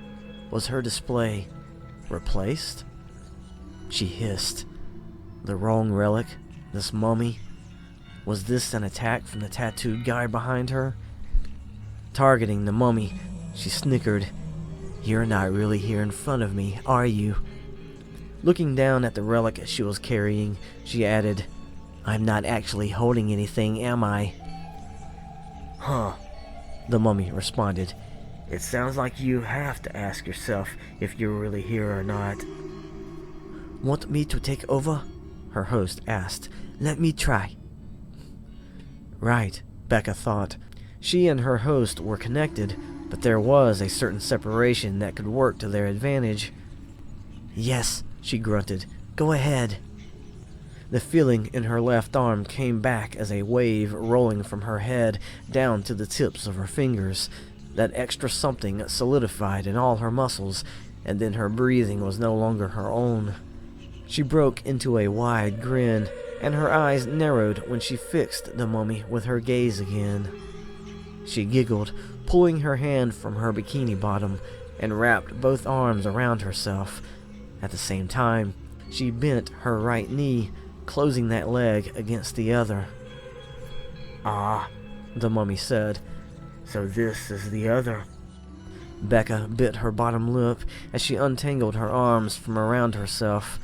was her display replaced? She hissed. The wrong relic? This mummy? Was this an attack from the tattooed guy behind her? Targeting the mummy, she snickered. You're not really here in front of me, are you? Looking down at the relic she was carrying, she added, I'm not actually holding anything, am I? Huh, the mummy responded. It sounds like you have to ask yourself if you're really here or not. Want me to take over? Her host asked. Let me try. Right, Bekka thought. She and her host were connected, but there was a certain separation that could work to their advantage. Yes, she grunted. Go ahead. The feeling in her left arm came back as a wave rolling from her head down to the tips of her fingers. That extra something solidified in all her muscles, and then her breathing was no longer her own. She broke into a wide grin, and her eyes narrowed when she fixed the mummy with her gaze again. She giggled, pulling her hand from her bikini bottom, and wrapped both arms around herself. At the same time, she bent her right knee, closing that leg against the other. Ah, the mummy said. So this is the other. Bekka bit her bottom lip as she untangled her arms from around herself.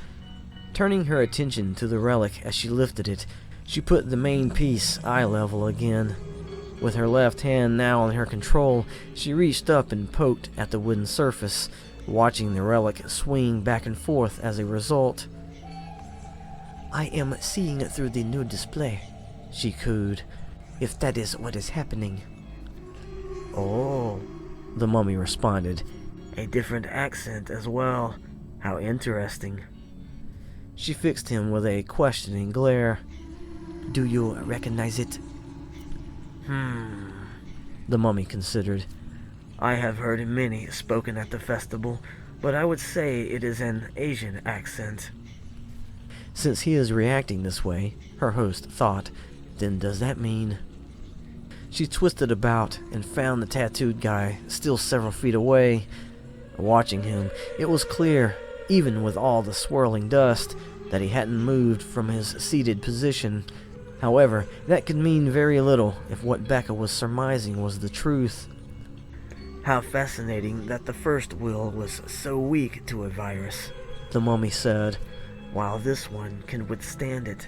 Turning her attention to the relic as she lifted it, she put the main piece eye level again. With her left hand now in her control, she reached up and poked at the wooden surface, watching the relic swing back and forth as a result. I am seeing it through the new display, she cooed, if that is what is happening. Oh, the mummy responded. A different accent as well. How interesting. She fixed him with a questioning glare. Do you recognize it? The mummy considered. I have heard many spoken at the festival, but I would say it is an Asian accent. Since he is reacting this way, her host thought, then does that mean... She twisted about and found the tattooed guy still several feet away. Watching him, it was clear, even with all the swirling dust, that he hadn't moved from his seated position. However, that could mean very little if what Bekka was surmising was the truth. How fascinating that the first will was so weak to a virus, the mummy said, while this one can withstand it.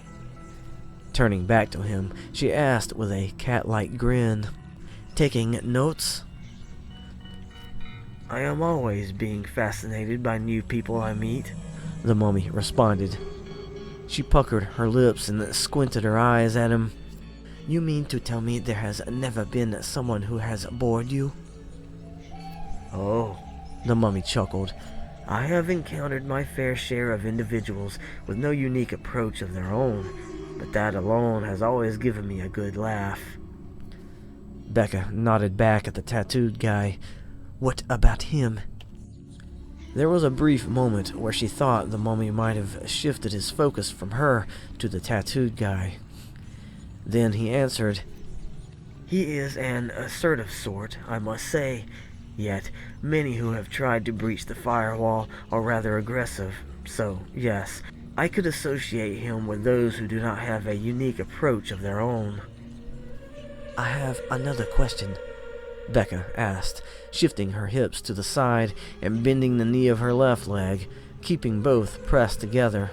Turning back to him, she asked with a cat-like grin, Taking notes? I am always being fascinated by new people I meet, the mummy responded. She puckered her lips and squinted her eyes at him. You mean to tell me there has never been someone who has bored you? Oh, the mummy chuckled. I have encountered my fair share of individuals with no unique approach of their own, but that alone has always given me a good laugh. Bekka nodded back at the tattooed guy. What about him? There was a brief moment where she thought the mummy might have shifted his focus from her to the tattooed guy. Then he answered, He is an assertive sort, I must say. Yet, many who have tried to breach the firewall are rather aggressive, so, yes, I could associate him with those who do not have a unique approach of their own. I have another question, Bekka asked, shifting her hips to the side and bending the knee of her left leg, keeping both pressed together.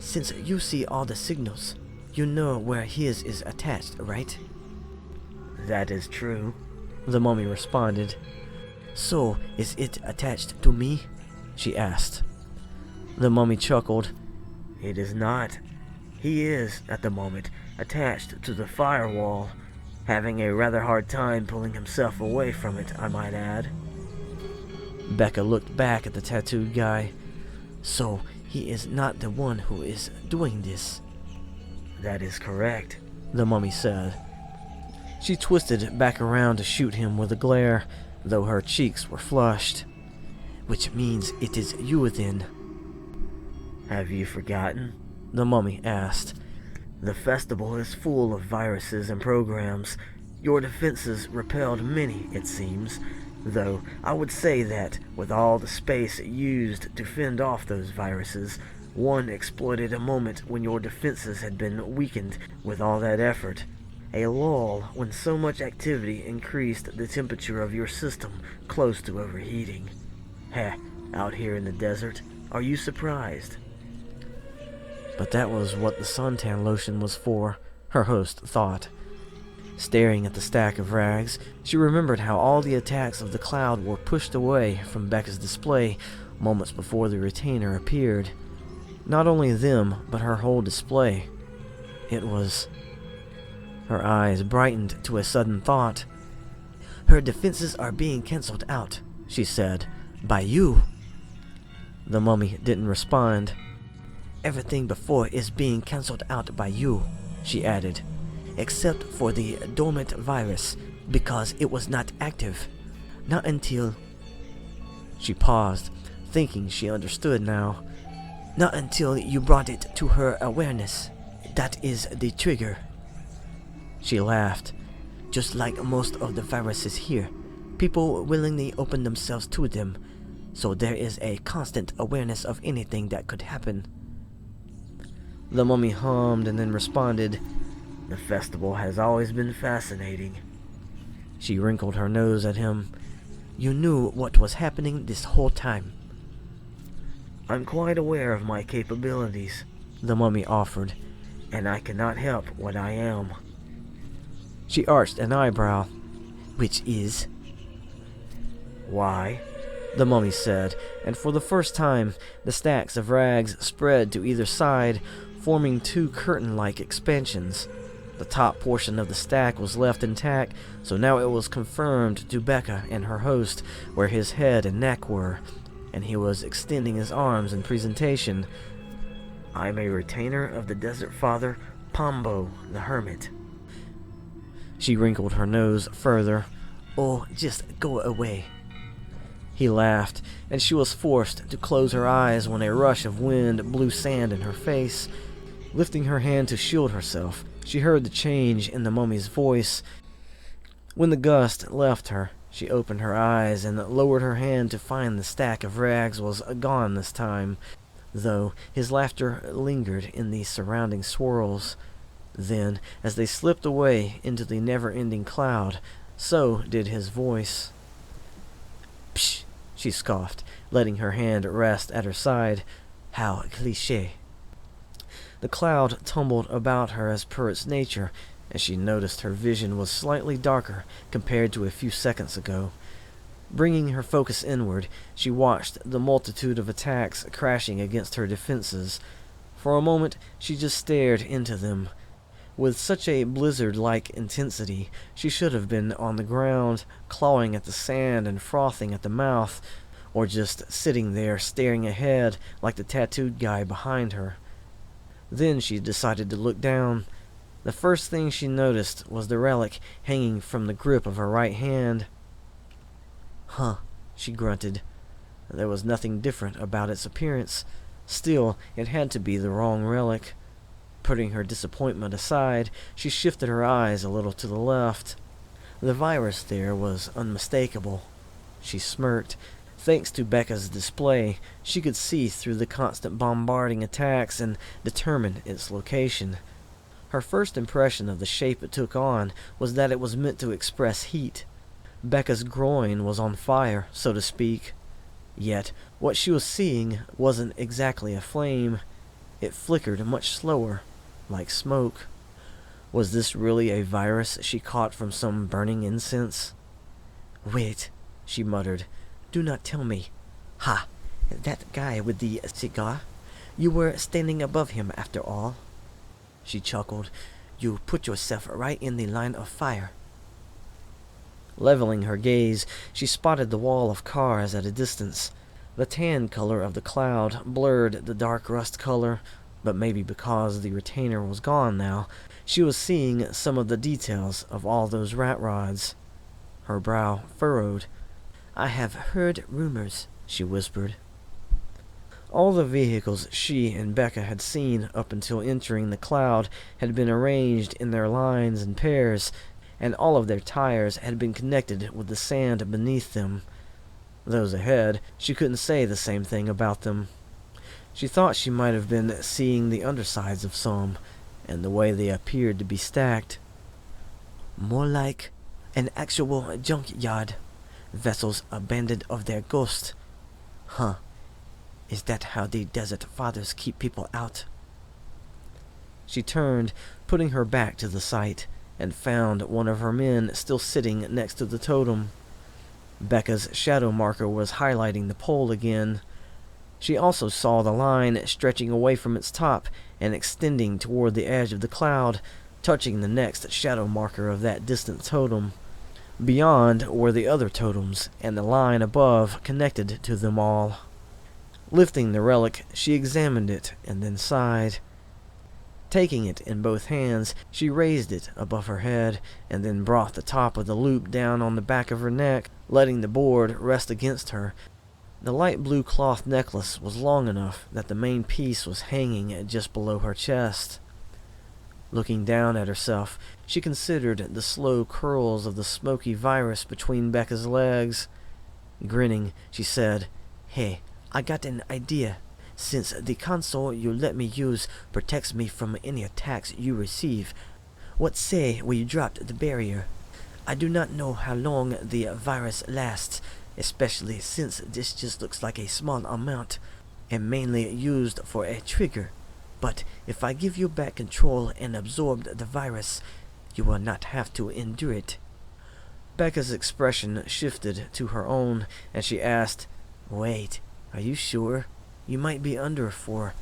Since you see all the signals, you know where his is attached, right? That is true, the mummy responded. So, is it attached to me? She asked. The mummy chuckled. It is not. He is, at the moment, attached to the firewall, having a rather hard time pulling himself away from it, I might add. Bekka looked back at the tattooed guy. So, he is not the one who is doing this? That is correct, the mummy said. She twisted back around to shoot him with a glare, though her cheeks were flushed. Which means it is you then. Have you forgotten? The mummy asked. The festival is full of viruses and programs. Your defenses repelled many, it seems, though I would say that, with all the space used to fend off those viruses, one exploited a moment when your defenses had been weakened with all that effort. A lull when so much activity increased the temperature of your system close to overheating. Heh, out here in the desert, are you surprised? But that was what the suntan lotion was for, her host thought. Staring at the stack of rags, she remembered how all the attacks of the cloud were pushed away from Bekka's display moments before the retainer appeared. Not only them, but her whole display. It was... Her eyes brightened to a sudden thought. Her defenses are being cancelled out, she said. By you. The mummy didn't respond. Everything before is being cancelled out by you, she added, except for the dormant virus, because it was not active. Not until... She paused, thinking she understood now. Not until you brought it to her awareness. That is the trigger. She laughed. Just like most of the viruses here, people willingly open themselves to them, so there is a constant awareness of anything that could happen. The mummy hummed and then responded, The festival has always been fascinating. She wrinkled her nose at him. You knew what was happening this whole time. I'm quite aware of my capabilities, the mummy offered, and I cannot help what I am. She arched an eyebrow. Which is? Why? The mummy said, and for the first time, the stacks of rags spread to either side, forming two curtain-like expansions. The top portion of the stack was left intact, so now it was confirmed to Bekka and her host where his head and neck were, and he was extending his arms in presentation. I'm a retainer of the Desert Father, Pombo the Hermit. She wrinkled her nose further. Oh, just go away. He laughed, and she was forced to close her eyes when a rush of wind blew sand in her face. Lifting her hand to shield herself, she heard the change in the mummy's voice. When the gust left her, she opened her eyes and lowered her hand to find the stack of rags was gone this time, though his laughter lingered in the surrounding swirls. Then, as they slipped away into the never-ending cloud, so did his voice. Psh, she scoffed, letting her hand rest at her side. How cliché. The cloud tumbled about her as per its nature, as she noticed her vision was slightly darker compared to a few seconds ago. Bringing her focus inward, she watched the multitude of attacks crashing against her defenses. For a moment, she just stared into them. With such a blizzard-like intensity, she should have been on the ground, clawing at the sand and frothing at the mouth, or just sitting there staring ahead like the tattooed guy behind her. Then she decided to look down. The first thing she noticed was the relic hanging from the grip of her right hand. Huh, she grunted. There was nothing different about its appearance. Still, it had to be the wrong relic. Putting her disappointment aside, she shifted her eyes a little to the left. The virus there was unmistakable. She smirked. Thanks to Bekka's display, she could see through the constant bombarding attacks and determine its location. Her first impression of the shape it took on was that it was meant to express heat. Bekka's groin was on fire, so to speak. Yet, what she was seeing wasn't exactly a flame. It flickered much slower, like smoke. Was this really a virus she caught from some burning incense? Wait, she muttered. Do not tell me. Ha! That guy with the cigar? You were standing above him after all. She chuckled. You put yourself right in the line of fire. Leveling her gaze, she spotted the wall of cars at a distance. The tan color of the cloud blurred the dark rust color, but maybe because the retainer was gone now, she was seeing some of the details of all those rat rods. Her brow furrowed. I have heard rumors, she whispered. All the vehicles she and Bekka had seen up until entering the cloud had been arranged in their lines and pairs, and all of their tires had been connected with the sand beneath them. Those ahead, she couldn't say the same thing about them. She thought she might have been seeing the undersides of some, and the way they appeared to be stacked. More like an actual junkyard. Vessels abandoned of their ghosts. Huh. Is that how the Desert Fathers keep people out? She turned, putting her back to the sight, and found one of her men still sitting next to the totem. Bekka's shadow marker was highlighting the pole again. She also saw the line stretching away from its top and extending toward the edge of the cloud, touching the next shadow marker of that distant totem. Beyond were the other totems, and the line above connected to them all. Lifting the relic, she examined it and then sighed. Taking it in both hands, she raised it above her head, and then brought the top of the loop down on the back of her neck, letting the board rest against her. The light blue cloth necklace was long enough that the main piece was hanging just below her chest. Looking down at herself, she considered the slow curls of the smoky virus between Bekka's legs. Grinning, she said, Hey, I got an idea. Since the console you let me use protects me from any attacks you receive, what say we dropped the barrier? I do not know how long the virus lasts, especially since this just looks like a small amount, and mainly used for a trigger. But if I give you back control and absorb the virus, you will not have to endure it. Bekka's expression shifted to her own, and she asked, Wait, are you sure? You might be under for...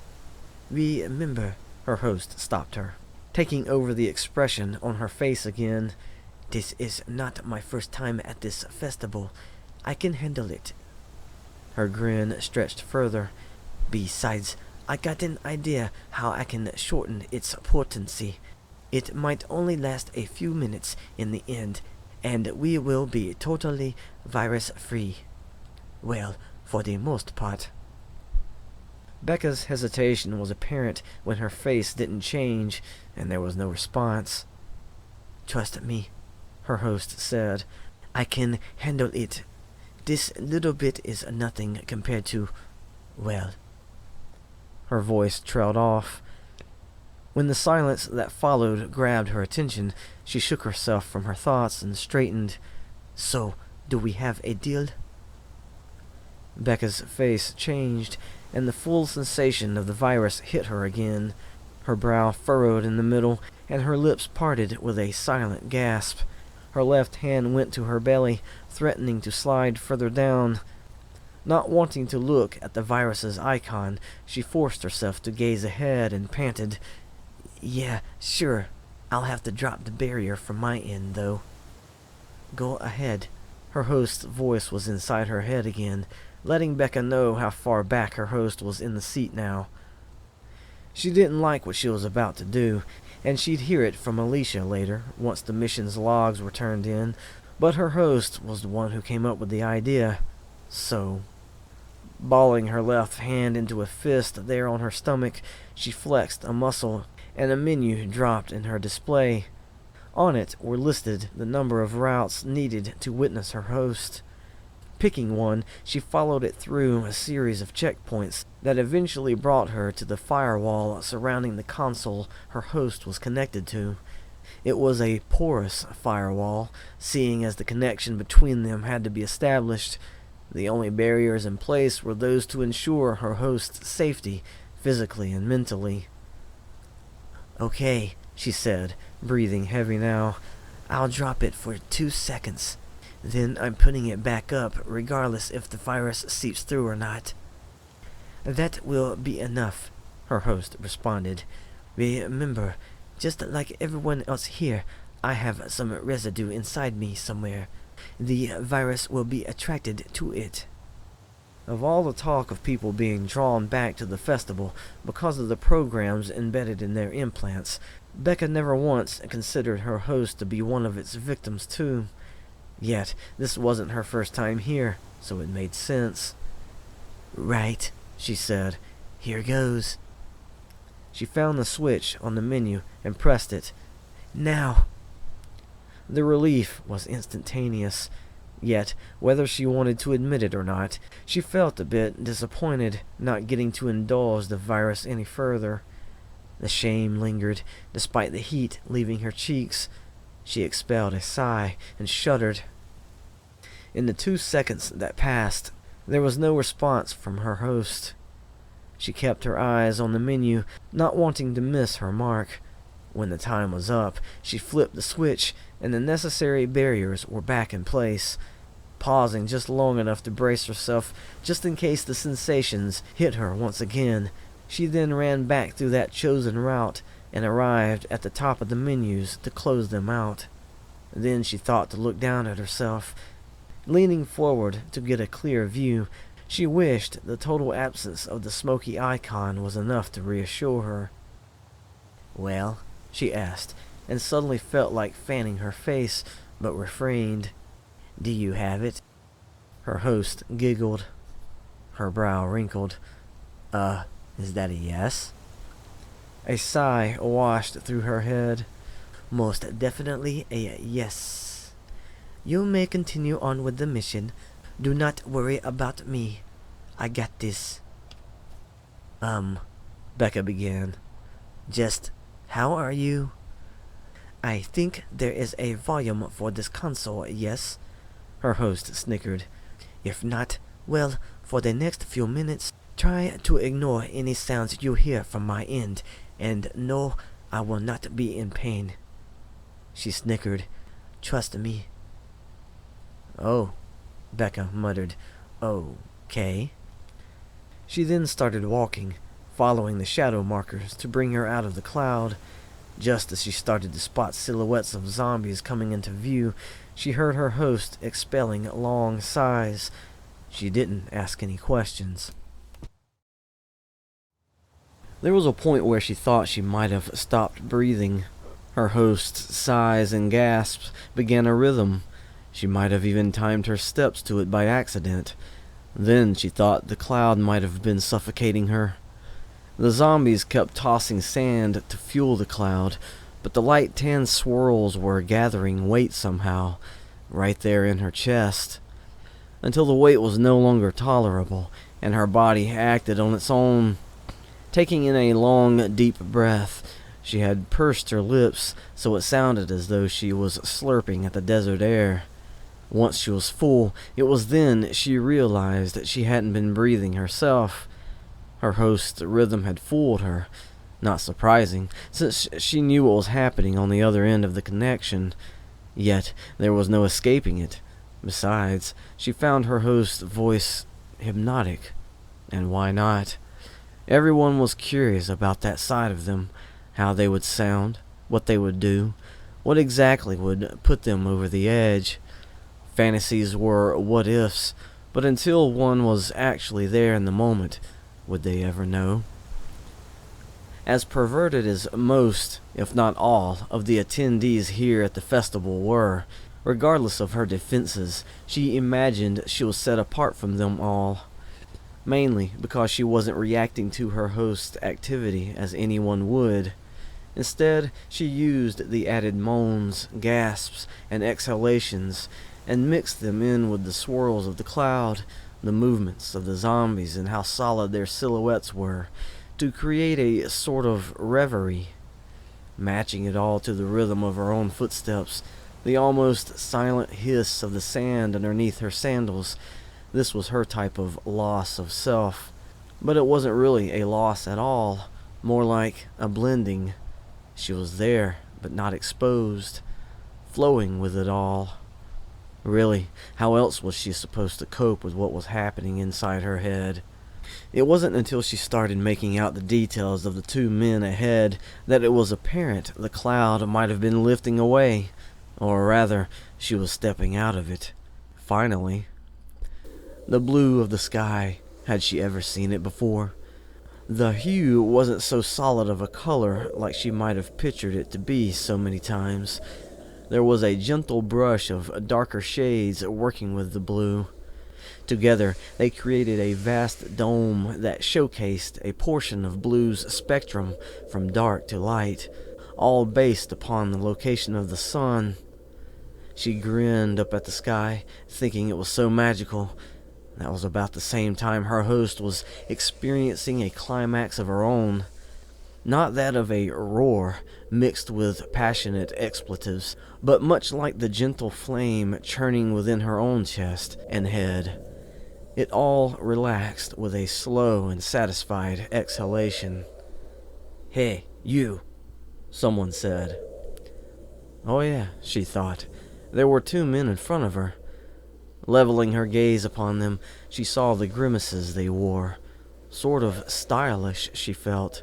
Remember, her host stopped her, taking over the expression on her face again. This is not my first time at this festival. I can handle it. Her grin stretched further. Besides, I got an idea how I can shorten its potency. It might only last a few minutes in the end, and we will be totally virus-free. Well, for the most part. Bekka's hesitation was apparent when her face didn't change, and there was no response. Trust me, her host said. I can handle it. This little bit is nothing compared to, well... Her voice trailed off. When the silence that followed grabbed her attention, she shook herself from her thoughts and straightened. So, do we have a deal? Bekka's face changed, and the full sensation of the virus hit her again. Her brow furrowed in the middle, and her lips parted with a silent gasp. Her left hand went to her belly, threatening to slide further down. Not wanting to look at the virus's icon, she forced herself to gaze ahead and panted, Yeah, sure. I'll have to drop the barrier from my end, though. Go ahead. Her host's voice was inside her head again, letting Bekka know how far back her host was in the seat now. She didn't like what she was about to do, and she'd hear it from Alicia later, once the mission's logs were turned in, but her host was the one who came up with the idea. So, balling her left hand into a fist there on her stomach, she flexed a muscle, and a menu dropped in her display. On it were listed the number of routes needed to witness her host. Picking one, she followed it through a series of checkpoints that eventually brought her to the firewall surrounding the console her host was connected to. It was a porous firewall, seeing as the connection between them had to be established. The only barriers in place were those to ensure her host's safety, physically and mentally. Okay, she said, breathing heavy now. I'll drop it for 2 seconds. Then I'm putting it back up, regardless if the virus seeps through or not. That will be enough, her host responded. Remember, just like everyone else here, I have some residue inside me somewhere. The virus will be attracted to it. Of all the talk of people being drawn back to the festival because of the programs embedded in their implants, Bekka never once considered her host to be one of its victims too. Yet, this wasn't her first time here, so it made sense. Right, she said. Here goes. She found the switch on the menu and pressed it. Now! The relief was instantaneous. Yet, whether she wanted to admit it or not, she felt a bit disappointed not getting to indulge the virus any further. The shame lingered, despite the heat leaving her cheeks. She expelled a sigh and shuddered. In the 2 seconds that passed, there was no response from her host. She kept her eyes on the menu, not wanting to miss her mark. When the time was up, she flipped the switch, and the necessary barriers were back in place. Pausing just long enough to brace herself, just in case the sensations hit her once again, she then ran back through that chosen route and arrived at the top of the menus to close them out. Then she thought to look down at herself. Leaning forward to get a clear view, she wished the total absence of the smoky icon was enough to reassure her. Well, she asked, and suddenly felt like fanning her face, but refrained. Do you have it? Her host giggled. Her brow wrinkled. Is that a yes? A sigh washed through her head. Most definitely a yes. You may continue on with the mission. Do not worry about me. I got this. Bekka began. Just, how are you? I think there is a volume for this console, yes? Her host snickered. If not, well, for the next few minutes, try to ignore any sounds you hear from my end, and no, I will not be in pain. She snickered. Trust me. Oh, Bekka muttered. Okay. She then started walking, following the shadow markers to bring her out of the cloud. Just as she started to spot silhouettes of zombies coming into view, she heard her host expelling long sighs. She didn't ask any questions. There was a point where she thought she might have stopped breathing. Her host's sighs and gasps began a rhythm. She might have even timed her steps to it by accident. Then she thought the cloud might have been suffocating her. The zombies kept tossing sand to fuel the cloud, but the light tan swirls were gathering weight somehow, right there in her chest, until the weight was no longer tolerable, and her body acted on its own. Taking in a long, deep breath, she had pursed her lips so it sounded as though she was slurping at the desert air. Once she was full, it was then she realized that she hadn't been breathing herself. Her host's rhythm had fooled her. Not surprising, since she knew what was happening on the other end of the connection. Yet there was no escaping it. Besides, she found her host's voice hypnotic. And why not? Everyone was curious about that side of them, how they would sound, what they would do, what exactly would put them over the edge. Fantasies were what-ifs, but until one was actually there in the moment, would they ever know? As perverted as most, if not all, of the attendees here at the festival were, regardless of her defenses, she imagined she was set apart from them all. Mainly because she wasn't reacting to her host's activity as anyone would. Instead, she used the added moans, gasps, and exhalations, and mixed them in with the swirls of the cloud, the movements of the zombies, and how solid their silhouettes were, to create a sort of reverie. Matching it all to the rhythm of her own footsteps, the almost silent hiss of the sand underneath her sandals. This was her type of loss of self. But it wasn't really a loss at all, more like a blending. She was there, but not exposed, flowing with it all. Really, how else was she supposed to cope with what was happening inside her head? It wasn't until she started making out the details of the two men ahead that it was apparent the cloud might have been lifting away, or rather, she was stepping out of it. Finally. The blue of the sky, had she ever seen it before? The hue wasn't so solid of a color like she might have pictured it to be so many times. There was a gentle brush of darker shades working with the blue. Together, they created a vast dome that showcased a portion of blue's spectrum from dark to light, all based upon the location of the sun. She grinned up at the sky, thinking it was so magical. That was about the same time her host was experiencing a climax of her own. Not that of a roar mixed with passionate expletives, but much like the gentle flame churning within her own chest and head. It all relaxed with a slow and satisfied exhalation. "Hey, you," someone said. Oh yeah, she thought. There were two men in front of her. Leveling her gaze upon them, she saw the grimaces they wore. Sort of stylish, she felt.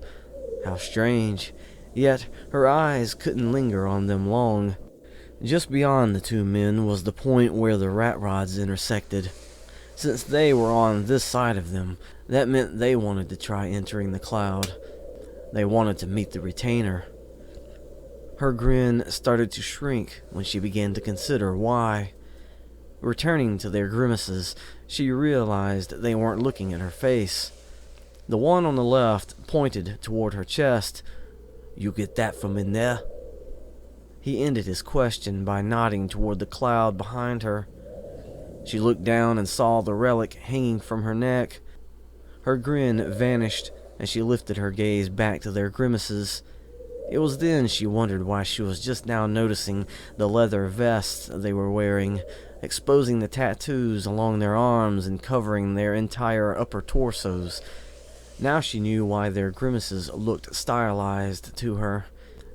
How strange. Yet her eyes couldn't linger on them long. Just beyond the two men was the point where the rat rods intersected. Since they were on this side of them, that meant they wanted to try entering the cloud. They wanted to meet the retainer. Her grin started to shrink when she began to consider why. Returning to their grimaces, she realized they weren't looking at her face. The one on the left pointed toward her chest. "You get that from in there?" He ended his question by nodding toward the cloud behind her. She looked down and saw the relic hanging from her neck. Her grin vanished as she lifted her gaze back to their grimaces. It was then she wondered why she was just now noticing the leather vests they were wearing, exposing the tattoos along their arms and covering their entire upper torsos. Now she knew why their grimaces looked stylized to her.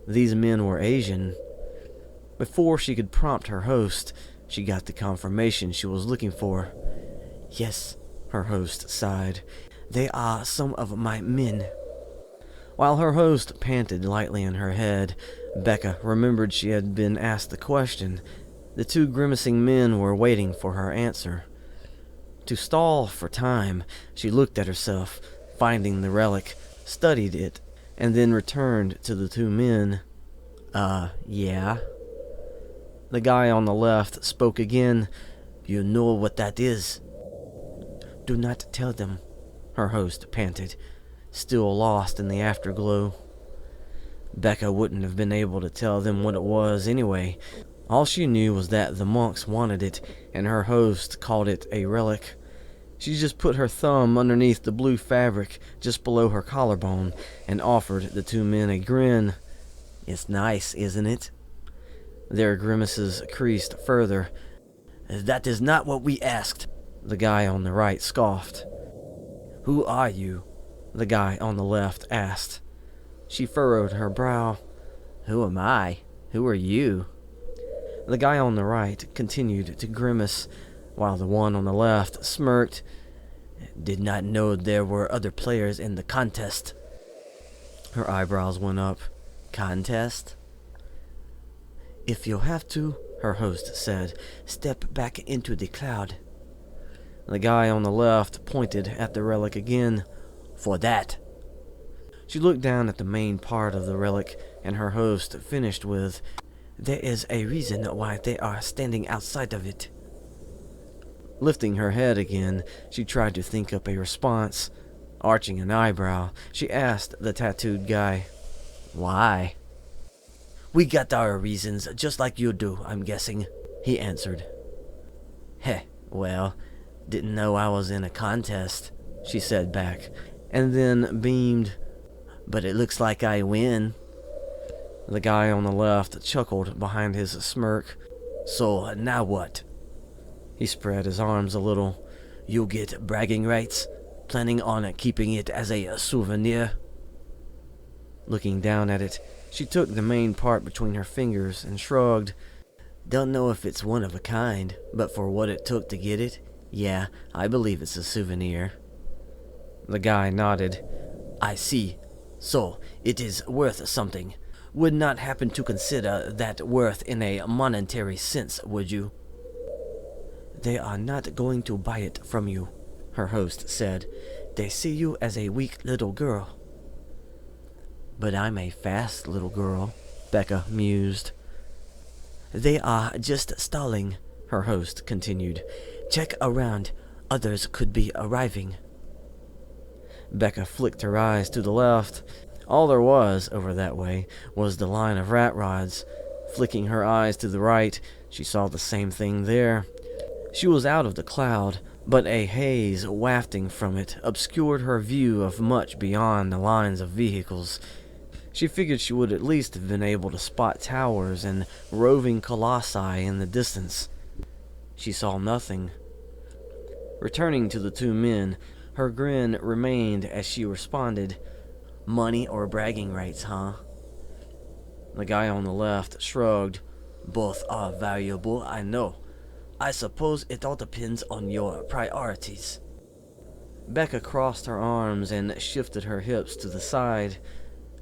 These men were Asian. Before she could prompt her host, she got the confirmation she was looking for. "Yes," her host sighed. "They are some of my men." While her host panted lightly in her head, Bekka remembered she had been asked the question. The two grimacing men were waiting for her answer. To stall for time, she looked at herself, finding the relic, studied it, and then returned to the two men. Yeah?" The guy on the left spoke again. "You know what that is?" "Do not tell them," her host panted, still lost in the afterglow. Bekka wouldn't have been able to tell them what it was anyway. All she knew was that the monks wanted it, and her host called it a relic. She just put her thumb underneath the blue fabric just below her collarbone and offered the two men a grin. "It's nice, isn't it?" Their grimaces creased further. "That is not what we asked," the guy on the right scoffed. "Who are you?" the guy on the left asked. She furrowed her brow. "Who am I? Who are you?" The guy on the right continued to grimace, while the one on the left smirked. "Did not know there were other players in the contest." Her eyebrows went up. "Contest?" "If you have to," her host said, "step back into the cloud." The guy on the left pointed at the relic again. "For that." She looked down at the main part of the relic, and her host finished with, "There is a reason why they are standing outside of it." Lifting her head again, she tried to think up a response. Arching an eyebrow, she asked the tattooed guy, "Why?" "We got our reasons, just like you do, I'm guessing," he answered. "Heh, well, didn't know I was in a contest," she said back, and then beamed. "But it looks like I win." The guy on the left chuckled behind his smirk. "So, now what?" He spread his arms a little. "You get bragging rights? Planning on keeping it as a souvenir?" Looking down at it, she took the main part between her fingers and shrugged. Don't know if it's one of a kind, but for what it took to get it, yeah, I believe it's a souvenir. The guy nodded. I see. So, it is worth something. Would not happen to consider that worth in a monetary sense, would you? They are not going to buy it from you, her host said. They see you as a weak little girl. But I'm a fast little girl, Bekka mused. They are just stalling, her host continued. Check around. Others could be arriving. Bekka flicked her eyes to the left. All there was over that way was the line of rat rods. Flicking her eyes to the right, she saw the same thing there. She was out of the cloud, but a haze wafting from it obscured her view of much beyond the lines of vehicles. She figured she would at least have been able to spot towers and roving colossi in the distance. She saw nothing. Returning to the two men, her grin remained as she responded, Money or bragging rights, huh? The guy on the left shrugged. Both are valuable, I know. I suppose it all depends on your priorities. Bekka crossed her arms and shifted her hips to the side.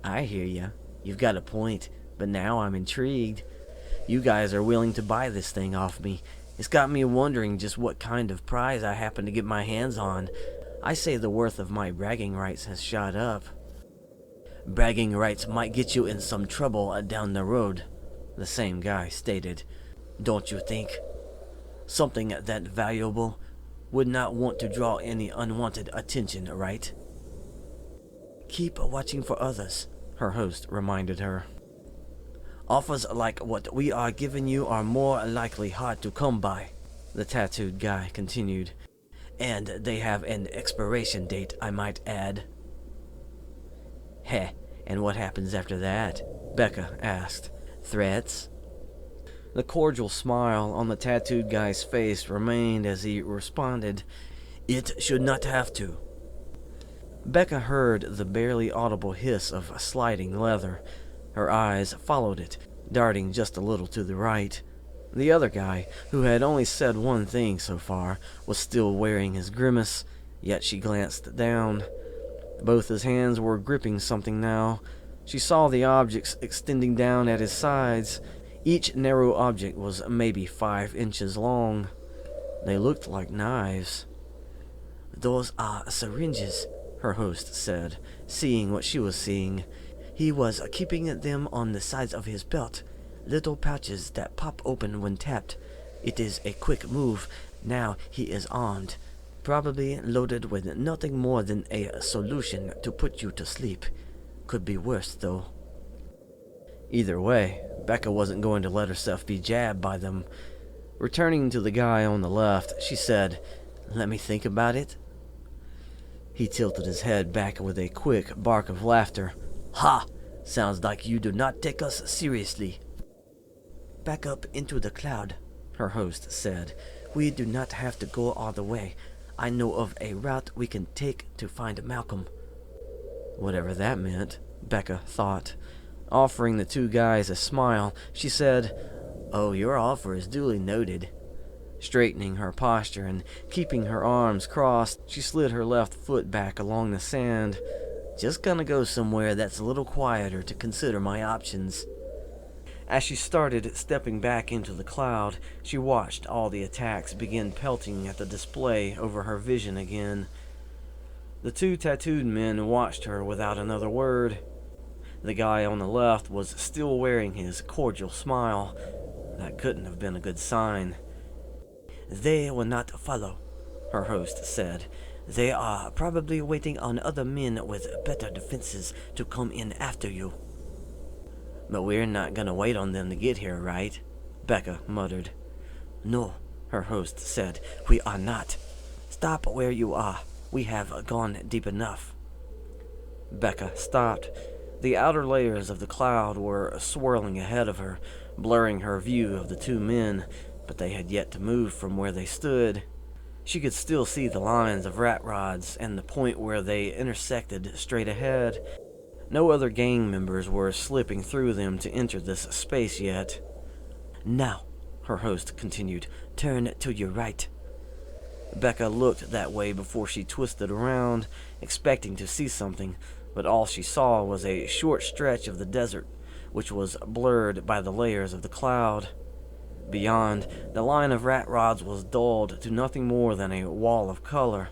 I hear ya. You've got a point, but now I'm intrigued. You guys are willing to buy this thing off me. It's got me wondering just what kind of prize I happen to get my hands on. I say the worth of my bragging rights has shot up. Bragging rights might get you in some trouble down the road, the same guy stated. Don't you think? Something that valuable would not want to draw any unwanted attention, right? Keep watching for others, her host reminded her. Offers like what we are giving you are more likely hard to come by, the tattooed guy continued. And they have an expiration date, I might add. Heh, and what happens after that? Bekka asked. Threats? The cordial smile on the tattooed guy's face remained as he responded, It should not have to. Bekka heard the barely audible hiss of sliding leather. Her eyes followed it, darting just a little to the right. The other guy, who had only said one thing so far, was still wearing his grimace, yet she glanced down. Both his hands were gripping something now. She saw the objects extending down at his sides. Each narrow object was maybe 5 inches long. They looked like knives. Those are syringes, her host said, seeing what she was seeing. He was keeping them on the sides of his belt. Little pouches that pop open when tapped. It is a quick move. Now he is armed. Probably loaded with nothing more than a solution to put you to sleep. Could be worse, though. Either way, Bekka wasn't going to let herself be jabbed by them. Returning to the guy on the left, she said, Let me think about it. He tilted his head back with a quick bark of laughter. Ha! Sounds like you do not take us seriously. Back up into the cloud, her host said. We do not have to go all the way. I know of a route we can take to find Malcolm. Whatever that meant, Bekka thought. Offering the two guys a smile, she said, Oh, your offer is duly noted. Straightening her posture and keeping her arms crossed, she slid her left foot back along the sand. Just gonna go somewhere that's a little quieter to consider my options. As she started stepping back into the cloud, she watched all the attacks begin pelting at the display over her vision again. The two tattooed men watched her without another word. The guy on the left was still wearing his cordial smile. That couldn't have been a good sign. They will not follow, her host said. They are probably waiting on other men with better defenses to come in after you. But we're not gonna wait on them to get here, right? Bekka muttered. No, her host said. We are not. Stop where you are. We have gone deep enough. Bekka stopped. The outer layers of the cloud were swirling ahead of her, blurring her view of the two men, but they had yet to move from where they stood. She could still see the lines of rat rods and the point where they intersected straight ahead. No other gang members were slipping through them to enter this space yet. "Now," her host continued, "turn to your right." Bekka looked that way before she twisted around, expecting to see something, but all she saw was a short stretch of the desert, which was blurred by the layers of the cloud. Beyond, the line of rat rods was dulled to nothing more than a wall of color.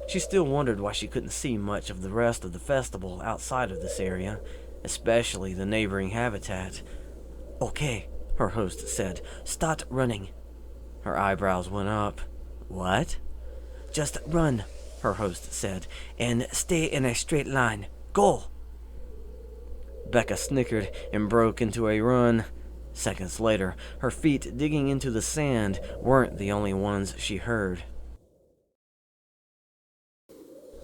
She still wondered why she couldn't see much of the rest of the festival outside of this area, especially the neighboring habitat. "Okay," her host said. "Start running." Her eyebrows went up. "What?" "Just run," her host said, "and stay in a straight line. Go!" Bekka snickered and broke into a run. Seconds later, her feet digging into the sand weren't the only ones she heard.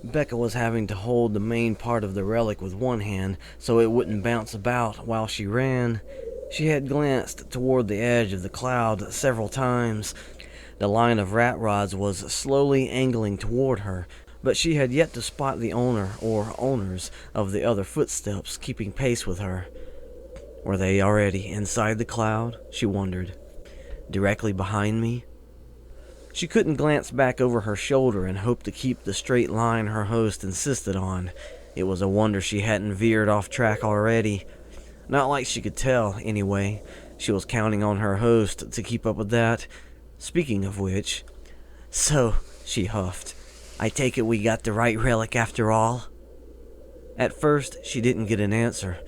Bekka was having to hold the main part of the relic with one hand so it wouldn't bounce about while she ran. She had glanced toward the edge of the cloud several times. The line of rat rods was slowly angling toward her, but she had yet to spot the owner or owners of the other footsteps keeping pace with her. Were they already inside the cloud? She wondered. Directly behind me? She couldn't glance back over her shoulder and hope to keep the straight line her host insisted on. It was a wonder she hadn't veered off track already. Not like she could tell, anyway. She was counting on her host to keep up with that. Speaking of which... "So," she huffed, "I take it we got the right relic after all?" At first, she didn't get an answer.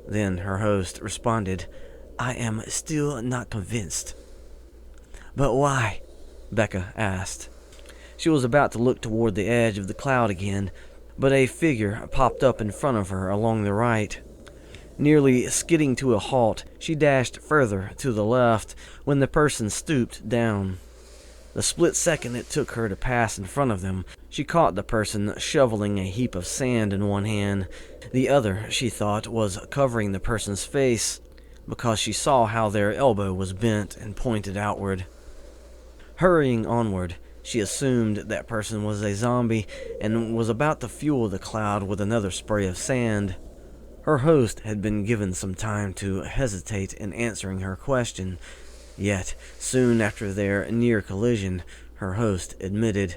Then her host responded, "I am still not convinced." "But why?" Bekka asked. She was about to look toward the edge of the cloud again, but a figure popped up in front of her along the right. Nearly skidding to a halt, she dashed further to the left when the person stooped down. The split second it took her to pass in front of them, she caught the person shoveling a heap of sand in one hand. The other, she thought, was covering the person's face, because she saw how their elbow was bent and pointed outward. Hurrying onward, she assumed that person was a zombie and was about to fuel the cloud with another spray of sand. Her host had been given some time to hesitate in answering her question. Yet, soon after their near collision, her host admitted,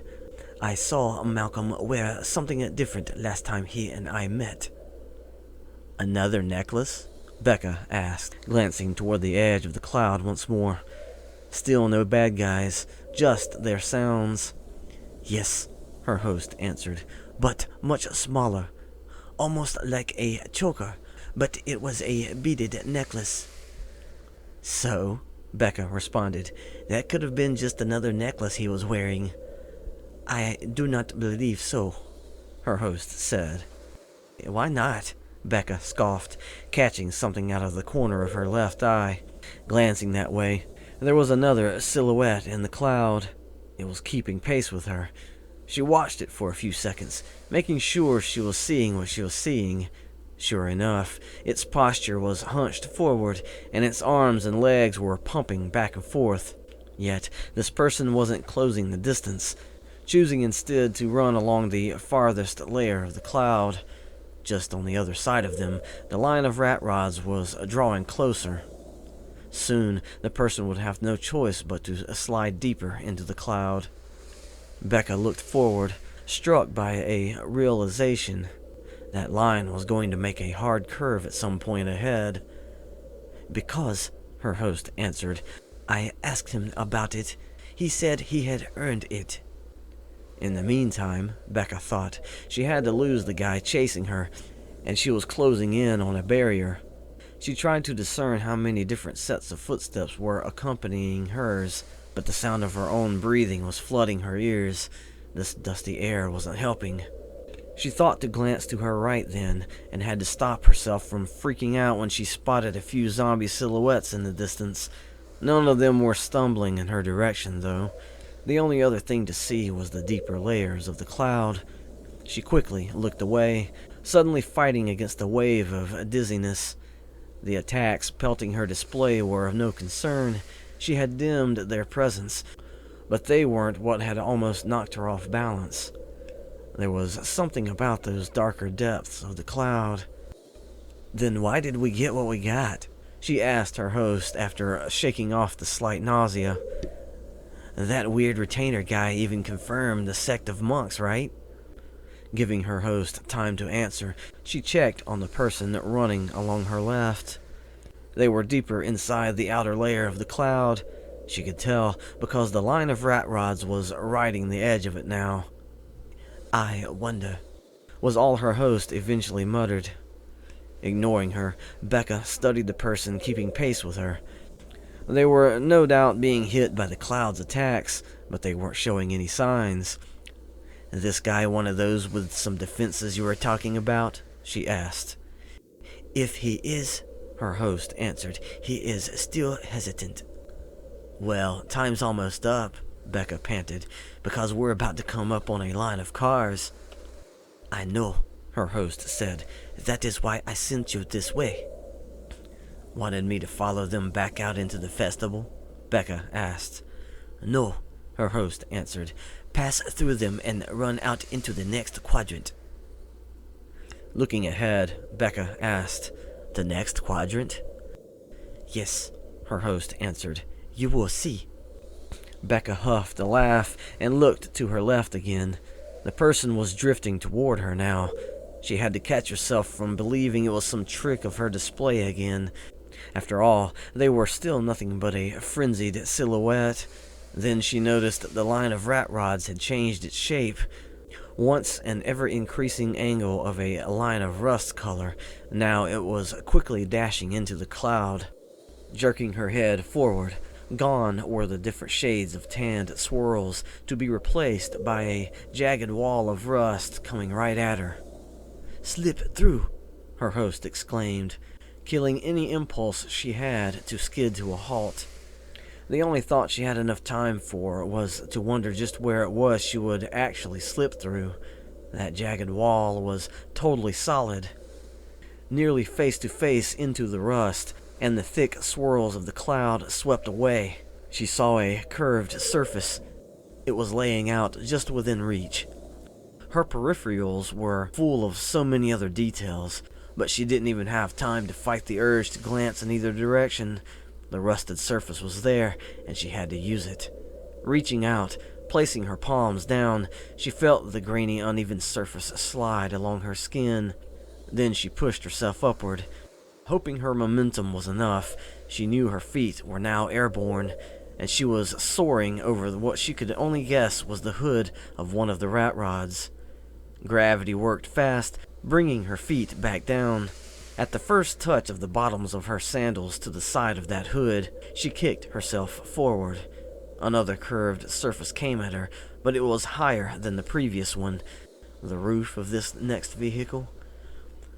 "I saw Malcolm wear something different last time he and I met." "Another necklace?" Bekka asked, glancing toward the edge of the cloud once more. Still no bad guys, just their sounds. "Yes," her host answered, "but much smaller. Almost like a choker, but it was a beaded necklace." "So," Bekka responded, "that could have been just another necklace he was wearing." "I do not believe so," her host said. "Why not?" Bekka scoffed, catching something out of the corner of her left eye. Glancing that way, there was another silhouette in the cloud. It was keeping pace with her. She watched it for a few seconds, making sure she was seeing what she was seeing. Sure enough, its posture was hunched forward, and its arms and legs were pumping back and forth. Yet, this person wasn't closing the distance, choosing instead to run along the farthest layer of the cloud. Just on the other side of them, the line of rat rods was drawing closer. Soon, the person would have no choice but to slide deeper into the cloud. Bekka looked forward, struck by a realization. That line was going to make a hard curve at some point ahead. "Because," her host answered, "I asked him about it. He said he had earned it." In the meantime, Bekka thought, she had to lose the guy chasing her, and she was closing in on a barrier. She tried to discern how many different sets of footsteps were accompanying hers, but the sound of her own breathing was flooding her ears. This dusty air wasn't helping. She thought to glance to her right then, and had to stop herself from freaking out when she spotted a few zombie silhouettes in the distance. None of them were stumbling in her direction, though. The only other thing to see was the deeper layers of the cloud. She quickly looked away, suddenly fighting against a wave of dizziness. The attacks pelting her display were of no concern. She had dimmed their presence, but they weren't what had almost knocked her off balance. There was something about those darker depths of the cloud. Then why did we get what we got? She asked her host after shaking off the slight nausea. That weird retainer guy even confirmed the sect of monks, right? Giving her host time to answer, she checked on the person running along her left. They were deeper inside the outer layer of the cloud. She could tell because the line of rat rods was riding the edge of it now. I wonder, was all her host eventually muttered. Ignoring her, Bekka studied the person keeping pace with her. They were no doubt being hit by the cloud's attacks, but they weren't showing any signs. This guy one of those with some defenses you were talking about? She asked. If he is, her host answered, he is still hesitant. Well, time's almost up, Bekka panted, because we're about to come up on a line of cars. I know, her host said. That is why I sent you this way. Wanted me to follow them back out into the festival? Bekka asked. No, her host answered. Pass through them and run out into the next quadrant. Looking ahead, Bekka asked, The next quadrant? Yes, her host answered. You will see. Bekka huffed a laugh and looked to her left again. The person was drifting toward her now. She had to catch herself from believing it was some trick of her display again. After all, they were still nothing but a frenzied silhouette. Then she noticed the line of rat rods had changed its shape. Once an ever-increasing angle of a line of rust color, now it was quickly dashing into the cloud. Jerking her head forward, gone were the different shades of tanned swirls, to be replaced by a jagged wall of rust coming right at her. Slip through, her host exclaimed, killing any impulse she had to skid to a halt. The only thought she had enough time for was to wonder just where it was she would actually slip through. That jagged wall was totally solid, nearly face to face into the rust, and the thick swirls of the cloud swept away. She saw a curved surface. It was laying out just within reach. Her peripherals were full of so many other details, but she didn't even have time to fight the urge to glance in either direction. The rusted surface was there, and she had to use it. Reaching out, placing her palms down, she felt the grainy, uneven surface slide along her skin. Then she pushed herself upward. Hoping her momentum was enough, she knew her feet were now airborne, and she was soaring over what she could only guess was the hood of one of the rat rods. Gravity worked fast, bringing her feet back down. At the first touch of the bottoms of her sandals to the side of that hood, she kicked herself forward. Another curved surface came at her, but it was higher than the previous one. The roof of this next vehicle?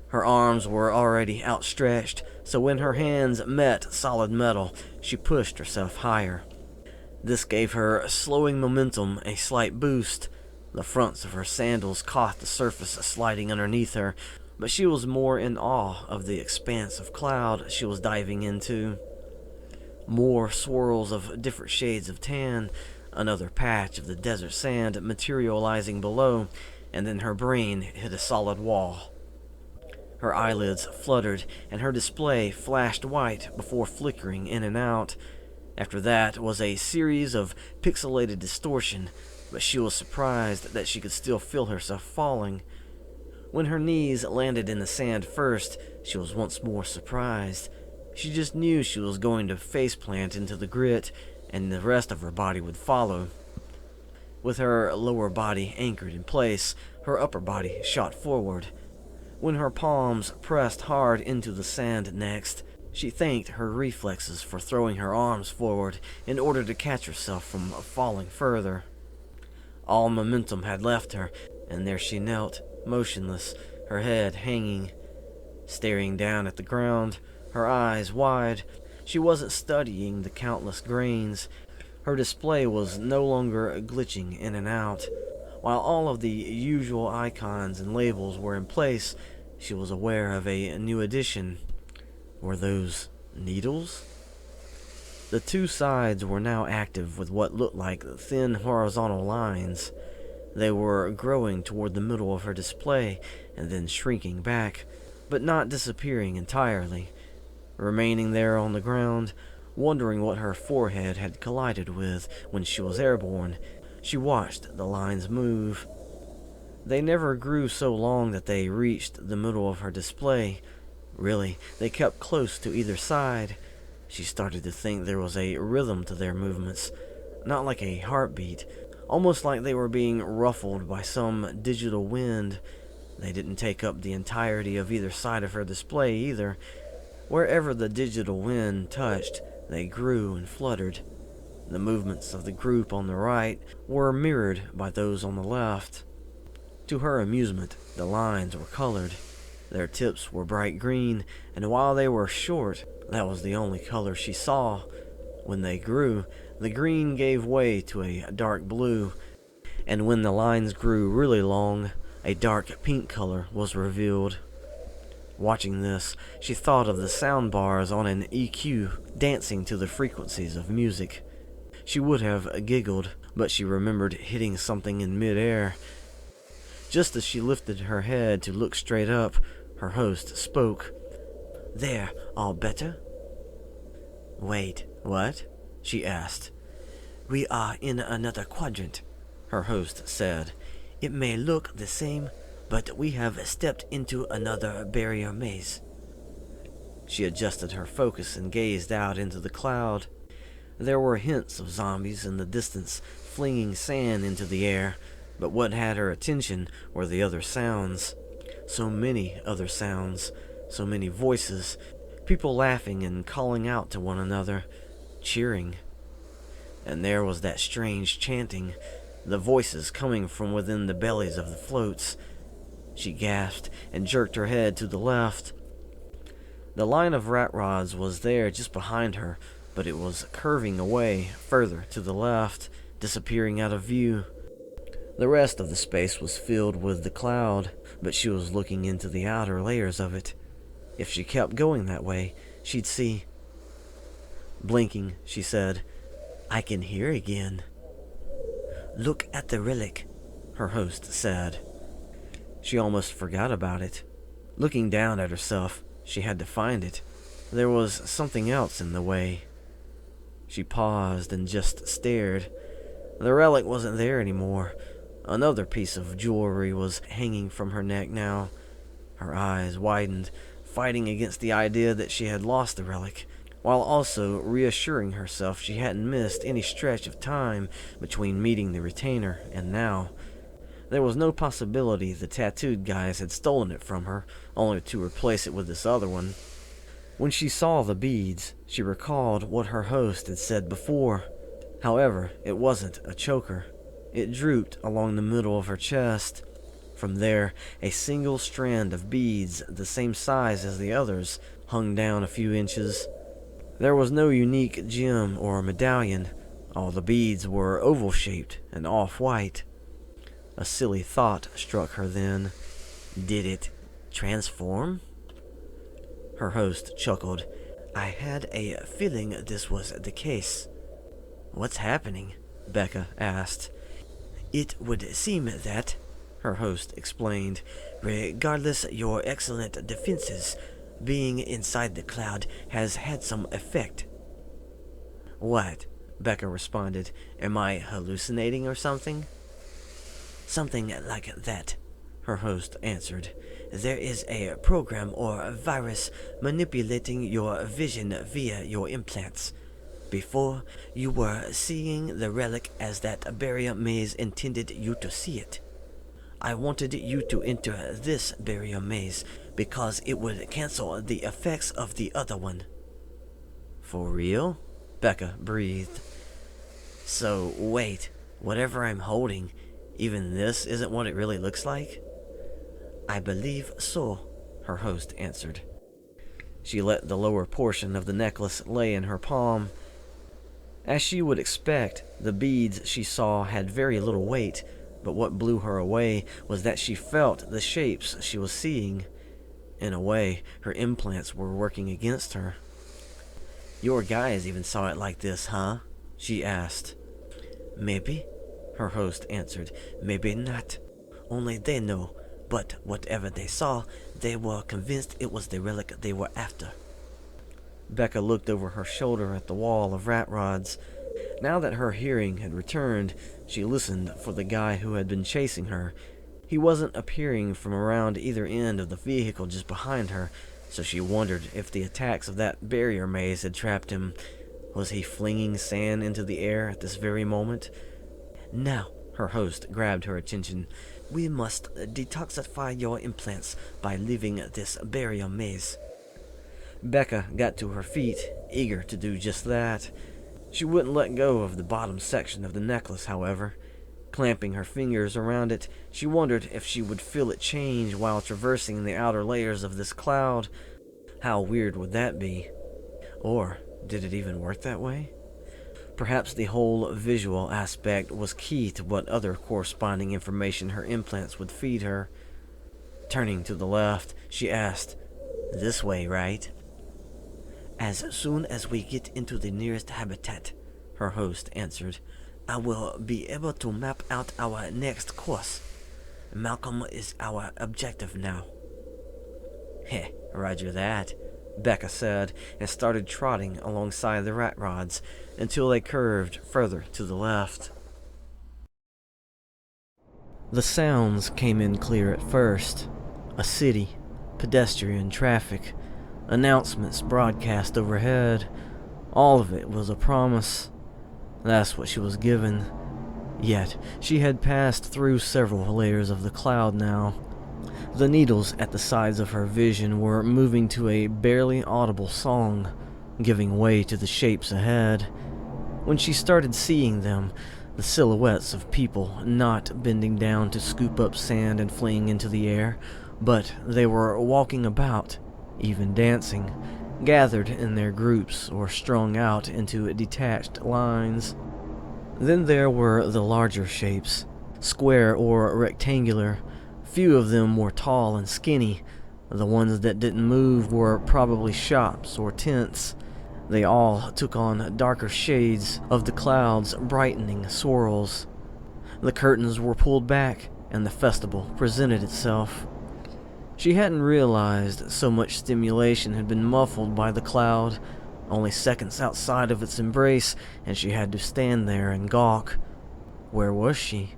Her arms were already outstretched, so when her hands met solid metal, she pushed herself higher. This gave her slowing momentum a slight boost. The fronts of her sandals caught the surface sliding underneath her, but she was more in awe of the expanse of cloud she was diving into. More swirls of different shades of tan, another patch of the desert sand materializing below, and then her brain hit a solid wall. Her eyelids fluttered, and her display flashed white before flickering in and out. After that was a series of pixelated distortion, but she was surprised that she could still feel herself falling. When her knees landed in the sand first, she was once more surprised. She just knew she was going to faceplant into the grit, and the rest of her body would follow. With her lower body anchored in place, her upper body shot forward. When her palms pressed hard into the sand next, she thanked her reflexes for throwing her arms forward in order to catch herself from falling further. All momentum had left her, and there she knelt, motionless, her head hanging, staring down at the ground, her eyes wide. She wasn't studying the countless grains. Her display was no longer glitching in and out. While all of the usual icons and labels were in place, she was aware of a new addition. Were those needles? The two sides were now active with what looked like thin horizontal lines. They were growing toward the middle of her display and then shrinking back. but not disappearing entirely. Remaining there on the ground, wondering what her forehead had collided with when she was airborne, she watched the lines move. They never grew so long that they reached the middle of her display. Really, they kept close to either side. She started to think there was a rhythm to their movements, not like a heartbeat, almost like they were being ruffled by some digital wind. They didn't take up the entirety of either side of her display either. Wherever the digital wind touched, they grew and fluttered. The movements of the group on the right were mirrored by those on the left. To her amusement, the lines were colored. Their tips were bright green, and while they were short, that was the only color she saw. When they grew, the green gave way to a dark blue, and when the lines grew really long, a dark pink color was revealed. Watching this, she thought of the sound bars on an EQ dancing to the frequencies of music. She would have giggled, but she remembered hitting something in mid-air. Just as she lifted her head to look straight up, her host spoke. "There, all better?" "Wait, what?" she asked. "We are in another quadrant," her host said. "It may look the same, but we have stepped into another barrier maze." She adjusted her focus and gazed out into the cloud. There were hints of zombies in the distance, flinging sand into the air, but what had her attention were the other sounds. So many other sounds, so many voices, people laughing and calling out to one another, cheering. And there was that strange chanting, the voices coming from within the bellies of the floats. She gasped and jerked her head to the left. The line of rat rods was there just behind her, but it was curving away further to the left, disappearing out of view. The rest of the space was filled with the cloud, but she was looking into the outer layers of it. If she kept going that way, she'd see. Blinking, she said, "I can hear again." "Look at the relic," her host said. She almost forgot about it. Looking down at herself, she had to find it. There was something else in the way. She paused and just stared. The relic wasn't there anymore. Another piece of jewelry was hanging from her neck now. Her eyes widened, fighting against the idea that she had lost the relic, while also reassuring herself she hadn't missed any stretch of time between meeting the retainer and now. There was no possibility the tattooed guys had stolen it from her, only to replace it with this other one. When she saw the beads, she recalled what her host had said before. However, it wasn't a choker. It drooped along the middle of her chest. From there, a single strand of beads, the same size as the others, hung down a few inches. There was no unique gem or medallion. All the beads were oval-shaped and off-white. A silly thought struck her then. Did it transform? Her host chuckled. "I had a feeling this was the case." "What's happening?" Bekka asked. "It would seem that," her host explained, "regardless your excellent defenses, being inside the cloud has had some effect." "What?" Bekka responded. "Am I hallucinating or something?" "Something like that," her host answered. "There is a program or a virus manipulating your vision via your implants. Before, you were seeing the relic as that barrier maze intended you to see it. I wanted you to enter this barrier maze because it would cancel the effects of the other one." "For real?" Bekka breathed. "So, wait, whatever I'm holding, even this isn't what it really looks like?" "I believe so," her host answered. She let the lower portion of the necklace lay in her palm. As she would expect, the beads she saw had very little weight, but what blew her away was that she felt the shapes she was seeing. In a way, her implants were working against her. "Your guys even saw it like this, huh?" she asked. "Maybe," her host answered. "Maybe not. Only they know. But whatever they saw, they were convinced it was the relic they were after. Bekka looked over her shoulder at the wall of rat rods. Now that her hearing had returned, she listened for the guy who had been chasing her. He wasn't appearing from around either end of the vehicle just behind her, so she wondered if the attacks of that barrier maze had trapped him. Was he flinging sand into the air at this very moment? Now, her host grabbed her attention. We must detoxify your implants by leaving this barrier maze. Bekka got to her feet, eager to do just that. She wouldn't let go of the bottom section of the necklace, however. Clamping her fingers around it, she wondered if she would feel it change while traversing the outer layers of this cloud. How weird would that be? Or did it even work that way? Perhaps the whole visual aspect was key to what other corresponding information her implants would feed her. Turning to the left, she asked, "This way, right?" As soon as we get into the nearest habitat, her host answered, I will be able to map out our next course. Malcolm is our objective now. Heh, roger that, Bekka said, and started trotting alongside the rat rods until they curved further to the left. The sounds came in clear at first. A city, pedestrian traffic, announcements broadcast overhead. All of it was a promise. That's what she was given. Yet, she had passed through several layers of the cloud now. The needles at the sides of her vision were moving to a barely audible song, giving way to the shapes ahead. When she started seeing them, the silhouettes of people not bending down to scoop up sand and fling into the air, but they were walking about, even dancing, gathered in their groups or strung out into detached lines. Then there were the larger shapes, square or rectangular. Few of them were tall and skinny. The ones that didn't move were probably shops or tents. They all took on darker shades of the cloud's brightening swirls. The curtains were pulled back, and the festival presented itself. She hadn't realized so much stimulation had been muffled by the cloud. Only seconds outside of its embrace, and she had to stand there and gawk. Where was she?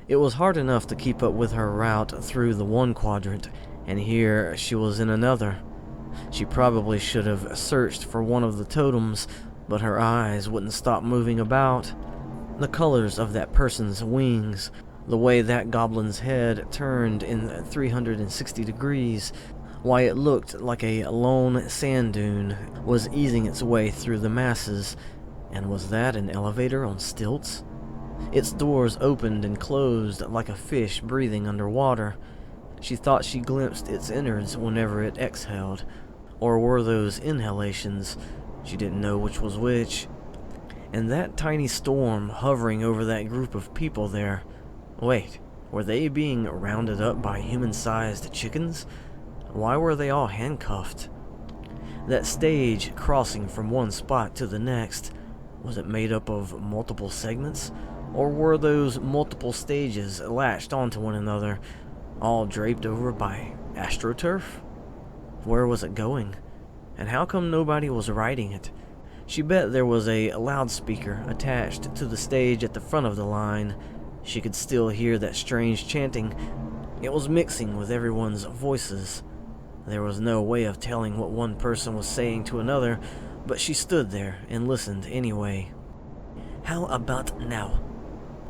It was hard enough to keep up with her route through the one quadrant, and here she was in another. She probably should have searched for one of the totems, but her eyes wouldn't stop moving about. The colors of that person's wings, the way that goblin's head turned in 360 degrees, why it looked like a lone sand dune was easing its way through the masses. And was that an elevator on stilts? Its doors opened and closed like a fish breathing underwater. She thought she glimpsed its innards whenever it exhaled. Or were those inhalations? She didn't know which was which. And that tiny storm hovering over that group of people there. Wait, were they being rounded up by human-sized chickens? Why were they all handcuffed? That stage crossing from one spot to the next, was it made up of multiple segments? Or were those multiple stages latched onto one another, all draped over by astroturf? Where was it going? And how come nobody was riding it? She bet there was a loudspeaker attached to the stage at the front of the line. She could still hear that strange chanting. It was mixing with everyone's voices. There was no way of telling what one person was saying to another, but she stood there and listened anyway. How about now?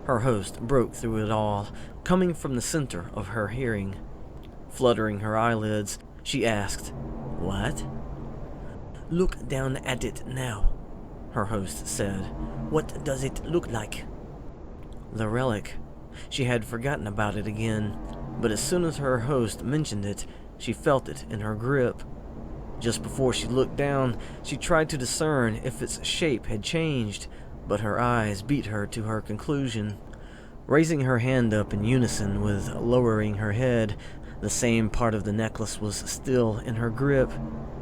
Her host broke through it all, coming from the center of her hearing. Fluttering her eyelids, she asked, "What?" Look down at it now, her host said. What does it look like? The relic. She had forgotten about it again, but as soon as her host mentioned it, she felt it in her grip. Just before she looked down, she tried to discern if its shape had changed, but her eyes beat her to her conclusion. Raising her hand up in unison with lowering her head, the same part of the necklace was still in her grip.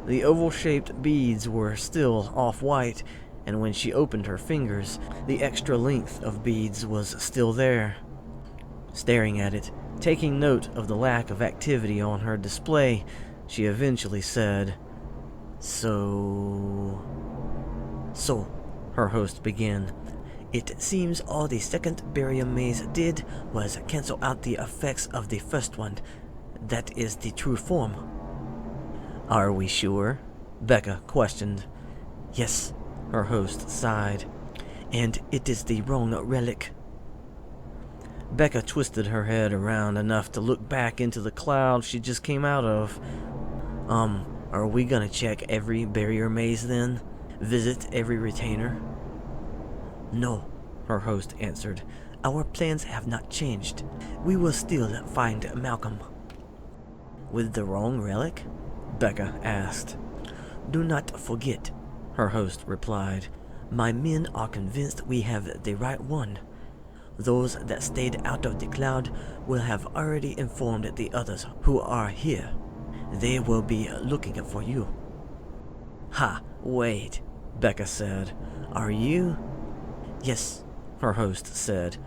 The oval-shaped beads were still off-white, and when she opened her fingers, the extra length of beads was still there. Staring at it, Taking note of the lack of activity on her display, she eventually said, So, her host began. It seems all the second barrier maze did was cancel out the effects of the first one. That is the true form. Are we sure? Bekka questioned. Yes, her host sighed. And it is the wrong relic. Bekka twisted her head around enough to look back into the cloud she just came out of. Are we gonna check every barrier maze then? Visit every retainer? No, her host answered. Our plans have not changed. We will still find Malcolm. With the wrong relic? Bekka asked. Do not forget, her host replied. My men are convinced we have the right one. Those that stayed out of the cloud will have already informed the others who are here. They will be looking for you. Ha, wait, Bekka said. Are you? Yes, her host said.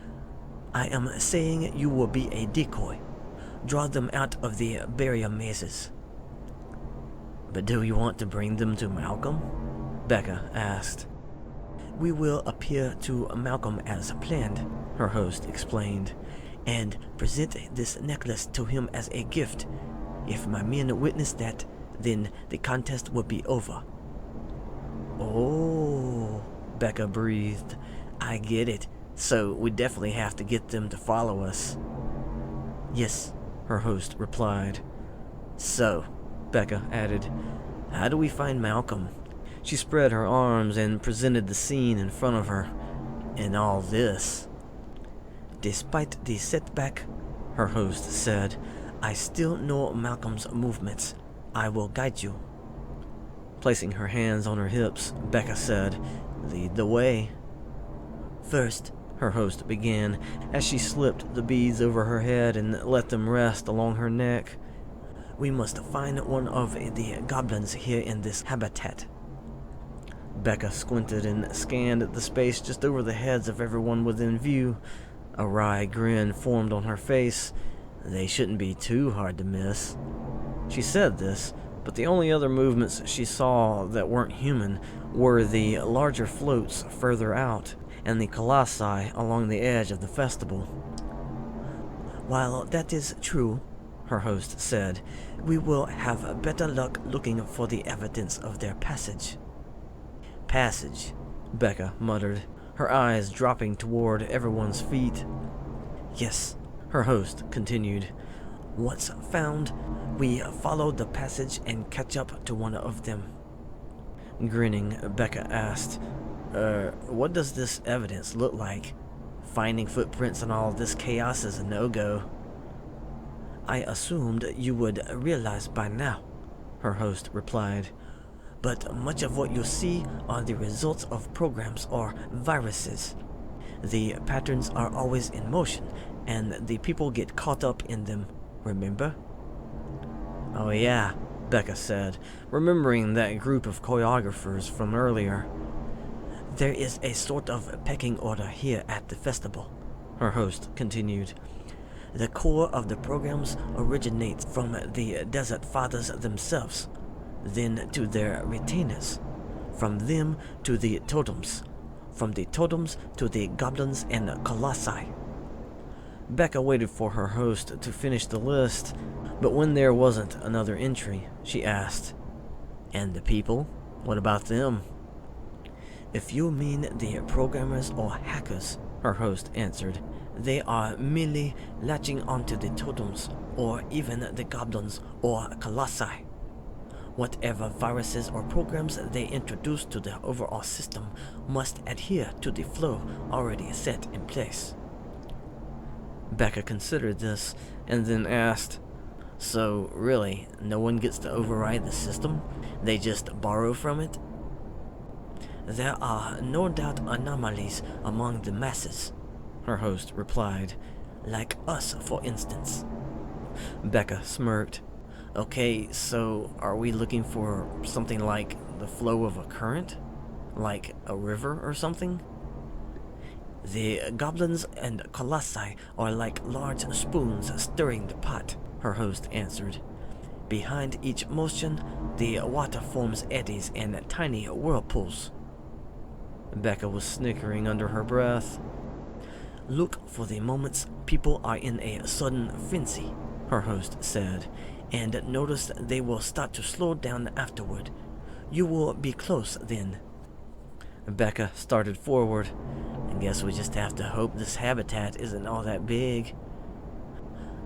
I am saying you will be a decoy. Draw them out of the barrier mazes. But do you want to bring them to Malcolm? Bekka asked. We will appear to Malcolm as planned, her host explained, and present this necklace to him as a gift. If my men witness that, then the contest will be over. Oh, Bekka breathed. I get it. So we definitely have to get them to follow us. Yes, her host replied. So, Bekka added, how do we find Malcolm? She spread her arms and presented the scene in front of her. And all this. Despite the setback, her host said, I still know Malcolm's movements. I will guide you. Placing her hands on her hips, Bekka said, Lead the way. First, her host began, as she slipped the beads over her head and let them rest along her neck. We must find one of the goblins here in this habitat. Bekka squinted and scanned the space just over the heads of everyone within view. A wry grin formed on her face. They shouldn't be too hard to miss. She said this, but the only other movements she saw that weren't human were the larger floats further out and the colossi along the edge of the festival. While that is true, her host said, we will have better luck looking for the evidence of their passage. Passage, Bekka muttered, her eyes dropping toward everyone's feet. Yes, her host continued. Once found, we follow the passage and catch up to one of them. Grinning, Bekka asked, what does this evidence look like? Finding footprints and all this chaos is a no-go. I assumed you would realize by now, her host replied. But much of what you see are the results of programs or viruses. The patterns are always in motion, and the people get caught up in them, remember? Oh yeah, Bekka said, remembering that group of choreographers from earlier. There is a sort of pecking order here at the festival, her host continued. The core of the programs originates from the Desert Fathers themselves, then to their retainers, from them to the totems, from the totems to the goblins and colossi. Bekka waited for her host to finish the list, but when there wasn't another entry, she asked, And the people? What about them? If you mean the programmers or hackers, her host answered, they are merely latching onto the totems, or even the goblins or colossi. Whatever viruses or programs they introduce to the overall system must adhere to the flow already set in place. Bekka considered this, and then asked, So, really, no one gets to override the system? They just borrow from it? There are no doubt anomalies among the masses, her host replied. Like us, for instance. Bekka smirked. Okay, so are we looking for something like the flow of a current? Like a river or something? The goblins and colossi are like large spoons stirring the pot, her host answered. Behind each motion, the water forms eddies and tiny whirlpools. Bekka was snickering under her breath. Look for the moments people are in a sudden frenzy, her host said, and notice they will start to slow down afterward. You will be close then. Bekka started forward. I guess we just have to hope this habitat isn't all that big.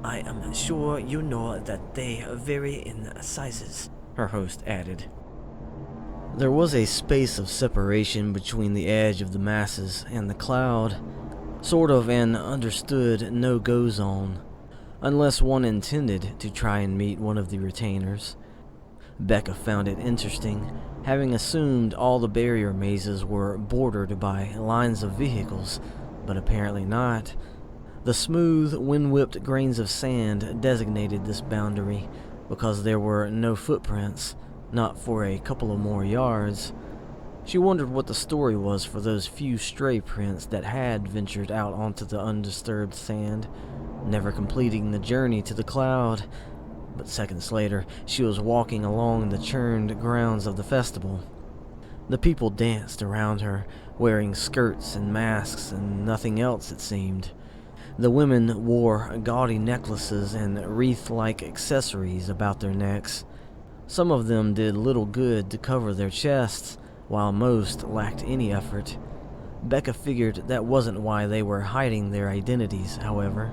I am sure you know that they vary in sizes, her host added. There was a space of separation between the edge of the masses and the cloud, sort of an understood no-go zone, unless one intended to try and meet one of the retainers. Bekka found it interesting, having assumed all the barrier mazes were bordered by lines of vehicles, but apparently not. The smooth, wind-whipped grains of sand designated this boundary because there were no footprints, not for a couple of more yards. She wondered what the story was for those few stray prints that had ventured out onto the undisturbed sand, never completing the journey to the cloud. But seconds later, she was walking along the churned grounds of the festival. The people danced around her, wearing skirts and masks and nothing else, it seemed. The women wore gaudy necklaces and wreath-like accessories about their necks. Some of them did little good to cover their chests, while most lacked any effort. Bekka figured that wasn't why they were hiding their identities, however.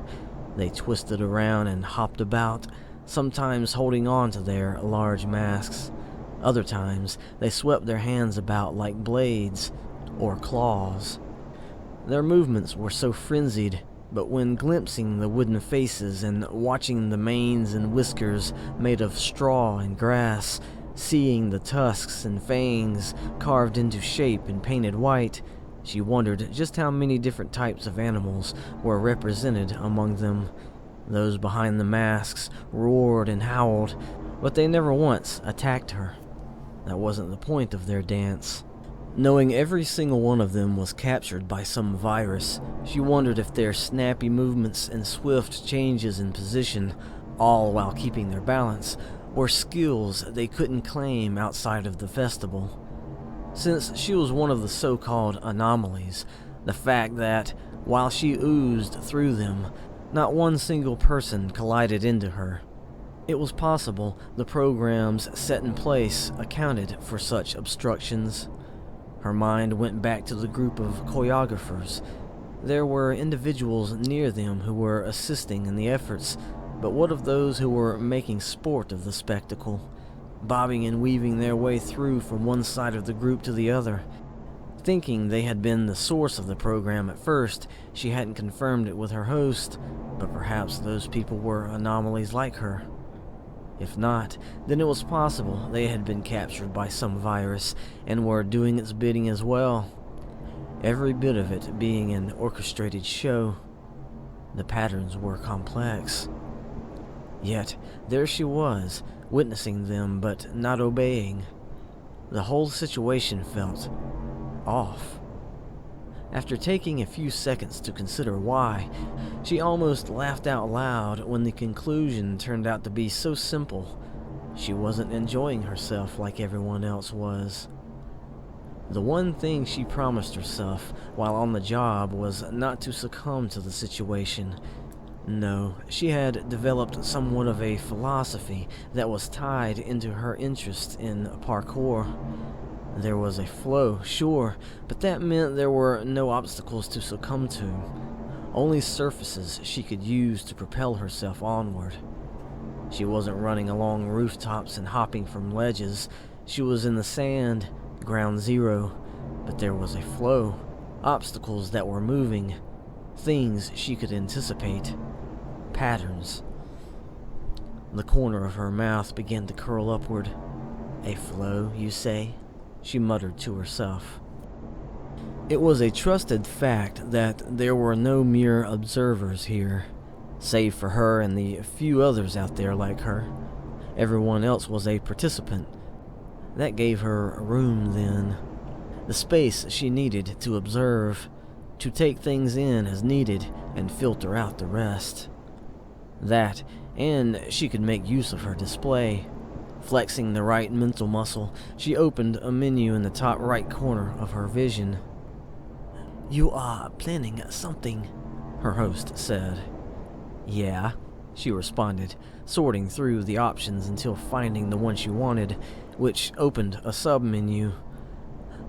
They twisted around and hopped about, sometimes holding on to their large masks. Other times, they swept their hands about like blades or claws. Their movements were so frenzied, but when glimpsing the wooden faces and watching the manes and whiskers made of straw and grass, seeing the tusks and fangs carved into shape and painted white, she wondered just how many different types of animals were represented among them. Those behind the masks roared and howled, but they never once attacked her. That wasn't the point of their dance. Knowing every single one of them was captured by some virus, she wondered if their snappy movements and swift changes in position, all while keeping their balance, were skills they couldn't claim outside of the festival. Since she was one of the so-called anomalies, the fact that, while she oozed through them, not one single person collided into her. It was possible the programs set in place accounted for such obstructions. Her mind went back to the group of choreographers. There were individuals near them who were assisting in the efforts, but what of those who were making sport of the spectacle, bobbing and weaving their way through from one side of the group to the other? Thinking they had been the source of the program at first, she hadn't confirmed it with her host, but perhaps those people were anomalies like her. If not, then it was possible they had been captured by some virus and were doing its bidding as well. Every bit of it being an orchestrated show. The patterns were complex. Yet, there she was, witnessing them but not obeying. The whole situation felt off. After taking a few seconds to consider why, she almost laughed out loud when the conclusion turned out to be so simple. She wasn't enjoying herself like everyone else was. The one thing she promised herself while on the job was not to succumb to the situation. No, she had developed somewhat of a philosophy that was tied into her interest in parkour. There was a flow, sure, but that meant there were no obstacles to succumb to, only surfaces she could use to propel herself onward. She wasn't running along rooftops and hopping from ledges. She was in the sand, ground zero, but there was a flow, obstacles that were moving, things she could anticipate, patterns. The corner of her mouth began to curl upward. A flow, you say? She muttered to herself. It was a trusted fact that there were no mere observers here, save for her and the few others out there like her. Everyone else was a participant. That gave her room then, the space she needed to observe. to take things in as needed and filter out the rest. That, and she could make use of her display. Flexing the right mental muscle, she opened a menu in the top right corner of her vision. "You are planning something," her host said. "Yeah," she responded, sorting through the options until finding the one she wanted, which opened a sub-menu.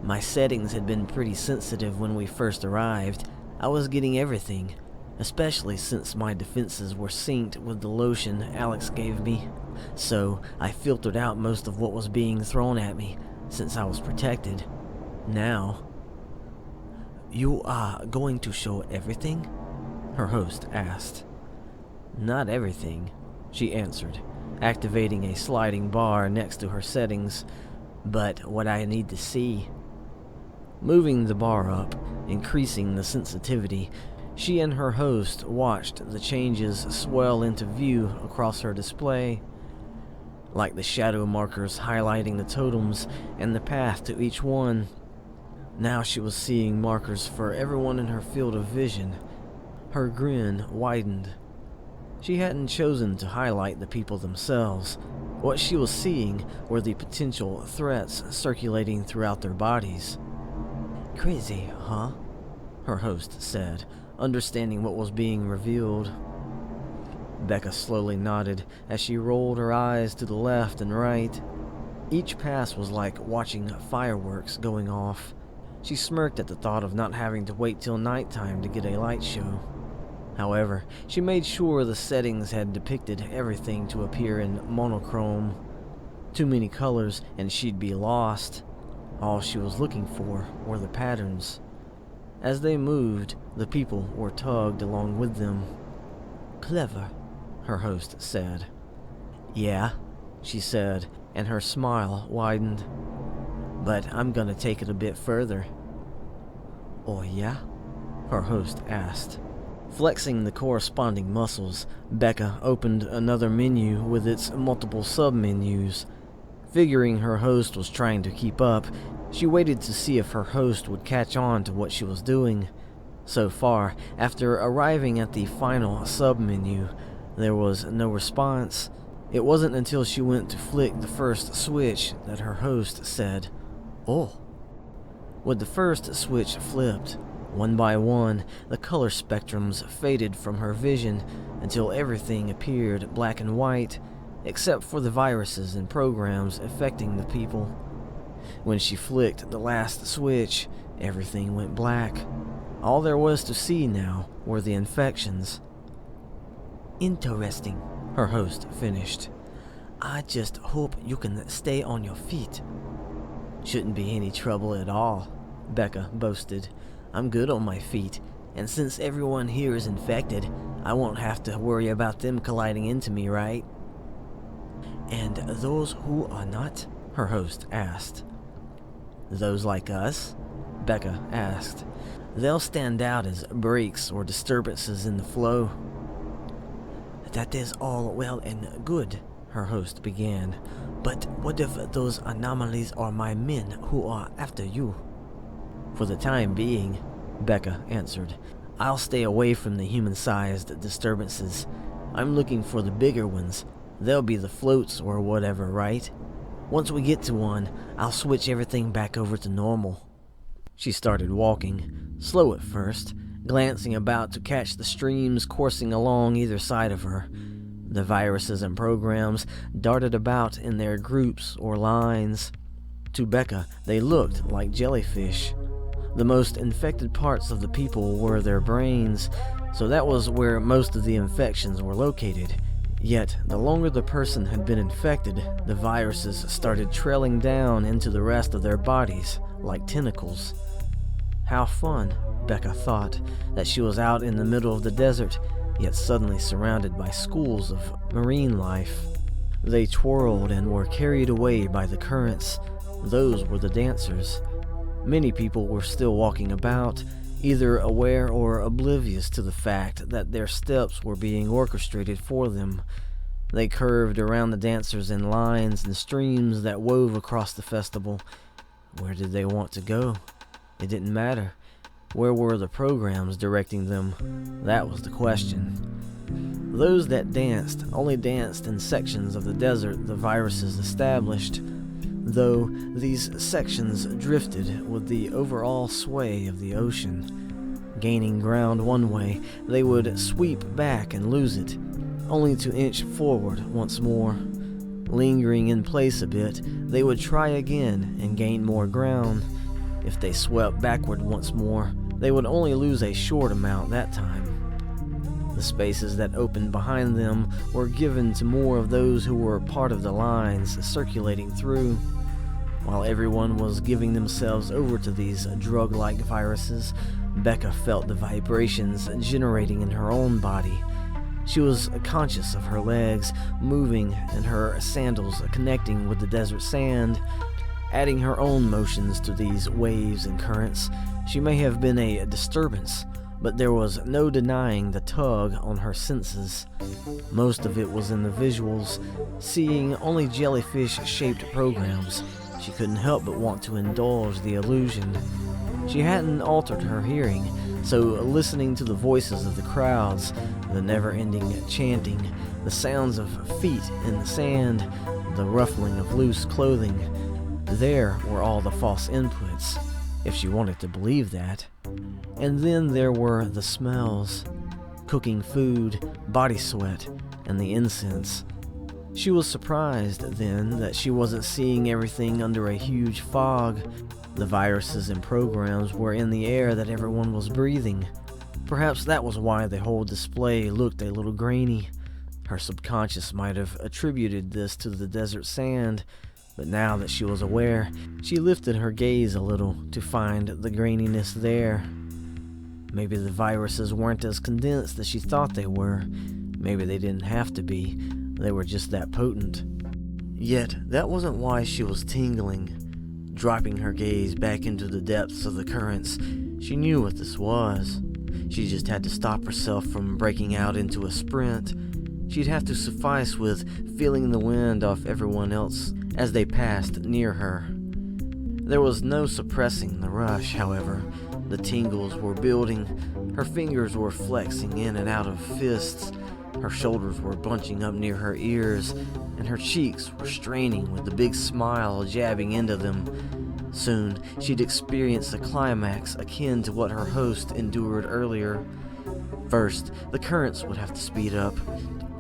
"My settings had been pretty sensitive when we first arrived. I was getting everything, especially since my defenses were synced with the lotion Alex gave me. So I filtered out most of what was being thrown at me, since I was protected. Now..." "You are going to show everything?" her host asked. "Not everything," she answered, activating a sliding bar next to her settings, "but what I need to see." Moving the bar up, increasing the sensitivity, she and her host watched the changes swell into view across her display. Like the shadow markers highlighting the totems and the path to each one. Now she was seeing markers for everyone in her field of vision. Her grin widened. She hadn't chosen to highlight the people themselves. What she was seeing were the potential threats circulating throughout their bodies. "Crazy, huh?" her host said, understanding what was being revealed. Bekka slowly nodded as she rolled her eyes to the left and right. Each pass was like watching fireworks going off. She smirked at the thought of not having to wait till nighttime to get a light show. However, she made sure the settings had depicted everything to appear in monochrome. Too many colors and she'd be lost. All she was looking for were the patterns. As they moved, the people were tugged along with them. "Clever," her host said. "Yeah," she said, and her smile widened. "But I'm gonna take it a bit further." "Oh yeah?" her host asked. Flexing the corresponding muscles, Bekka opened another menu with its multiple sub-menus. Figuring her host was trying to keep up, she waited to see if her host would catch on to what she was doing. So far, after arriving at the final sub-menu, there was no response. It wasn't until she went to flick the first switch that her host said, "Oh." With the first switch flipped, one by one, the color spectrums faded from her vision until everything appeared black and white, except for the viruses and programs affecting the people. When she flicked the last switch, everything went black. All there was to see now were the infections. "Interesting," her host finished. "I just hope you can stay on your feet." "Shouldn't be any trouble at all," Bekka boasted. "I'm good on my feet, and since everyone here is infected, I won't have to worry about them colliding into me, right?" "And those who are not?" her host asked. "Those like us?" Bekka asked. "They'll stand out as breaks or disturbances in the flow." "That is all well and good," her host began. "But what if those anomalies are my men who are after you?" "For the time being," Bekka answered, "I'll stay away from the human-sized disturbances. I'm looking for the bigger ones. They'll be the floats or whatever, right? Once we get to one, I'll switch everything back over to normal." She started walking, slow at first, glancing about to catch the streams coursing along either side of her. The viruses and programs darted about in their groups or lines. To Bekka, they looked like jellyfish. The most infected parts of the people were their brains, so that was where most of the infections were located. Yet, the longer the person had been infected, the viruses started trailing down into the rest of their bodies, like tentacles. How fun, Bekka thought, that she was out in the middle of the desert, yet suddenly surrounded by schools of marine life. They twirled and were carried away by the currents. Those were the dancers. Many people were still walking about, either aware or oblivious to the fact that their steps were being orchestrated for them. They curved around the dancers in lines and streams that wove across the festival. Where did they want to go? It didn't matter. Where were the programs directing them? That was the question. Those that danced only danced in sections of the desert the viruses established, though these sections drifted with the overall sway of the ocean. Gaining ground one way, they would sweep back and lose it, only to inch forward once more. Lingering in place a bit, they would try again and gain more ground. If they swept backward once more, they would only lose a short amount that time. The spaces that opened behind them were given to more of those who were part of the lines circulating through. While everyone was giving themselves over to these drug-like viruses, Bekka felt the vibrations generating in her own body. She was conscious of her legs moving and her sandals connecting with the desert sand, adding her own motions to these waves and currents. She may have been a disturbance, but there was no denying the tug on her senses. Most of it was in the visuals. Seeing only jellyfish-shaped programs, she couldn't help but want to indulge the illusion. She hadn't altered her hearing, so listening to the voices of the crowds, the never-ending chanting, the sounds of feet in the sand, the ruffling of loose clothing, there were all the false inputs, if she wanted to believe that. And then there were the smells: cooking food, body sweat, and the incense. She was surprised then that she wasn't seeing everything under a huge fog. The viruses and programs were in the air that everyone was breathing. Perhaps that was why the whole display looked a little grainy. Her subconscious might have attributed this to the desert sand, but now that she was aware, she lifted her gaze a little to find the graininess there. Maybe the viruses weren't as condensed as she thought they were. Maybe they didn't have to be. They were just that potent. Yet, that wasn't why she was tingling. Dropping her gaze back into the depths of the currents, she knew what this was. She just had to stop herself from breaking out into a sprint. She'd have to suffice with feeling the wind off everyone else as they passed near her. There was no suppressing the rush, however. The tingles were building. Her fingers were flexing in and out of fists. Her shoulders were bunching up near her ears, and her cheeks were straining with the big smile jabbing into them. Soon, she'd experience a climax akin to what her host endured earlier. First, the currents would have to speed up.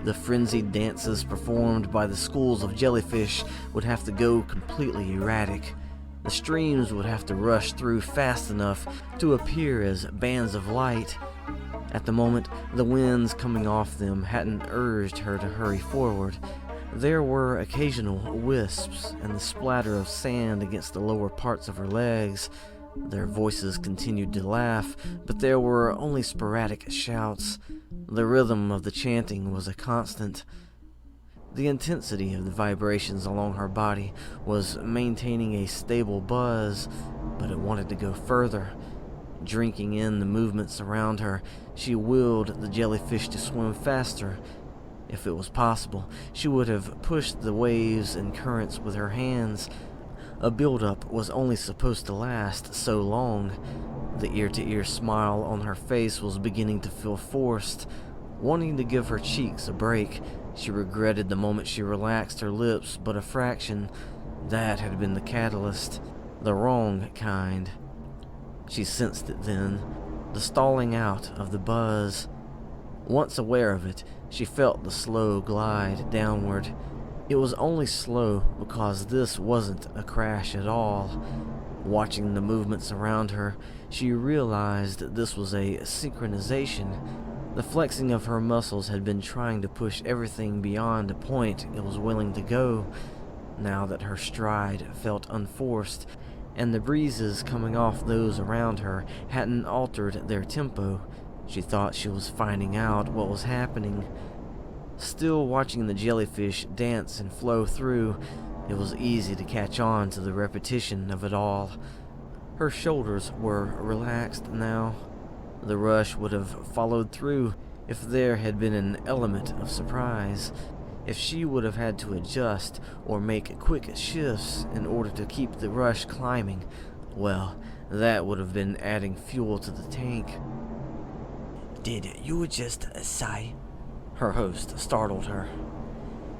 The frenzied dances performed by the schools of jellyfish would have to go completely erratic. The streams would have to rush through fast enough to appear as bands of light. At the moment, the winds coming off them hadn't urged her to hurry forward. There were occasional wisps and the splatter of sand against the lower parts of her legs. Their voices continued to laugh, but there were only sporadic shouts. The rhythm of the chanting was a constant. The intensity of the vibrations along her body was maintaining a stable buzz, but it wanted to go further. Drinking in the movements around her, she willed the jellyfish to swim faster. If it was possible, she would have pushed the waves and currents with her hands. A build-up was only supposed to last so long. The ear-to-ear smile on her face was beginning to feel forced. Wanting to give her cheeks a break, she regretted the moment she relaxed her lips but a fraction. That had been the catalyst, the wrong kind. She sensed it then, the stalling out of the buzz. Once aware of it, she felt the slow glide downward. It was only slow because this wasn't a crash at all. Watching the movements around her, she realized that this was a synchronization. The flexing of her muscles had been trying to push everything beyond a point it was willing to go. Now that her stride felt unforced, and the breezes coming off those around her hadn't altered their tempo, she thought she was finding out what was happening. Still watching the jellyfish dance and flow through, it was easy to catch on to the repetition of it all. Her shoulders were relaxed now. The rush would have followed through if there had been an element of surprise, if she would have had to adjust or make quick shifts in order to keep the rush climbing. Well, That would have been adding fuel to the tank. Did you just sigh? Her host startled her.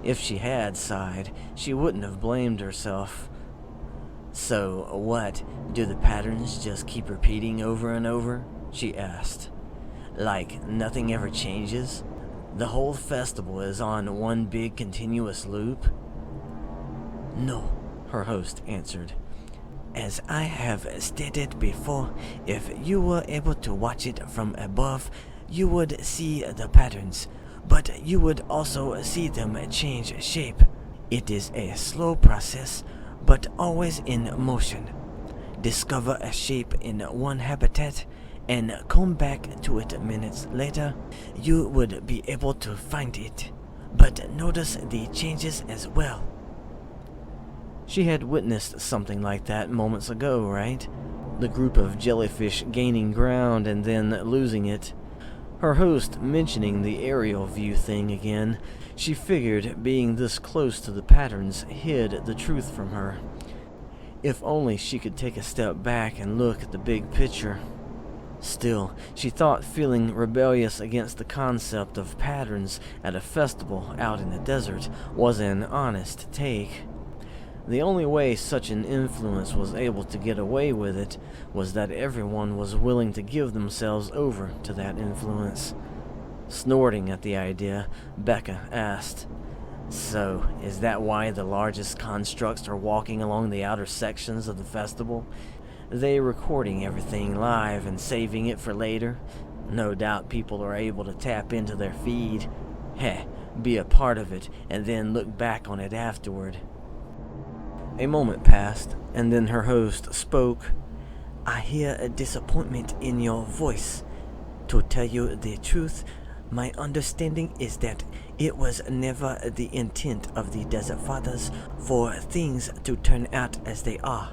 If she had sighed, she wouldn't have blamed herself. So what, do the patterns just keep repeating over and over? She asked. Like nothing ever changes? The whole festival is on one big continuous loop? No, her host answered. As I have stated before, if you were able to watch it from above, you would see the patterns, but you would also see them change shape. It is a slow process, but always in motion. Discover a shape in one habitat and come back to it minutes later, you would be able to find it, but notice the changes as well. She had witnessed something like that moments ago, right? The group of jellyfish gaining ground and then losing it. Her host mentioning the aerial view thing again. She figured being this close to the patterns hid the truth from her. If only she could take a step back and look at the big picture. Still, she thought feeling rebellious against the concept of patterns at a festival out in the desert was an honest take. The only way such an influence was able to get away with it was that everyone was willing to give themselves over to that influence. Snorting at the idea, Bekka asked, "So, is that why the largest constructs are walking along the outer sections of the festival? They recording everything live and saving it for later? No doubt people are able to tap into their feed. Be a part of it and then look back on it afterward." A moment passed, and then her host spoke. I hear a disappointment in your voice. To tell you the truth, my understanding is that it was never the intent of the Desert Fathers for things to turn out as they are.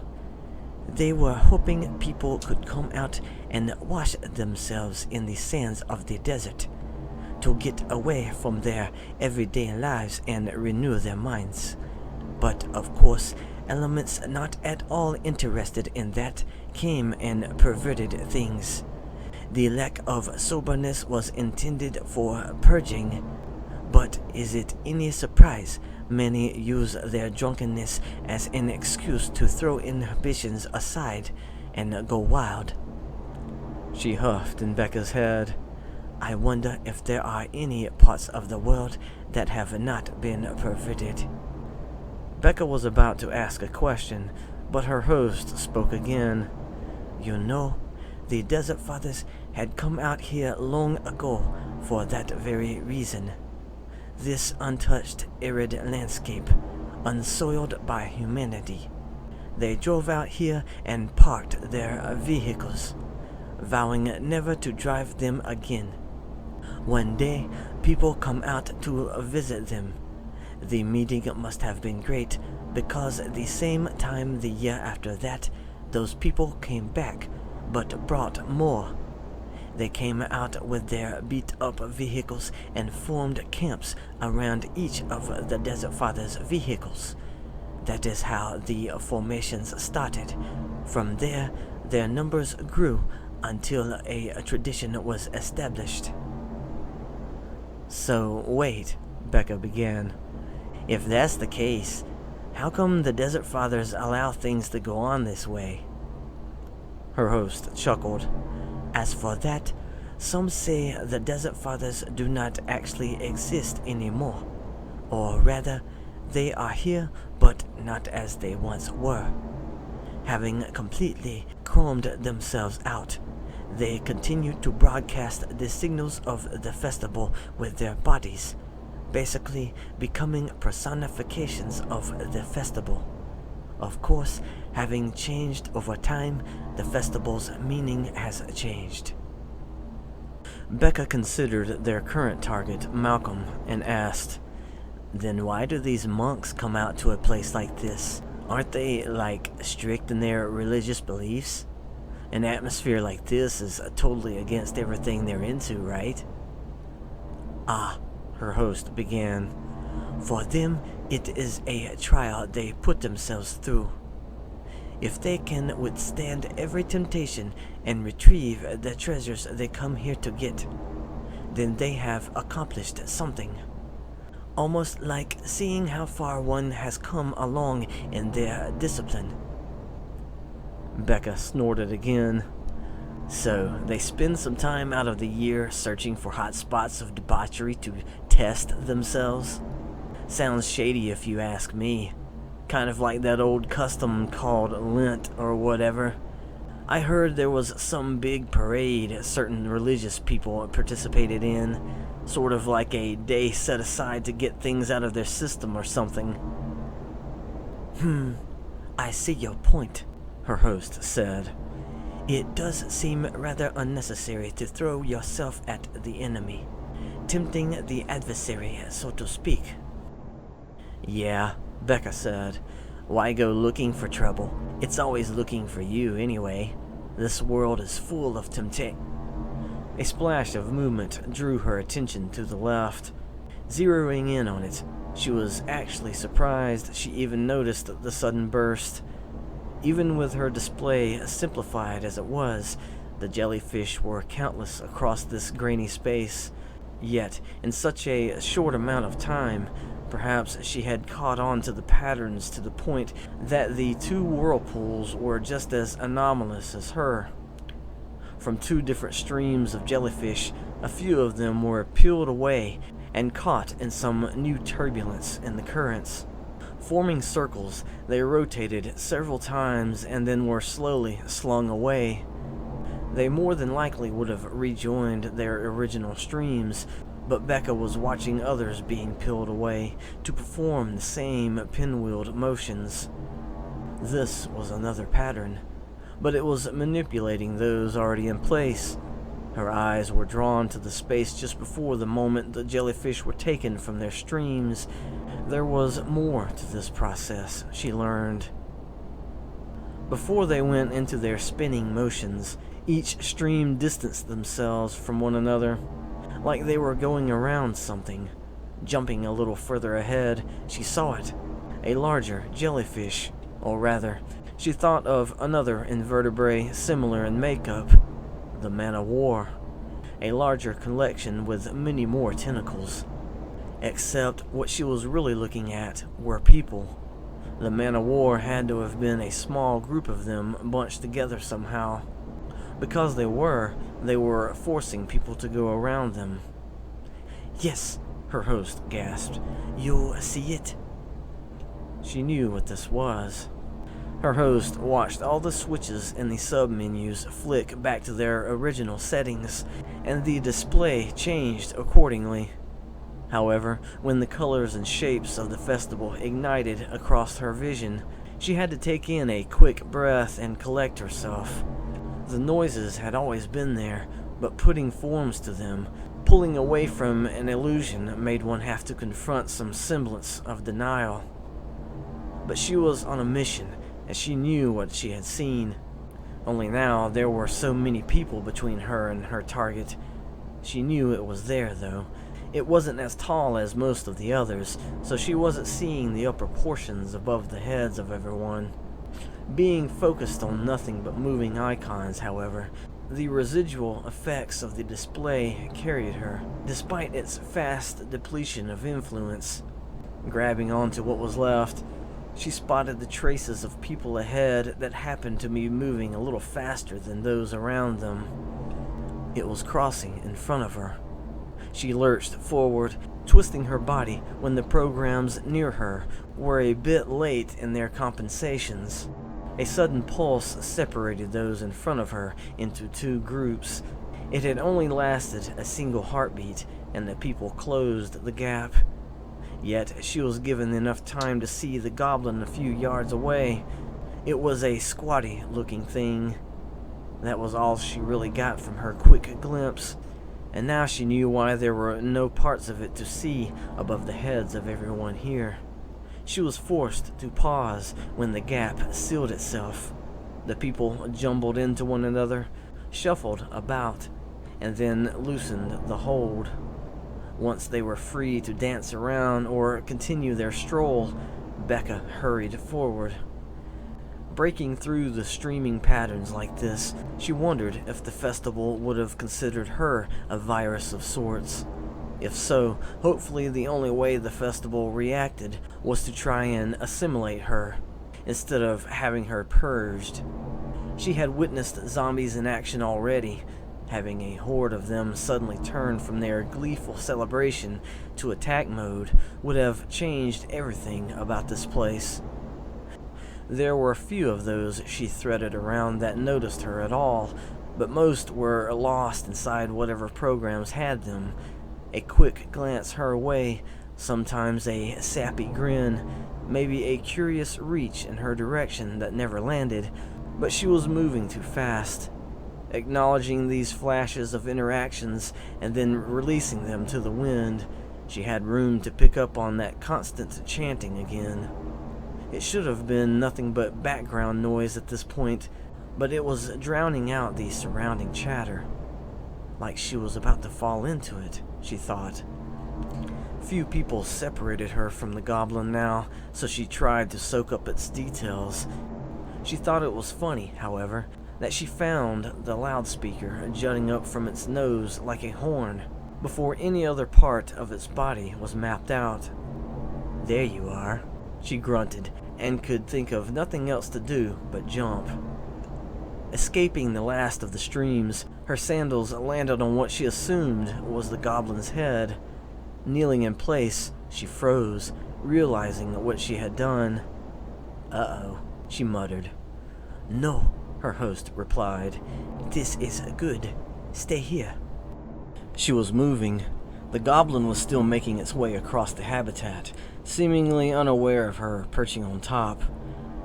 They were hoping people could come out and wash themselves in the sands of the desert, to get away from their everyday lives and renew their minds. But of course, elements not at all interested in that came and perverted things. The lack of soberness was intended for purging, but is it any surprise many use their drunkenness as an excuse to throw inhibitions aside and go wild? She huffed in Bekka's head. I wonder if there are any parts of the world that have not been perverted. Bekka was about to ask a question, but her host spoke again. You know, the Desert Fathers had come out here long ago for that very reason. This untouched, arid landscape, unsoiled by humanity. They drove out here and parked their vehicles, vowing never to drive them again. One day, people come out to visit them. The meeting must have been great, because the same time the year after that, those people came back, but brought more. They came out with their beat-up vehicles and formed camps around each of the Desert Fathers' vehicles. That is how the formations started. From there, their numbers grew until a tradition was established. So, wait, Bekka began. If that's the case, how come the Desert Fathers allow things to go on this way? Her host chuckled. As for that, some say the Desert Fathers do not actually exist anymore. Or rather, they are here, but not as they once were. Having completely chromed themselves out, they continue to broadcast the signals of the festival with their bodies, basically becoming personifications of the festival. Of course, having changed over time, the festival's meaning has changed. Bekka considered their current target, Malcolm, and asked, "Then why do these monks come out to a place like this? Aren't they, strict in their religious beliefs? An atmosphere like this is totally against everything they're into, right?" "Ah," her host began. "For them, it is a trial they put themselves through. If they can withstand every temptation and retrieve the treasures they come here to get, then they have accomplished something. Almost like seeing how far one has come along in their discipline. Bekka snorted again. So, they spend some time out of the year searching for hot spots of debauchery to test themselves? Sounds shady if you ask me. Kind of like that old custom called Lent or whatever. I heard there was some big parade certain religious people participated in. Sort of like a day set aside to get things out of their system or something. I see your point, her host said. It does seem rather unnecessary to throw yourself at the enemy, tempting the adversary, so to speak. Yeah, Bekka said. Why go looking for trouble? It's always looking for you anyway. This world is full of temptation. A splash of movement drew her attention to the left. Zeroing in on it, she was actually surprised she even noticed the sudden burst. Even with her display simplified as it was, the jellyfish were countless across this grainy space. Yet, in such a short amount of time, perhaps she had caught on to the patterns to the point that the two whirlpools were just as anomalous as her. From two different streams of jellyfish, a few of them were peeled away and caught in some new turbulence in the currents. Forming circles, they rotated several times and then were slowly slung away. They more than likely would have rejoined their original streams, but Bekka was watching others being peeled away to perform the same pinwheeled motions. This was another pattern, but it was manipulating those already in place. Her eyes were drawn to the space just before the moment the jellyfish were taken from their streams. There was more to this process, she learned. Before they went into their spinning motions, each stream distanced themselves from one another, like they were going around something. Jumping a little further ahead, she saw it, a larger jellyfish, or rather, she thought of another invertebrate similar in makeup, the man-o'-war, a larger collection with many more tentacles. Except what she was really looking at were people. The man-o'-war had to have been a small group of them bunched together somehow. Because they were forcing people to go around them. Yes, her host gasped. You see it? She knew what this was. Her host watched all the switches in the sub-menus flick back to their original settings, and the display changed accordingly. However, when the colors and shapes of the festival ignited across her vision, she had to take in a quick breath and collect herself. The noises had always been there, but putting forms to them, pulling away from an illusion, made one have to confront some semblance of denial. But she was on a mission, as she knew what she had seen. Only now there were so many people between her and her target. She knew it was there, though. It wasn't as tall as most of the others, so she wasn't seeing the upper portions above the heads of everyone. Being focused on nothing but moving icons, however, the residual effects of the display carried her, despite its fast depletion of influence. Grabbing onto what was left, she spotted the traces of people ahead that happened to be moving a little faster than those around them. It was crossing in front of her. She lurched forward, twisting her body when the programs near her were a bit late in their compensations. A sudden pulse separated those in front of her into two groups. It had only lasted a single heartbeat, and the people closed the gap. Yet she was given enough time to see the goblin a few yards away. It was a squatty-looking thing. That was all she really got from her quick glimpse, and now she knew why there were no parts of it to see above the heads of everyone here. She was forced to pause when the gap sealed itself. The people jumbled into one another, shuffled about, and then loosened the hold. Once they were free to dance around or continue their stroll, Bekka hurried forward. Breaking through the streaming patterns like this, she wondered if the festival would have considered her a virus of sorts. If so, hopefully the only way the festival reacted was to try and assimilate her, instead of having her purged. She had witnessed zombies in action already. Having a horde of them suddenly turn from their gleeful celebration to attack mode would have changed everything about this place. There were a few of those she threaded around that noticed her at all, but most were lost inside whatever programs had them. A quick glance her way, sometimes a sappy grin, maybe a curious reach in her direction that never landed, but she was moving too fast. Acknowledging these flashes of interactions and then releasing them to the wind, she had room to pick up on that constant chanting again. It should have been nothing but background noise at this point, but it was drowning out the surrounding chatter. Like she was about to fall into it, she thought. Few people separated her from the goblin now, so she tried to soak up its details. She thought it was funny, however, that she found the loudspeaker jutting up from its nose like a horn, before any other part of its body was mapped out. "There you are," she grunted, and could think of nothing else to do but jump. Escaping the last of the streams, her sandals landed on what she assumed was the goblin's head. Kneeling in place, she froze, realizing what she had done. "Uh-oh," she muttered. "No," her host replied. "This is good. Stay here." She was moving. The goblin was still making its way across the habitat, seemingly unaware of her perching on top.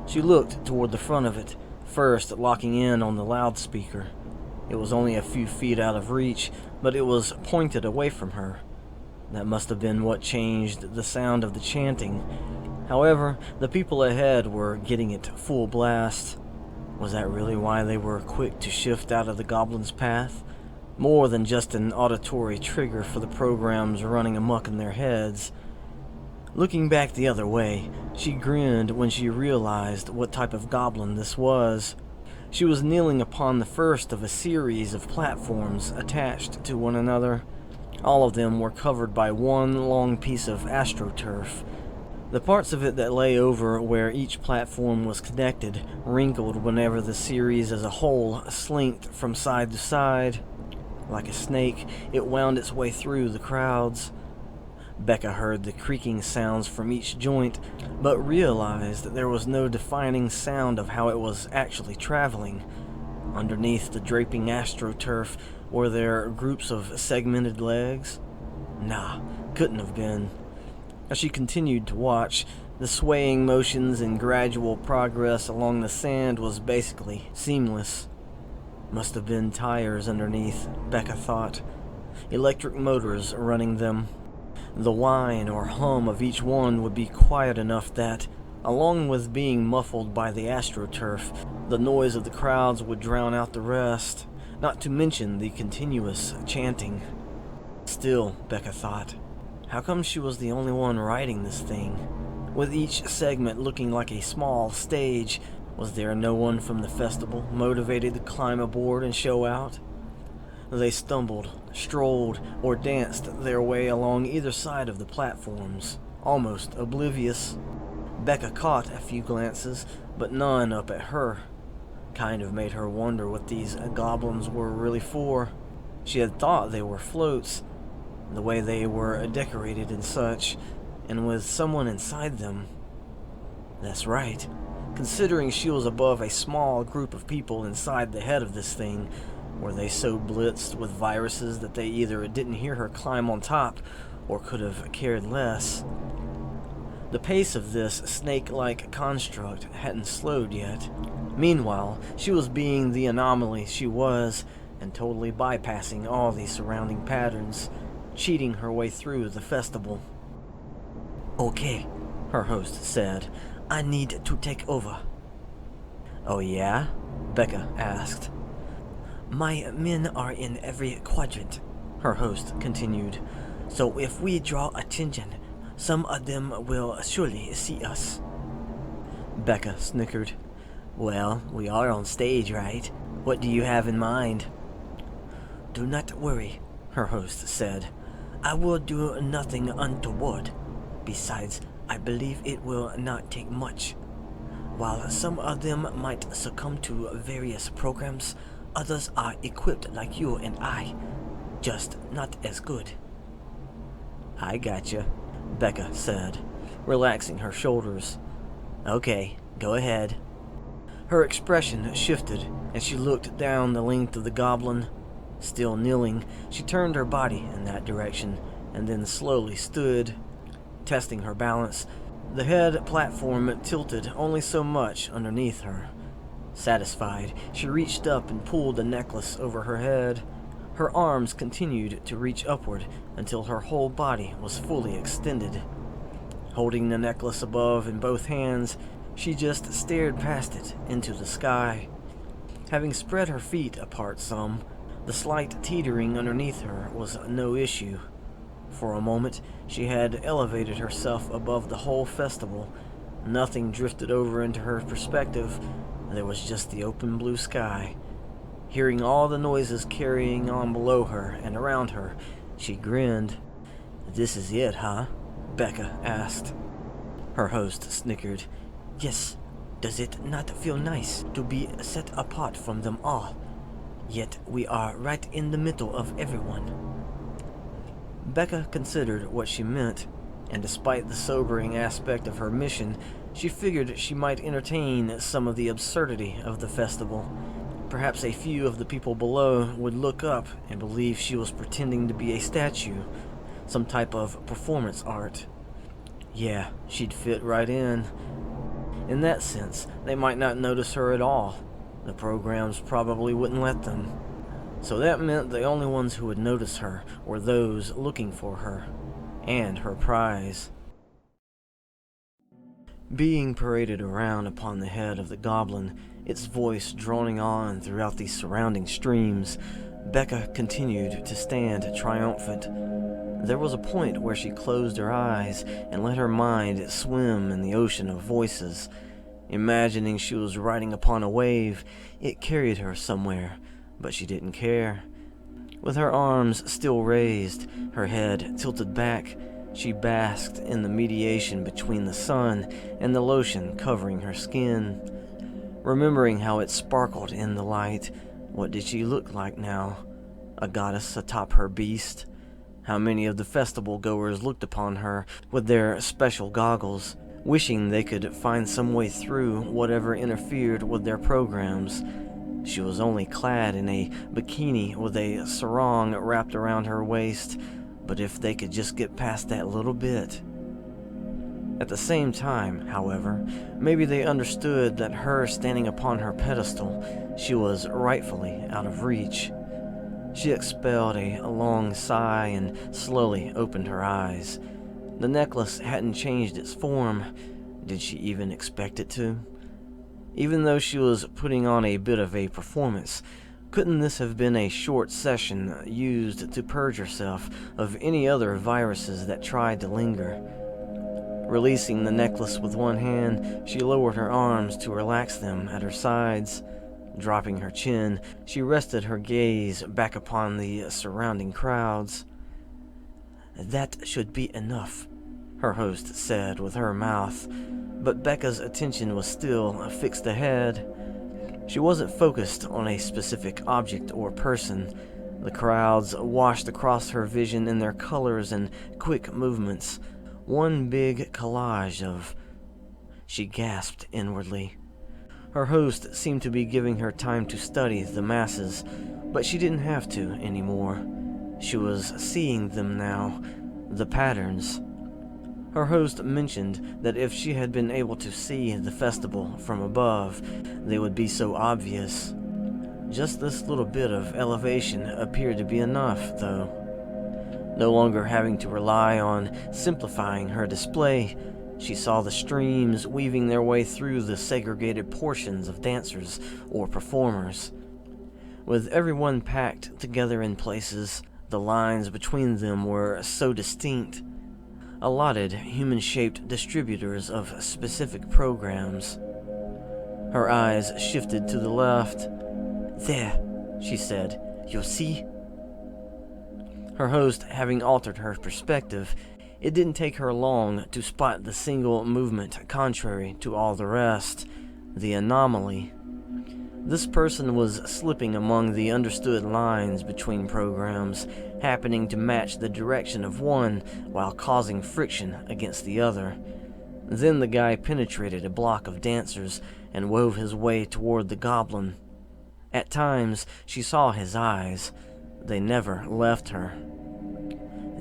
She looked toward the front of it, first locking in on the loudspeaker. It was only a few feet out of reach, but it was pointed away from her. That must have been what changed the sound of the chanting. However, the people ahead were getting it full blast. Was that really why they were quick to shift out of the goblin's path? More than just an auditory trigger for the programs running amok in their heads. Looking back the other way, she grinned when she realized what type of goblin this was. She was kneeling upon the first of a series of platforms attached to one another. All of them were covered by one long piece of astroturf. The parts of it that lay over where each platform was connected wrinkled whenever the series as a whole slinked from side to side. Like a snake, it wound its way through the crowds. Bekka heard the creaking sounds from each joint, but realized that there was no defining sound of how it was actually traveling. Underneath the draping astroturf, were there groups of segmented legs? Nah, couldn't have been. As she continued to watch, the swaying motions and gradual progress along the sand was basically seamless. Must have been tires underneath, Bekka thought. Electric motors running them. The whine or hum of each one would be quiet enough that, along with being muffled by the astroturf, the noise of the crowds would drown out the rest, not to mention the continuous chanting. Still, Bekka thought, how come she was the only one riding this thing? With each segment looking like a small stage, was there no one from the festival motivated to climb aboard and show out? They stumbled, strolled, or danced their way along either side of the platforms, almost oblivious. Bekka caught a few glances, but none up at her. Kind of made her wonder what these goblins were really for. She had thought they were floats, the way they were decorated and such, and with someone inside them. That's right. Considering she was above a small group of people inside the head of this thing, were they so blitzed with viruses that they either didn't hear her climb on top or could have cared less? The pace of this snake-like construct hadn't slowed yet. Meanwhile, she was being the anomaly she was and totally bypassing all the surrounding patterns, cheating her way through the festival. "Okay," her host said. "I need to take over." "Oh yeah?" Bekka asked. "My men are in every quadrant," her host continued. "So if we draw attention, some of them will surely see us." Bekka snickered. Well, we are on stage, right? What do you have in mind? Do not worry, her host said. I will do nothing untoward. Besides, I believe it will not take much. While some of them might succumb to various programs, others are equipped like you and I, just not as good. I gotcha, Bekka said, relaxing her shoulders. Okay, go ahead. Her expression shifted as she looked down the length of the goblin. Still kneeling, she turned her body in that direction and then slowly stood, testing her balance. The head platform tilted only so much underneath her. Satisfied, she reached up and pulled the necklace over her head. Her arms continued to reach upward until her whole body was fully extended. Holding the necklace above in both hands, she just stared past it into the sky. Having spread her feet apart some, the slight teetering underneath her was no issue. For a moment, she had elevated herself above the whole festival. Nothing drifted over into her perspective. There was just the open blue sky. Hearing all the noises carrying on below her and around her, she grinned. This is it, huh? Bekka asked. Her host snickered. Yes. Does it not feel nice to be set apart from them all? Yet we are right in the middle of everyone. Bekka considered what she meant, and despite the sobering aspect of her mission, she figured she might entertain some of the absurdity of the festival. Perhaps a few of the people below would look up and believe she was pretending to be a statue, some type of performance art. Yeah, she'd fit right in. In that sense, they might not notice her at all. The programs probably wouldn't let them. So that meant the only ones who would notice her were those looking for her, and her prize. Being paraded around upon the head of the goblin, its voice droning on throughout the surrounding streams, Bekka continued to stand triumphant. There was a point where she closed her eyes and let her mind swim in the ocean of voices. Imagining she was riding upon a wave, it carried her somewhere, but she didn't care. With her arms still raised, her head tilted back, she basked in the mediation between the sun and the lotion covering her skin. Remembering how it sparkled in the light, what did she look like now? A goddess atop her beast? How many of the festival goers looked upon her with their special goggles, wishing they could find some way through whatever interfered with their programs. She was only clad in a bikini with a sarong wrapped around her waist, but if they could just get past that little bit. At the same time, however, maybe they understood that her standing upon her pedestal, she was rightfully out of reach. She expelled a long sigh and slowly opened her eyes. The necklace hadn't changed its form. Did she even expect it to? Even though she was putting on a bit of a performance, couldn't this have been a short session used to purge herself of any other viruses that tried to linger? Releasing the necklace with one hand, she lowered her arms to relax them at her sides. Dropping her chin, she rested her gaze back upon the surrounding crowds. That should be enough, her host said with her mouth, but Bekka's attention was still fixed ahead. She wasn't focused on a specific object or person. The crowds washed across her vision in their colors and quick movements, one big collage of... She gasped inwardly. Her host seemed to be giving her time to study the masses, but she didn't have to anymore. She was seeing them now, the patterns. Her host mentioned that if she had been able to see the festival from above, they would be so obvious. Just this little bit of elevation appeared to be enough, though. No longer having to rely on simplifying her display, she saw the streams weaving their way through the segregated portions of dancers or performers. With everyone packed together in places, the lines between them were so distinct. Allotted human-shaped distributors of specific programs. Her eyes shifted to the left. "There," she said. "You see?" Her host having altered her perspective, it didn't take her long to spot the single movement contrary to all the rest, the anomaly. This person was slipping among the understood lines between programs, happening to match the direction of one while causing friction against the other. Then the guy penetrated a block of dancers and wove his way toward the goblin. At times, she saw his eyes. They never left her.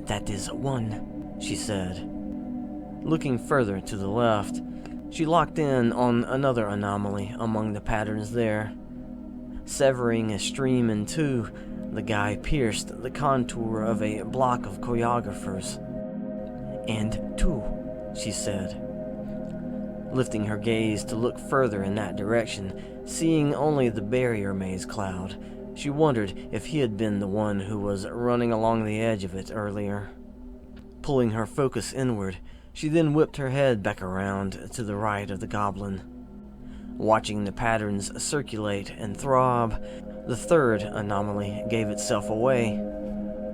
"That is one," she said. Looking further to the left, she locked in on another anomaly among the patterns there. Severing a stream in two, the guy pierced the contour of a block of choreographers. "And two," she said. Lifting her gaze to look further in that direction, seeing only the barrier maze cloud, she wondered if he had been the one who was running along the edge of it earlier. Pulling her focus inward, she then whipped her head back around to the right of the goblin. Watching the patterns circulate and throb, the third anomaly gave itself away.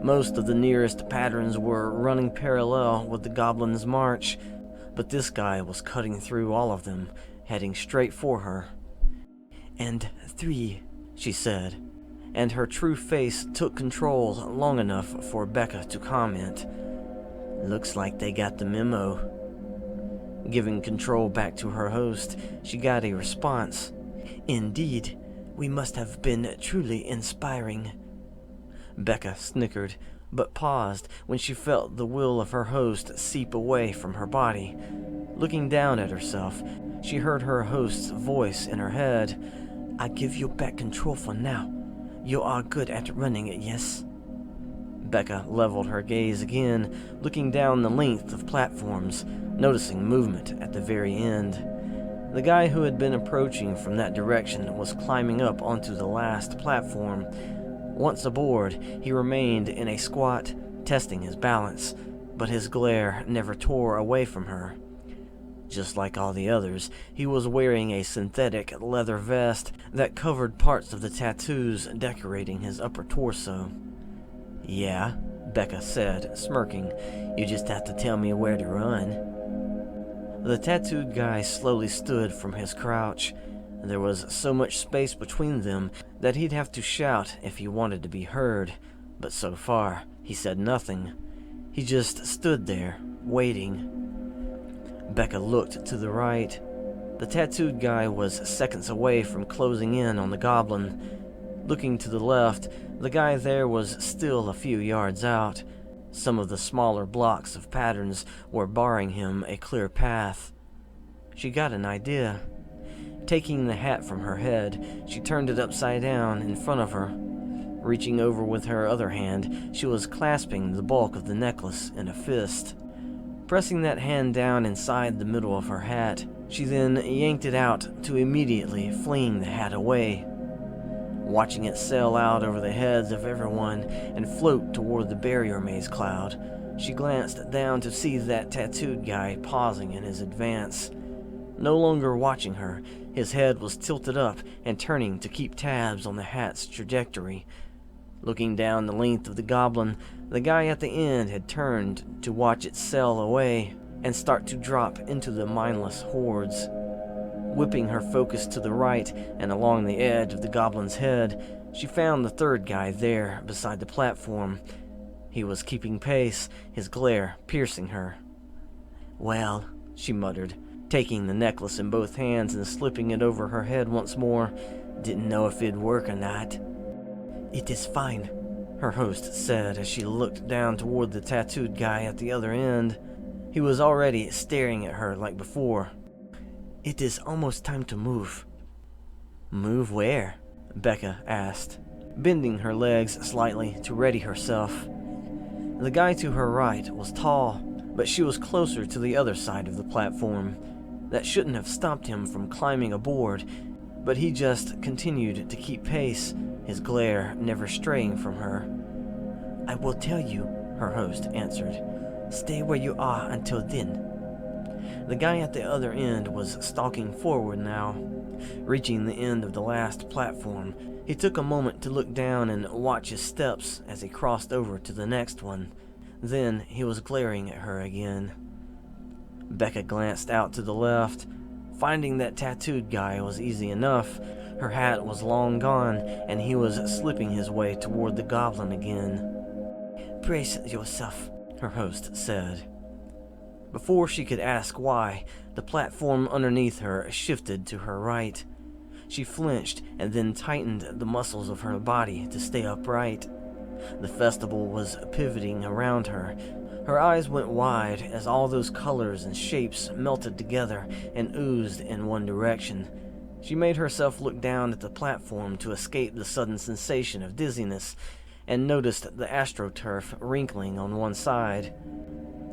Most of the nearest patterns were running parallel with the goblin's march, but this guy was cutting through all of them, heading straight for her. "And three," she said, and her true face took control long enough for Bekka to comment. "Looks like they got the memo." Giving control back to her host, she got a response. "Indeed, we must have been truly inspiring." Bekka snickered, but paused when she felt the will of her host seep away from her body. Looking down at herself, she heard her host's voice in her head. "I give you back control for now. You are good at running, yes?" Bekka leveled her gaze again, looking down the length of platforms, noticing movement at the very end. The guy who had been approaching from that direction was climbing up onto the last platform. Once aboard, he remained in a squat, testing his balance, but his glare never tore away from her. Just like all the others, he was wearing a synthetic leather vest that covered parts of the tattoos decorating his upper torso. "Yeah," Bekka said, smirking. "You just have to tell me where to run." The tattooed guy slowly stood from his crouch. There was so much space between them that he'd have to shout if he wanted to be heard, but so far, he said nothing. He just stood there, waiting. Bekka looked to the right. The tattooed guy was seconds away from closing in on the goblin. Looking to the left, the guy there was still a few yards out. Some of the smaller blocks of patterns were barring him a clear path. She got an idea. Taking the hat from her head, she turned it upside down in front of her. Reaching over with her other hand, she was clasping the bulk of the necklace in a fist. Pressing that hand down inside the middle of her hat, she then yanked it out to immediately fling the hat away. Watching it sail out over the heads of everyone and float toward the barrier maze cloud, she glanced down to see that tattooed guy pausing in his advance. No longer watching her, his head was tilted up and turning to keep tabs on the hat's trajectory. Looking down the length of the goblin, the guy at the end had turned to watch it sail away and start to drop into the mindless hordes. Whipping her focus to the right and along the edge of the goblin's head, she found the third guy there beside the platform. He was keeping pace, his glare piercing her. "Well," she muttered, taking the necklace in both hands and slipping it over her head once more. "Didn't know if it'd work or not." "It is fine," her host said as she looked down toward the tattooed guy at the other end. He was already staring at her like before. "It is almost time to move." "Move where?" Bekka asked, bending her legs slightly to ready herself. The guy to her right was tall, but she was closer to the other side of the platform. That shouldn't have stopped him from climbing aboard, but he just continued to keep pace, his glare never straying from her. "I will tell you," her host answered. "Stay where you are until then." The guy at the other end was stalking forward now. Reaching the end of the last platform, he took a moment to look down and watch his steps as he crossed over to the next one. Then he was glaring at her again. Bekka glanced out to the left. Finding that tattooed guy was easy enough. Her hat was long gone, and he was slipping his way toward the goblin again. "Brace yourself," her host said. Before she could ask why, the platform underneath her shifted to her right. She flinched and then tightened the muscles of her body to stay upright. The festival was pivoting around her. Her eyes went wide as all those colors and shapes melted together and oozed in one direction. She made herself look down at the platform to escape the sudden sensation of dizziness, and noticed the astroturf wrinkling on one side.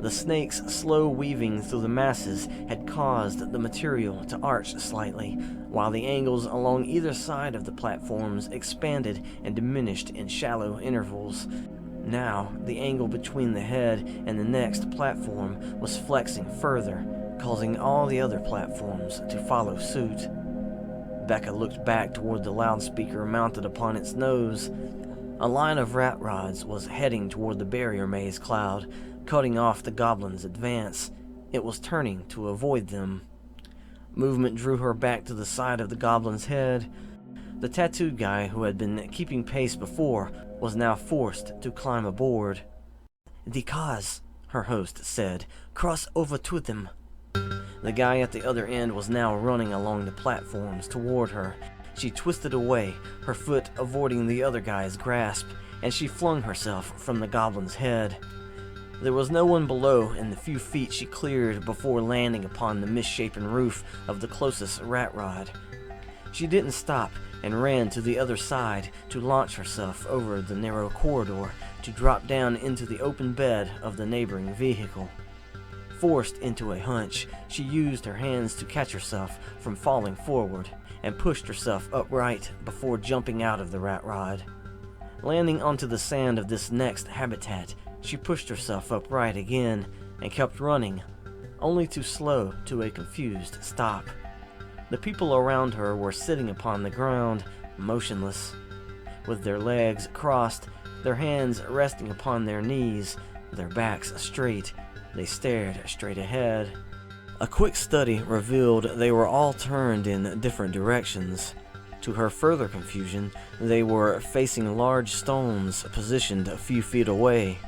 The snake's slow weaving through the masses had caused the material to arch slightly, while the angles along either side of the platforms expanded and diminished in shallow intervals. Now, the angle between the head and the next platform was flexing further, causing all the other platforms to follow suit. Bekka looked back toward the loudspeaker mounted upon its nose. A line of rat rods was heading toward the barrier maze cloud, cutting off the goblin's advance. It was turning to avoid them. Movement drew her back to the side of the goblin's head. The tattooed guy who had been keeping pace before was now forced to climb aboard. "The cars," her host said. "Cross over to them." The guy at the other end was now running along the platforms toward her. She twisted away, her foot avoiding the other guy's grasp, and she flung herself from the goblin's head. There was no one below in the few feet she cleared before landing upon the misshapen roof of the closest rat rod. She didn't stop and ran to the other side to launch herself over the narrow corridor to drop down into the open bed of the neighboring vehicle. Forced into a hunch, she used her hands to catch herself from falling forward and pushed herself upright before jumping out of the rat rod. Landing onto the sand of this next habitat, she pushed herself upright again and kept running, only to slow to a confused stop. The people around her were sitting upon the ground, motionless, with their legs crossed, their hands resting upon their knees, their backs straight. They stared straight ahead. A quick study revealed they were all turned in different directions. To her further confusion, they were facing large stones positioned a few feet away.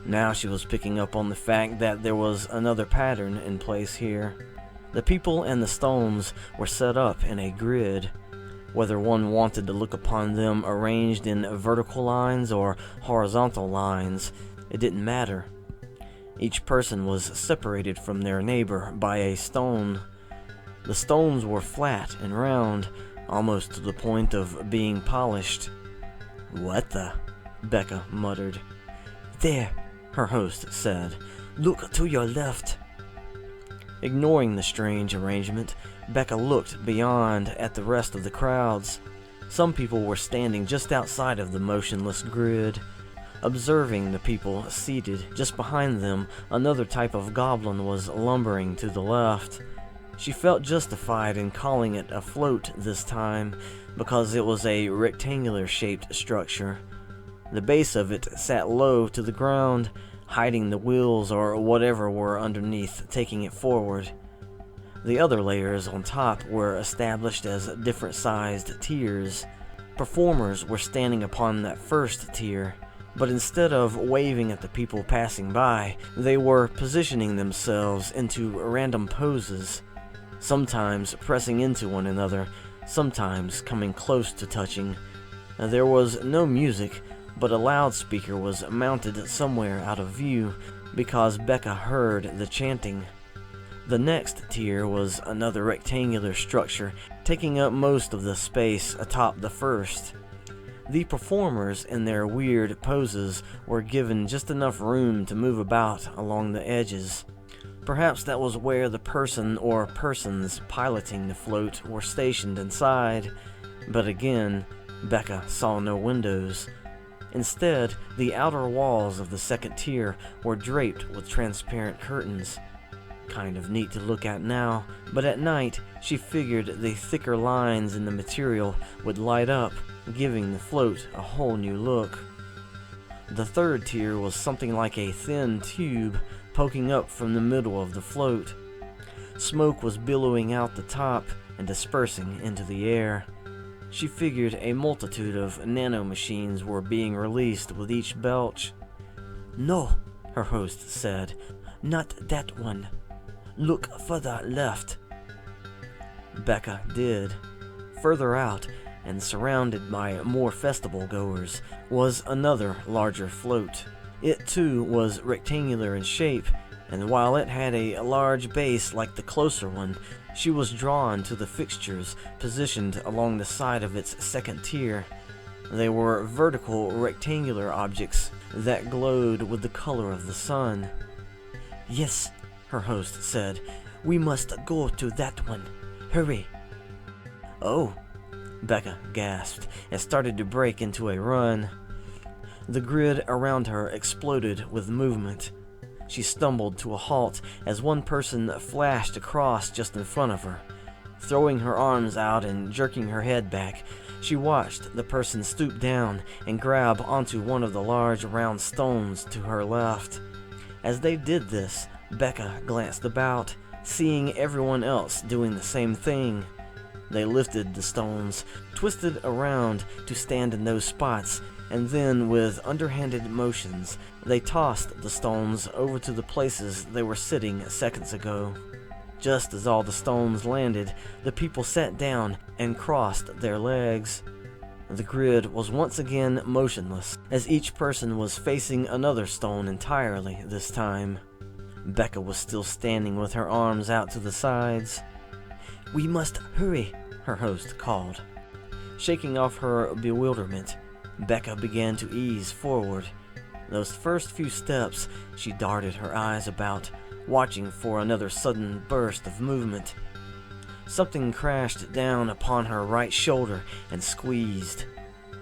Now she was picking up on the fact that there was another pattern in place here. The people and the stones were set up in a grid. Whether one wanted to look upon them arranged in vertical lines or horizontal lines, it didn't matter. Each person was separated from their neighbor by a stone. The stones were flat and round, almost to the point of being polished. "What the?" Bekka muttered. "There," her host said. "Look to your left." Ignoring the strange arrangement, Bekka looked beyond at the rest of the crowds. Some people were standing just outside of the motionless grid. Observing the people seated just behind them, another type of goblin was lumbering to the left. She felt justified in calling it a float this time, because it was a rectangular-shaped structure. The base of it sat low to the ground, hiding the wheels or whatever were underneath taking it forward. The other layers on top were established as different-sized tiers. Performers were standing upon that first tier, but instead of waving at the people passing by, they were positioning themselves into random poses, sometimes pressing into one another, sometimes coming close to touching. There was no music, but a loudspeaker was mounted somewhere out of view because Bekka heard the chanting. The next tier was another rectangular structure, taking up most of the space atop the first. The performers in their weird poses were given just enough room to move about along the edges. Perhaps that was where the person or persons piloting the float were stationed inside, but again, Bekka saw no windows. Instead, the outer walls of the second tier were draped with transparent curtains. kind of neat to look at now, but at night she figured the thicker lines in the material would light up, giving the float a whole new look. The third tier was something like a thin tube poking up from the middle of the float. Smoke was billowing out the top and dispersing into the air. She figured a multitude of nano machines were being released with each belch. "No," her host said. "Not that one. Look further left." Bekka did. Further out, and surrounded by more festival goers, was another larger float. It too was rectangular in shape, and while it had a large base like the closer one, she was drawn to the fixtures positioned along the side of its second tier. They were vertical rectangular objects that glowed with the color of the sun. "Yes," her host said. "We must go to that one. Hurry." "Oh," Bekka gasped and started to break into a run. The grid around her exploded with movement. She stumbled to a halt as one person flashed across just in front of her. Throwing her arms out and jerking her head back, she watched the person stoop down and grab onto one of the large round stones to her left. As they did this, Bekka glanced about, seeing everyone else doing the same thing. They lifted the stones, twisted around to stand in those spots, and then with underhanded motions, they tossed the stones over to the places they were sitting seconds ago. Just as all the stones landed, the people sat down and crossed their legs. The grid was once again motionless, as each person was facing another stone entirely this time. Bekka was still standing with her arms out to the sides. "We must hurry," her host called. Shaking off her bewilderment, Bekka began to ease forward. Those first few steps, she darted her eyes about, watching for another sudden burst of movement. Something crashed down upon her right shoulder and squeezed.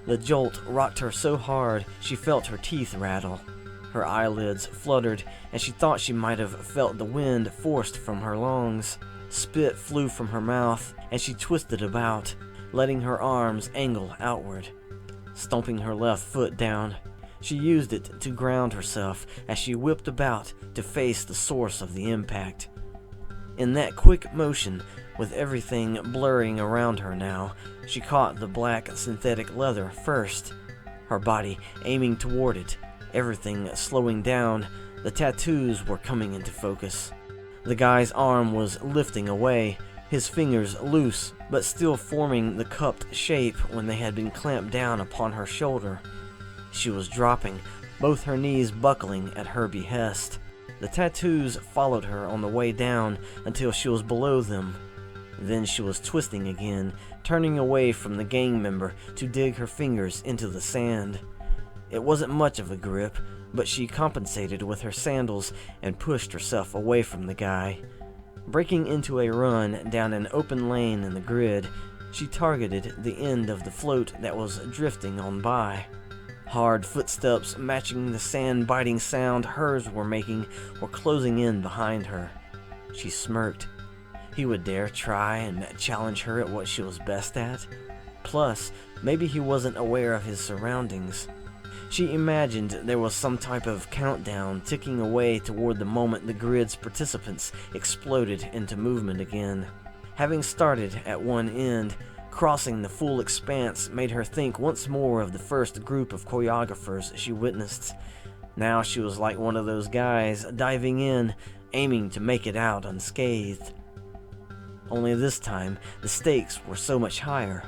The jolt rocked her so hard she felt her teeth rattle. Her eyelids fluttered, and she thought she might have felt the wind forced from her lungs. Spit flew from her mouth, and she twisted about, letting her arms angle outward. Stomping her left foot down, she used it to ground herself as she whipped about to face the source of the impact. In that quick motion, with everything blurring around her now, she caught the black synthetic leather first, her body aiming toward it, everything slowing down. The tattoos were coming into focus. The guy's arm was lifting away, his fingers loose, but still forming the cupped shape when they had been clamped down upon her shoulder. She was dropping, both her knees buckling at her behest. The tattoos followed her on the way down until she was below them. Then she was twisting again, turning away from the gang member to dig her fingers into the sand. It wasn't much of a grip, but she compensated with her sandals and pushed herself away from the guy. Breaking into a run down an open lane in the grid, she targeted the end of the float that was drifting on by. Hard footsteps matching the sand-biting sound hers were making were closing in behind her. She smirked. He would dare try and challenge her at what she was best at? Plus, maybe he wasn't aware of his surroundings. She imagined there was some type of countdown ticking away toward the moment the grid's participants exploded into movement again. Having started at one end, crossing the full expanse made her think once more of the first group of choreographers she witnessed. Now she was like one of those guys diving in, aiming to make it out unscathed. Only this time, the stakes were so much higher.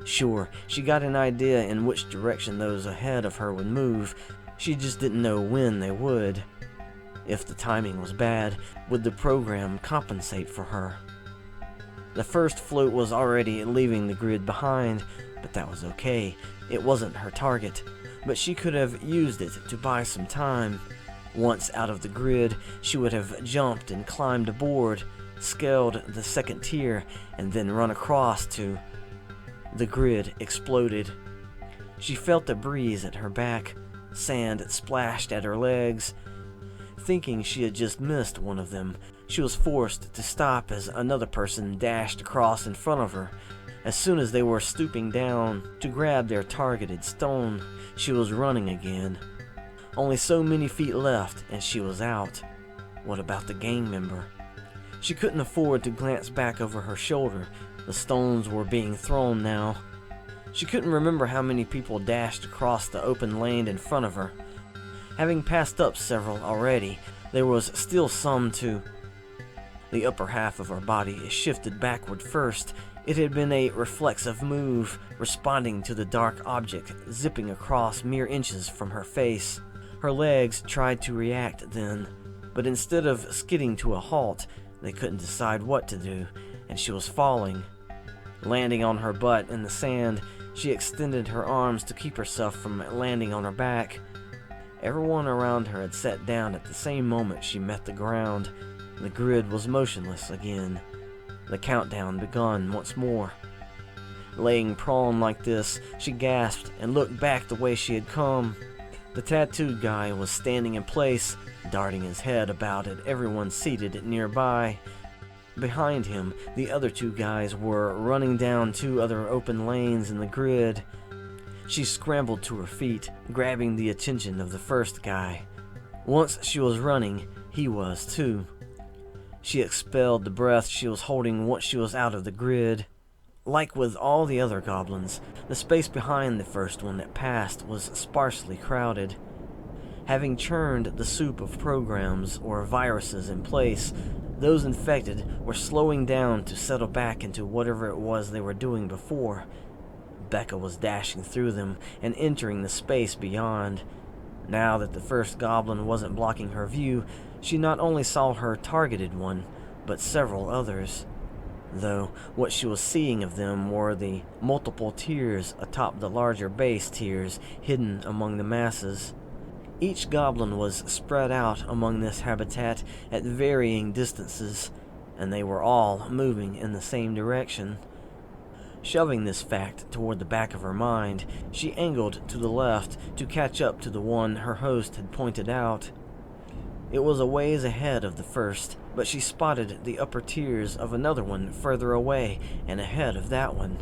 Sure, she got an idea in which direction those ahead of her would move, she just didn't know when they would. If the timing was bad, would the program compensate for her? The first float was already leaving the grid behind, but that was okay. It wasn't her target, but she could have used it to buy some time. Once out of the grid, she would have jumped and climbed aboard, scaled the second tier, and then run across to... The grid exploded. She felt a breeze at her back. Sand splashed at her legs. Thinking she had just missed one of them, She was forced to stop as another person dashed across in front of her. As soon as they were stooping down to grab their targeted stone, she was running again. Only so many feet left and she was out. What about the gang member? She couldn't afford to glance back over her shoulder. The stones were being thrown now. She couldn't remember how many people dashed across the open lane in front of her. Having passed up several already, there was still some to... The upper half of her body shifted backward first. It had been a reflexive move, responding to the dark object zipping across mere inches from her face. Her legs tried to react then, but instead of skidding to a halt, they couldn't decide what to do, and she was falling. Landing on her butt in the sand, she extended her arms to keep herself from landing on her back. Everyone around her had sat down at the same moment she met the ground. The grid was motionless again. The countdown begun once more. Laying prone like this, she gasped and looked back the way she had come. The tattooed guy was standing in place, darting his head about at everyone seated nearby. Behind him, the other two guys were running down two other open lanes in the grid. She scrambled to her feet, grabbing the attention of the first guy. Once she was running, he was too. She expelled the breath she was holding once she was out of the grid. Like with all the other goblins, the space behind the first one that passed was sparsely crowded. Having churned the soup of programs or viruses in place, those infected were slowing down to settle back into whatever it was they were doing before. Bekka was dashing through them and entering the space beyond. Now that the first goblin wasn't blocking her view, she not only saw her targeted one, but several others. Though what she was seeing of them were the multiple tiers atop the larger base tiers hidden among the masses. Each goblin was spread out among this habitat at varying distances, and they were all moving in the same direction. Shoving this fact toward the back of her mind, she angled to the left to catch up to the one her host had pointed out. It was a ways ahead of the first, but she spotted the upper tiers of another one further away and ahead of that one.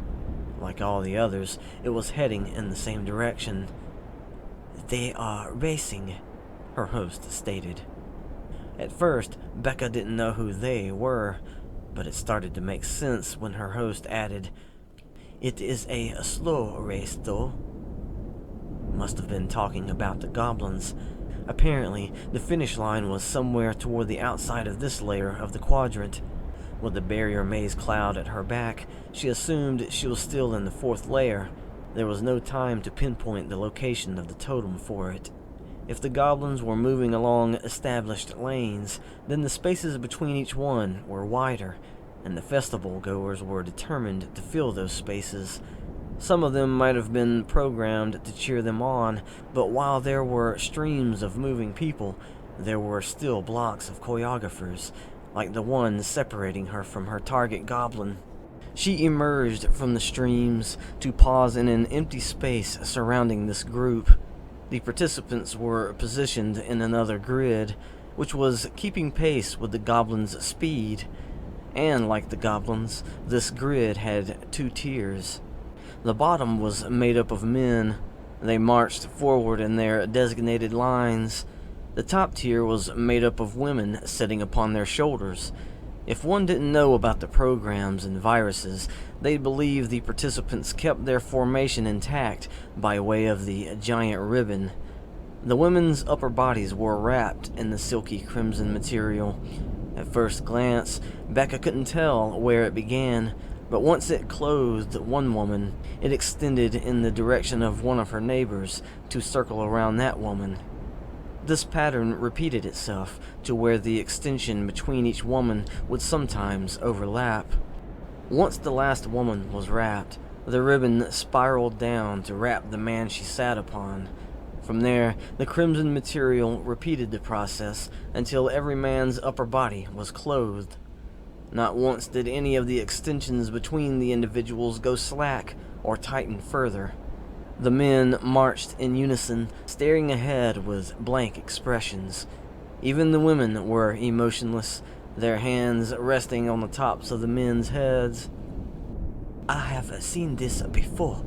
Like all the others, it was heading in the same direction. "They are racing," her host stated. At first, Bekka didn't know who they were, but it started to make sense when her host added, "It is a slow race, though." Must have been talking about the goblins. Apparently, the finish line was somewhere toward the outside of this layer of the quadrant. With the barrier maze cloud at her back, she assumed she was still in the fourth layer. There was no time to pinpoint the location of the totem for it. If the goblins were moving along established lanes, then the spaces between each one were wider, and the festival goers were determined to fill those spaces. Some of them might have been programmed to cheer them on, but while there were streams of moving people, there were still blocks of choreographers, like the one separating her from her target goblin. She emerged from the streams to pause in an empty space surrounding this group. The participants were positioned in another grid, which was keeping pace with the goblins' speed. And like the goblins, this grid had two tiers. The bottom was made up of men. They marched forward in their designated lines. The top tier was made up of women sitting upon their shoulders. If one didn't know about the programs and viruses, they'd believe the participants kept their formation intact by way of the giant ribbon. The women's upper bodies were wrapped in the silky crimson material. At first glance, Bekka couldn't tell where it began, but once it clothed one woman, it extended in the direction of one of her neighbors to circle around that woman. This pattern repeated itself to where the extension between each woman would sometimes overlap. Once the last woman was wrapped, the ribbon spiraled down to wrap the man she sat upon. From there, the crimson material repeated the process until every man's upper body was clothed. Not once did any of the extensions between the individuals go slack or tighten further. The men marched in unison, staring ahead with blank expressions. Even the women were emotionless, their hands resting on the tops of the men's heads. "I have seen this before,"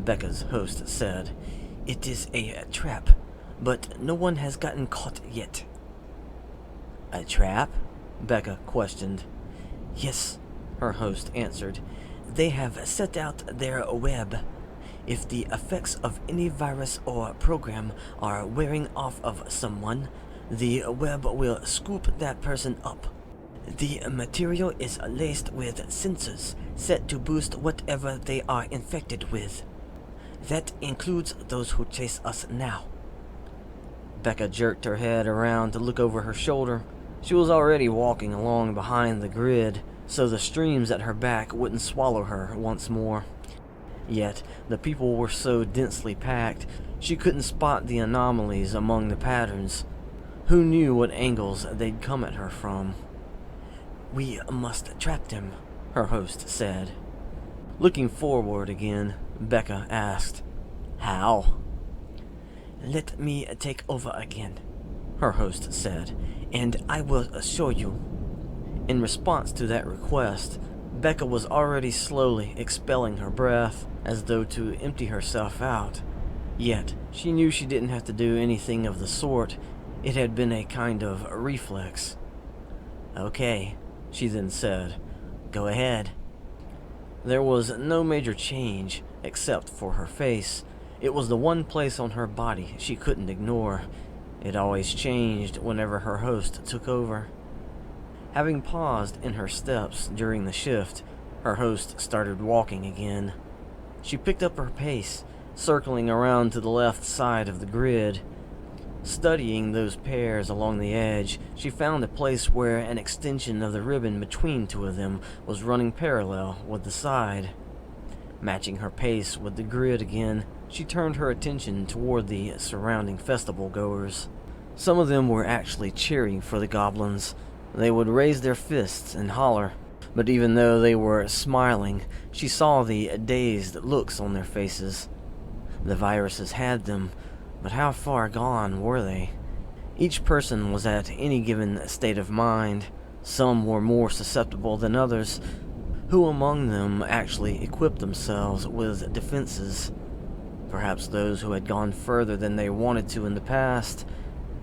Bekka's host said. "It is a trap, but no one has gotten caught yet." "A trap?" Bekka questioned. "Yes," her host answered. "They have set out their web. If the effects of any virus or program are wearing off of someone, the web will scoop that person up. The material is laced with sensors set to boost whatever they are infected with. That includes those who chase us now." Bekka jerked her head around to look over her shoulder. She was already walking along behind the grid, so the streams at her back wouldn't swallow her once more. Yet, the people were so densely packed, she couldn't spot the anomalies among the patterns. Who knew what angles they'd come at her from? "We must trap them," her host said. Looking forward again, Bekka asked, "How?" "Let me take over again," her host said, "and I will show you." In response to that request, Bekka was already slowly expelling her breath, as though to empty herself out. Yet, she knew she didn't have to do anything of the sort. It had been a kind of reflex. "Okay," she then said. "Go ahead." There was no major change, except for her face. It was the one place on her body she couldn't ignore. It always changed whenever her host took over. Having paused in her steps during the shift, her host started walking again. She picked up her pace, circling around to the left side of the grid. Studying those pairs along the edge, she found a place where an extension of the ribbon between two of them was running parallel with the side. Matching her pace with the grid again, she turned her attention toward the surrounding festival goers. Some of them were actually cheering for the goblins. They would raise their fists and holler, but even though they were smiling, she saw the dazed looks on their faces. The viruses had them, but how far gone were they? Each person was at any given state of mind. Some were more susceptible than others. Who among them actually equipped themselves with defenses? Perhaps those who had gone further than they wanted to in the past.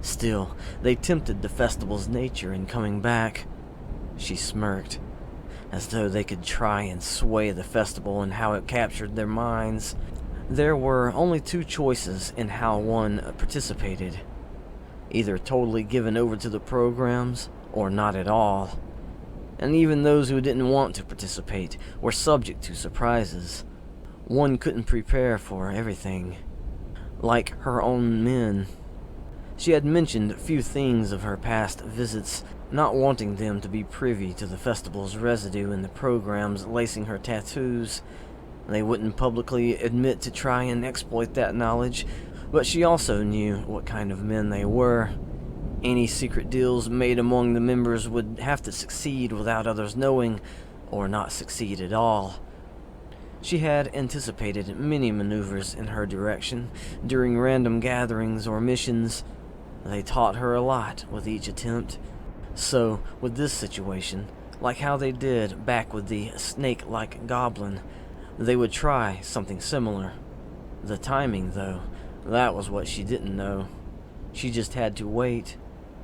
Still, they tempted the festival's nature in coming back. She smirked, as though they could try and sway the festival in how it captured their minds. There were only two choices in how one participated. Either totally given over to the programs, or not at all. And even those who didn't want to participate were subject to surprises. One couldn't prepare for everything. Like her own men. She had mentioned few things of her past visits, not wanting them to be privy to the festival's residue in the programs lacing her tattoos. They wouldn't publicly admit to try and exploit that knowledge, but she also knew what kind of men they were. Any secret deals made among the members would have to succeed without others knowing, or not succeed at all. She had anticipated many maneuvers in her direction during random gatherings or missions. They taught her a lot with each attempt. So, with this situation, like how they did back with the snake-like goblin, they would try something similar. The timing, though, that was what she didn't know. She just had to wait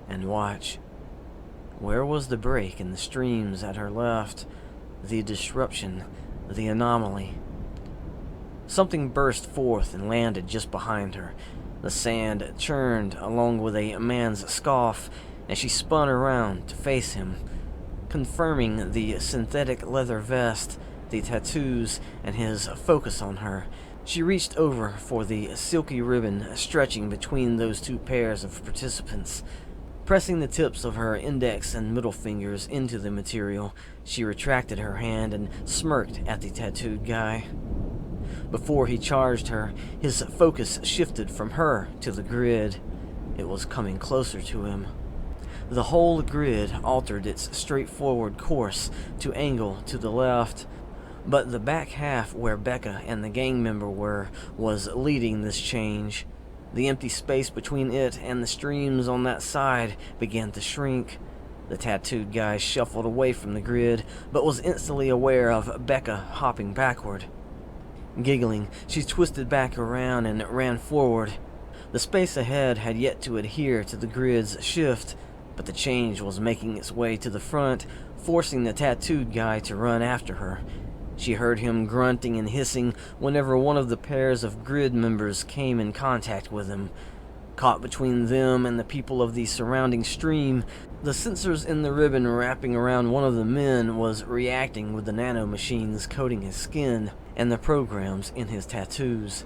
and watch. Where was the break in the streams at her left? The disruption, the anomaly. Something burst forth and landed just behind her. The sand churned along with a man's scoff, and she spun around to face him, confirming the synthetic leather vest, the tattoos, and his focus on her. She reached over for the silky ribbon stretching between those two pairs of participants. Pressing the tips of her index and middle fingers into the material, she retracted her hand and smirked at the tattooed guy. Before he charged her, his focus shifted from her to the grid. It was coming closer to him. The whole grid altered its straightforward course to angle to the left, but the back half where Bekka and the gang member were was leading this change. The empty space between it and the streams on that side began to shrink. The tattooed guy shuffled away from the grid, but was instantly aware of Bekka hopping backward. Giggling, she twisted back around and ran forward. The space ahead had yet to adhere to the grid's shift, but the change was making its way to the front, forcing the tattooed guy to run after her. She heard him grunting and hissing whenever one of the pairs of grid members came in contact with him. Caught between them and the people of the surrounding stream, the sensors in the ribbon wrapping around one of the men was reacting with the nano machines coating his skin and the programs in his tattoos.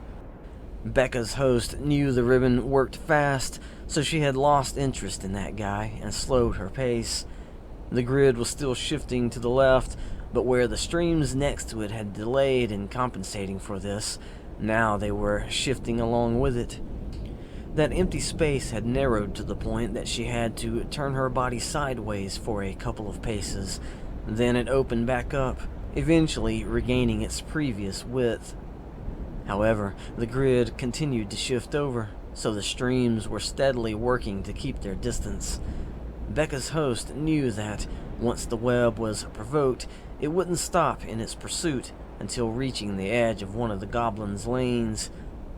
Bekka's host knew the ribbon worked fast, so she had lost interest in that guy and slowed her pace. The grid was still shifting to the left, but where the streams next to it had delayed in compensating for this, now they were shifting along with it. That empty space had narrowed to the point that she had to turn her body sideways for a couple of paces. Then it opened back up, eventually regaining its previous width. However, the grid continued to shift over, so the streams were steadily working to keep their distance. Bekka's host knew that, once the web was provoked, it wouldn't stop in its pursuit until reaching the edge of one of the goblins' lanes.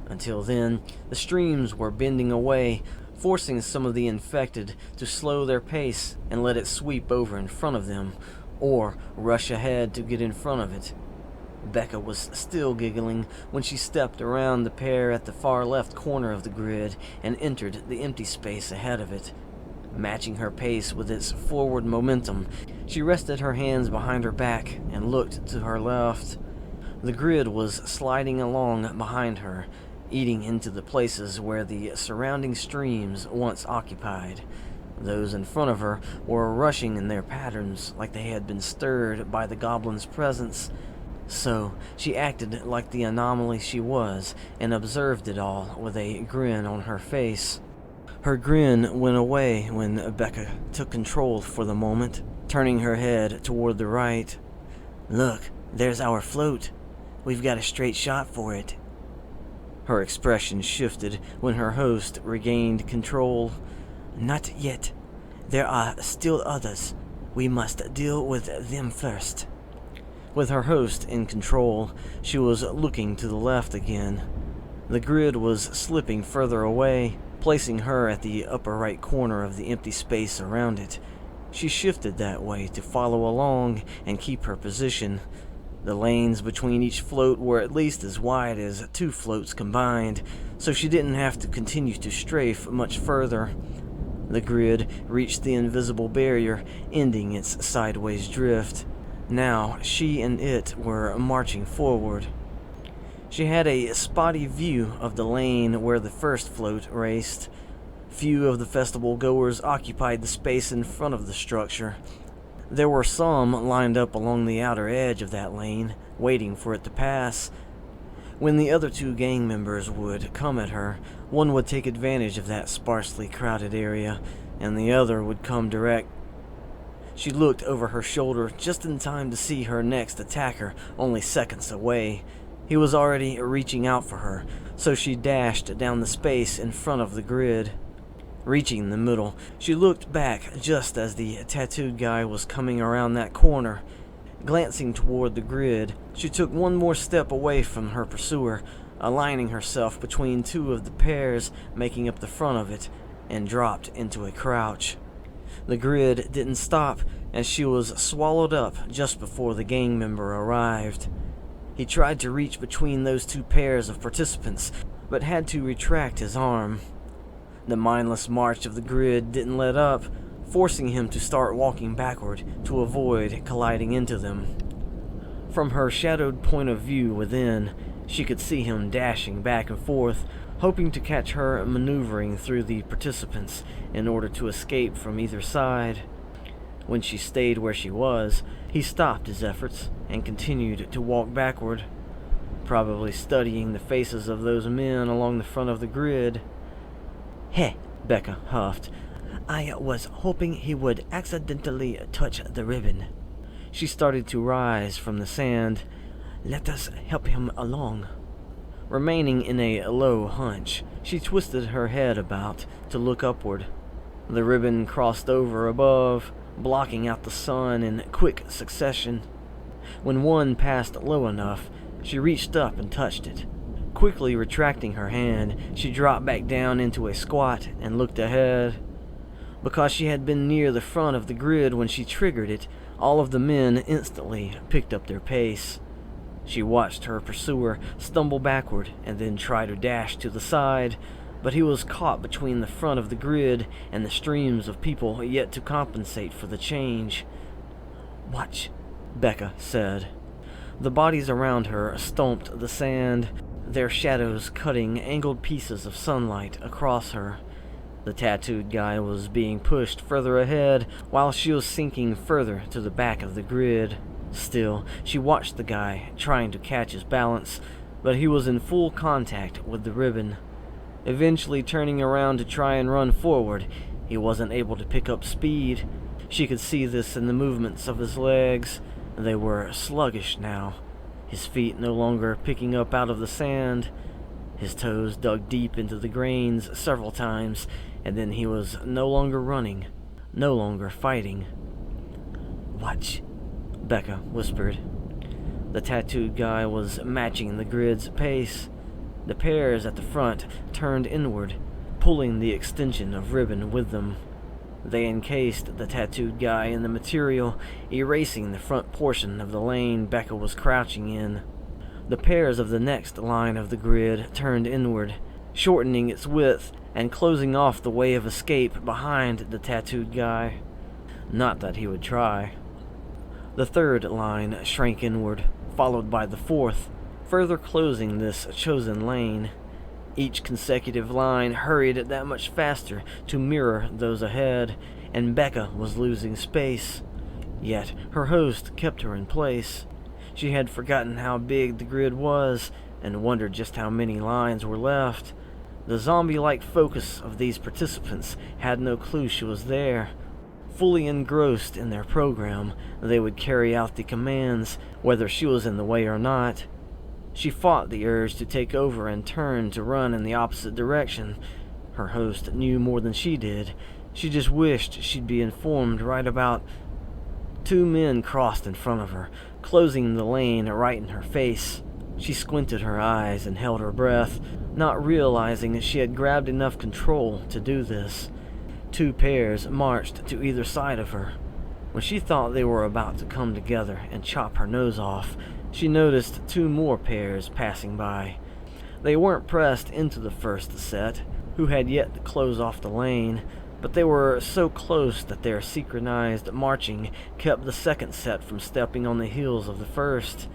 Until then, the streams were bending away, forcing some of the infected to slow their pace and let it sweep over in front of them, or rush ahead to get in front of it. Bekka was still giggling when she stepped around the pair at the far left corner of the grid and entered the empty space ahead of it. Matching her pace with its forward momentum, she rested her hands behind her back and looked to her left. The grid was sliding along behind her, eating into the places where the surrounding streams once occupied. Those in front of her were rushing in their patterns like they had been stirred by the goblin's presence. So she acted like the anomaly she was and observed it all with a grin on her face. Her grin went away when Bekka took control for the moment, turning her head toward the right. "Look, there's our float. We've got a straight shot for it." Her expression shifted when her host regained control. "Not yet. There are still others. We must deal with them first." With her host in control, she was looking to the left again. The grid was slipping further away, placing her at the upper right corner of the empty space around it. She shifted that way to follow along and keep her position. The lanes between each float were at least as wide as two floats combined, so she didn't have to continue to strafe much further. The grid reached the invisible barrier, ending its sideways drift. Now she and it were marching forward. She had a spotty view of the lane where the first float raced. Few of the festival goers occupied the space in front of the structure. There were some lined up along the outer edge of that lane, waiting for it to pass. When the other two gang members would come at her, one would take advantage of that sparsely crowded area, and the other would come direct. She looked over her shoulder just in time to see her next attacker only seconds away. He was already reaching out for her, so she dashed down the space in front of the grid. Reaching the middle, she looked back just as the tattooed guy was coming around that corner. Glancing toward the grid, she took one more step away from her pursuer, aligning herself between two of the pairs making up the front of it, and dropped into a crouch. The grid didn't stop, and she was swallowed up just before the gang member arrived. He tried to reach between those two pairs of participants, but had to retract his arm. The mindless march of the grid didn't let up, forcing him to start walking backward to avoid colliding into them. From her shadowed point of view within, she could see him dashing back and forth, hoping to catch her maneuvering through the participants in order to escape from either side. When she stayed where she was, he stopped his efforts and continued to walk backward, probably studying the faces of those men along the front of the grid. "Heh," Bekka huffed. "I was hoping he would accidentally touch the ribbon." She started to rise from the sand. "Let us help him along." Remaining in a low hunch, she twisted her head about to look upward. The ribbon crossed over above, blocking out the sun in quick succession. When one passed low enough, she reached up and touched it. Quickly retracting her hand, she dropped back down into a squat and looked ahead. Because she had been near the front of the grid when she triggered it, all of the men instantly picked up their pace. She watched her pursuer stumble backward and then try to dash to the side, but he was caught between the front of the grid and the streams of people yet to compensate for the change. "Watch," Bekka said. The bodies around her stomped the sand, their shadows cutting angled pieces of sunlight across her. The tattooed guy was being pushed further ahead while she was sinking further to the back of the grid. Still, she watched the guy, trying to catch his balance, but he was in full contact with the ribbon. Eventually turning around to try and run forward, he wasn't able to pick up speed. She could see this in the movements of his legs. They were sluggish now, his feet no longer picking up out of the sand. His toes dug deep into the grains several times, and then he was no longer running, no longer fighting. "Watch," Bekka whispered. The tattooed guy was matching the grid's pace. The pairs at the front turned inward, pulling the extension of ribbon with them. They encased the tattooed guy in the material, erasing the front portion of the lane Bekka was crouching in. The pairs of the next line of the grid turned inward, shortening its width and closing off the way of escape behind the tattooed guy. Not that he would try. The third line shrank inward, followed by the fourth, further closing this chosen lane. Each consecutive line hurried that much faster to mirror those ahead, and Bekka was losing space. Yet her host kept her in place. She had forgotten how big the grid was, and wondered just how many lines were left. The zombie-like focus of these participants had no clue she was there. Fully engrossed in their program, they would carry out the commands, whether she was in the way or not. She fought the urge to take over and turn to run in the opposite direction. Her host knew more than she did. She just wished she'd be informed right about. Two men crossed in front of her, closing the lane right in her face. She squinted her eyes and held her breath, not realizing that she had grabbed enough control to do this. Two pairs marched to either side of her. When she thought they were about to come together and chop her nose off, she noticed two more pairs passing by. They weren't pressed into the first set, who had yet to close off the lane, but they were so close that their synchronized marching kept the second set from stepping on the heels of the first.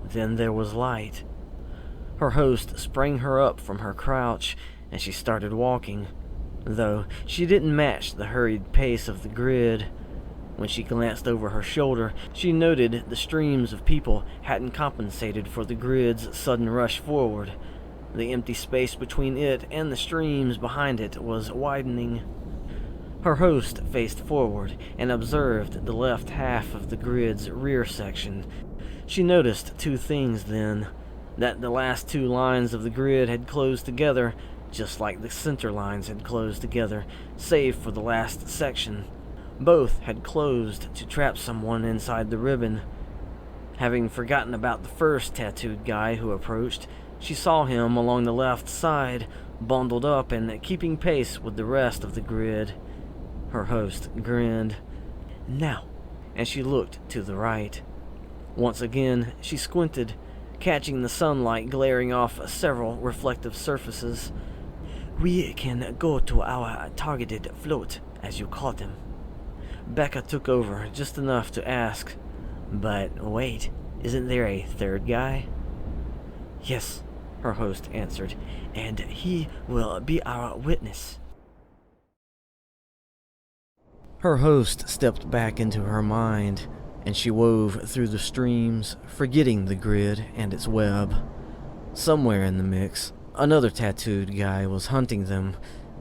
Then there was light. Her host sprang her up from her crouch, and she started walking, though she didn't match the hurried pace of the grid. When she glanced over her shoulder, she noted the streams of people hadn't compensated for the grid's sudden rush forward. The empty space between it and the streams behind it was widening. Her host faced forward and observed the left half of the grid's rear section. She noticed two things then: that the last two lines of the grid had closed together, just like the center lines had closed together, save for the last section. Both had closed to trap someone inside the ribbon. Having forgotten about the first tattooed guy who approached, she saw him along the left side, bundled up and keeping pace with the rest of the grid. Her host grinned. "Now," and she looked to the right. Once again, she squinted, catching the sunlight glaring off several reflective surfaces. "We can go to our targeted float, as you called them." Bekka took over just enough to ask, "But wait, isn't there a third guy?" "Yes," her host answered, "and he will be our witness." Her host stepped back into her mind, and she wove through the streams, forgetting the grid and its web. Somewhere in the mix, another tattooed guy was hunting them.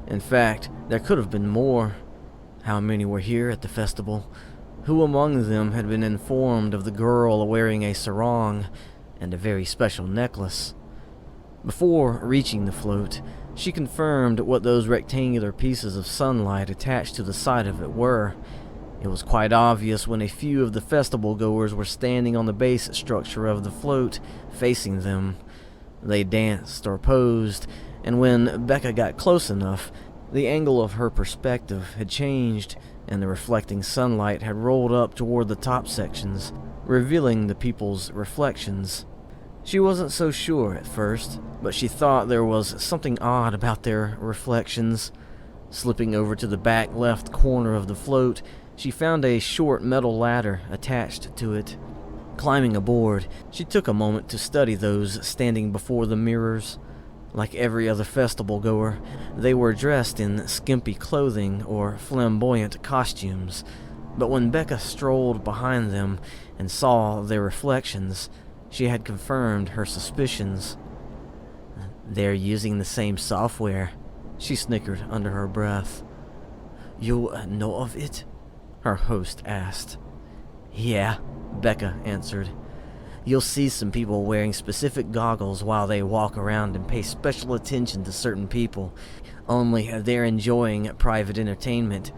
In fact, there could have been more. How many were here at the festival? Who among them had been informed of the girl wearing a sarong and a very special necklace? Before reaching the float, she confirmed what those rectangular pieces of sunlight attached to the side of it were. It was quite obvious when a few of the festival goers were standing on the base structure of the float, facing them. They danced or posed, and when Bekka got close enough, the angle of her perspective had changed, and the reflecting sunlight had rolled up toward the top sections, revealing the people's reflections. She wasn't so sure at first, but she thought there was something odd about their reflections. Slipping over to the back left corner of the float, she found a short metal ladder attached to it. Climbing aboard, she took a moment to study those standing before the mirrors. Like every other festival goer, they were dressed in skimpy clothing or flamboyant costumes, but when Bekka strolled behind them and saw their reflections, she had confirmed her suspicions. "They're using the same software," she snickered under her breath. "You know of it?" her host asked. "Yeah," Bekka answered. "You'll see some people wearing specific goggles while they walk around and pay special attention to certain people, only they're enjoying private entertainment.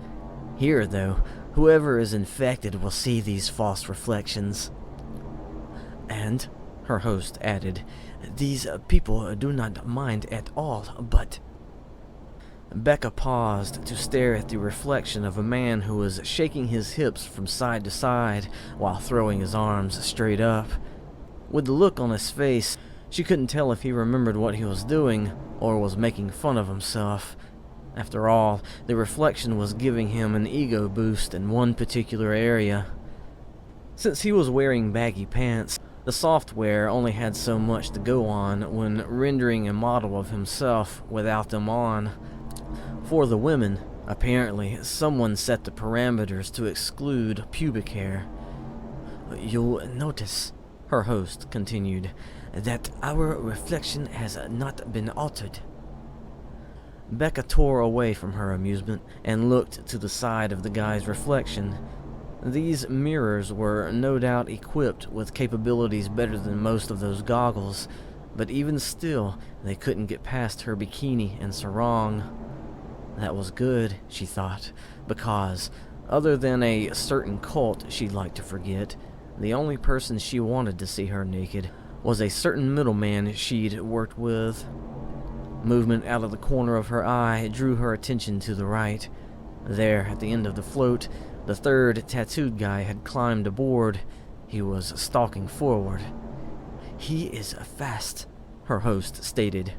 Here, though, whoever is infected will see these false reflections." "And," her host added, "these people do not mind at all, but—" Bekka paused to stare at the reflection of a man who was shaking his hips from side to side while throwing his arms straight up. With the look on his face, she couldn't tell if he remembered what he was doing or was making fun of himself. After all, the reflection was giving him an ego boost in one particular area. Since he was wearing baggy pants, the software only had so much to go on when rendering a model of himself without them on. For the women, apparently, someone set the parameters to exclude pubic hair. "You'll notice," her host continued, "that our reflection has not been altered." Bekka tore away from her amusement and looked to the side of the guy's reflection. These mirrors were no doubt equipped with capabilities better than most of those goggles, but even still, they couldn't get past her bikini and sarong. That was good, she thought, because, other than a certain cult she'd like to forget, the only person she wanted to see her naked was a certain middleman she'd worked with. Movement out of the corner of her eye drew her attention to the right. There, at the end of the float, the third tattooed guy had climbed aboard. He was stalking forward. "He is fast," her host stated.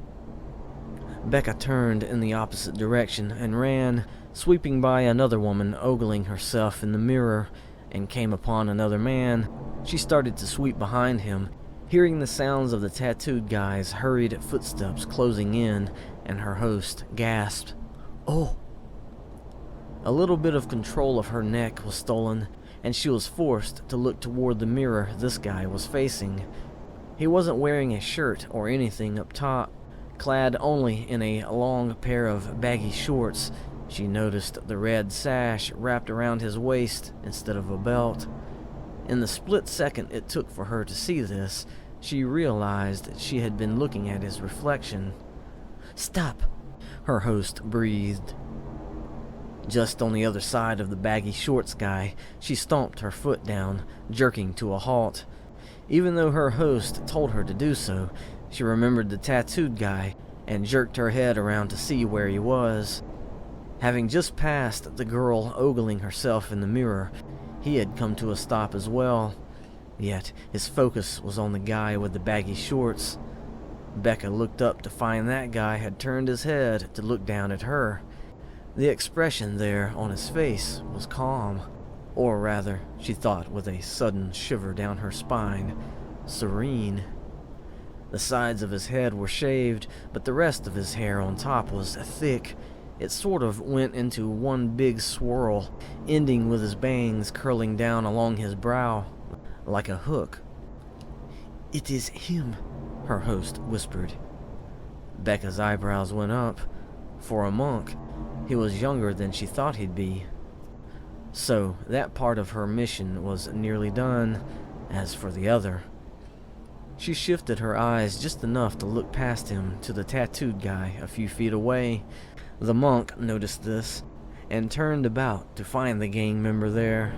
Bekka turned in the opposite direction and ran, sweeping by another woman ogling herself in the mirror, and came upon another man. She started to sweep behind him, hearing the sounds of the tattooed guy's hurried footsteps closing in, and her host gasped, "Oh!" A little bit of control of her neck was stolen, and she was forced to look toward the mirror this guy was facing. He wasn't wearing a shirt or anything up top. Clad only in a long pair of baggy shorts, she noticed the red sash wrapped around his waist instead of a belt. In the split second it took for her to see this, she realized she had been looking at his reflection. "Stop," her host breathed. Just on the other side of the baggy shorts guy, she stomped her foot down, jerking to a halt. Even though her host told her to do so, she remembered the tattooed guy and jerked her head around to see where he was. Having just passed the girl ogling herself in the mirror, he had come to a stop as well. Yet his focus was on the guy with the baggy shorts. Bekka looked up to find that guy had turned his head to look down at her. The expression there on his face was calm, or rather, she thought with a sudden shiver down her spine, serene. The sides of his head were shaved, but the rest of his hair on top was thick. It sort of went into one big swirl, ending with his bangs curling down along his brow, like a hook. "It is him," her host whispered. Bekka's eyebrows went up. For a monk, he was younger than she thought he'd be. So that part of her mission was nearly done. As for the other, she shifted her eyes just enough to look past him to the tattooed guy a few feet away. The monk noticed this, and turned about to find the gang member there.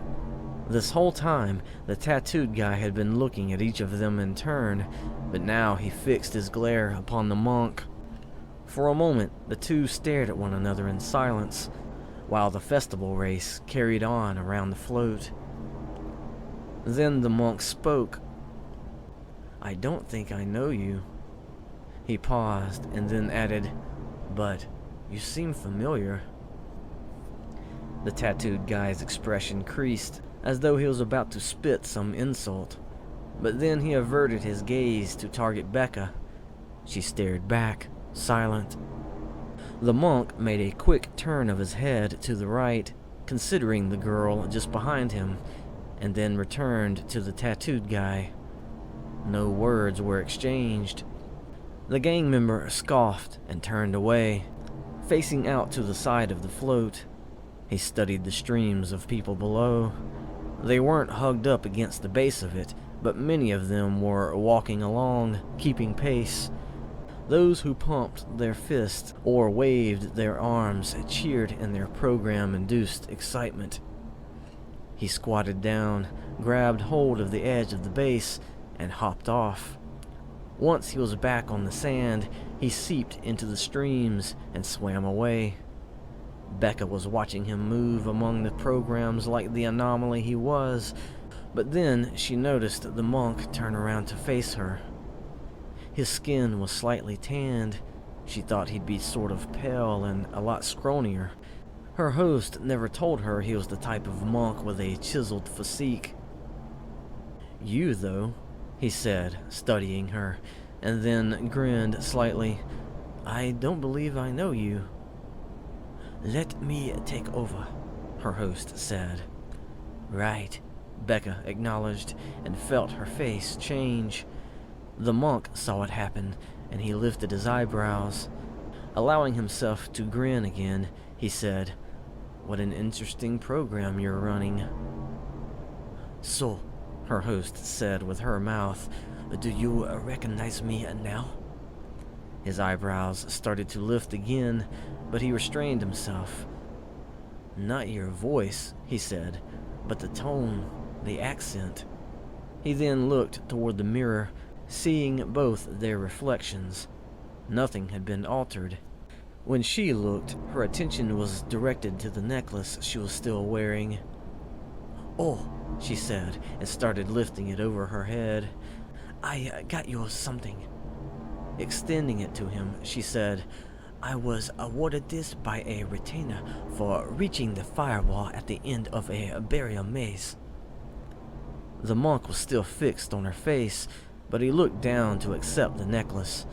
This whole time, the tattooed guy had been looking at each of them in turn, but now he fixed his glare upon the monk. For a moment, the two stared at one another in silence, while the festival race carried on around the float. Then the monk spoke. "I don't think I know you." He paused and then added, "But you seem familiar." The tattooed guy's expression creased, as though he was about to spit some insult, but then he averted his gaze to target Bekka. She stared back, silent. The monk made a quick turn of his head to the right, considering the girl just behind him, and then returned to the tattooed guy. No words were exchanged. The gang member scoffed and turned away, facing out to the side of the float. He studied the streams of people below. They weren't hugged up against the base of it, but many of them were walking along, keeping pace. Those who pumped their fists or waved their arms cheered in their program-induced excitement. He squatted down, grabbed hold of the edge of the base, and hopped off. Once he was back on the sand, he seeped into the streams and swam away. Bekka was watching him move among the programs like the anomaly he was, but then she noticed the monk turn around to face her. His skin was slightly tanned. She thought he'd be sort of pale and a lot scrawnier. Her host never told her he was the type of monk with a chiseled physique. "You, though," he said, studying her, and then grinned slightly. "I don't believe I know you." "Let me take over," her host said. "Right," Bekka acknowledged, and felt her face change. The monk saw it happen, and he lifted his eyebrows. Allowing himself to grin again, he said, "What an interesting program you're running." "So," her host said with her mouth, "do you recognize me now?" His eyebrows started to lift again, but he restrained himself. "Not your voice," he said, "but the tone, the accent." He then looked toward the mirror, seeing both their reflections. Nothing had been altered. When she looked, her attention was directed to the necklace she was still wearing. "Oh," she said, and started lifting it over her head. "I got you something." Extending it to him, she said, "I was awarded this by a retainer for reaching the firewall at the end of a burial maze." The monk was still fixed on her face, but he looked down to accept the necklace.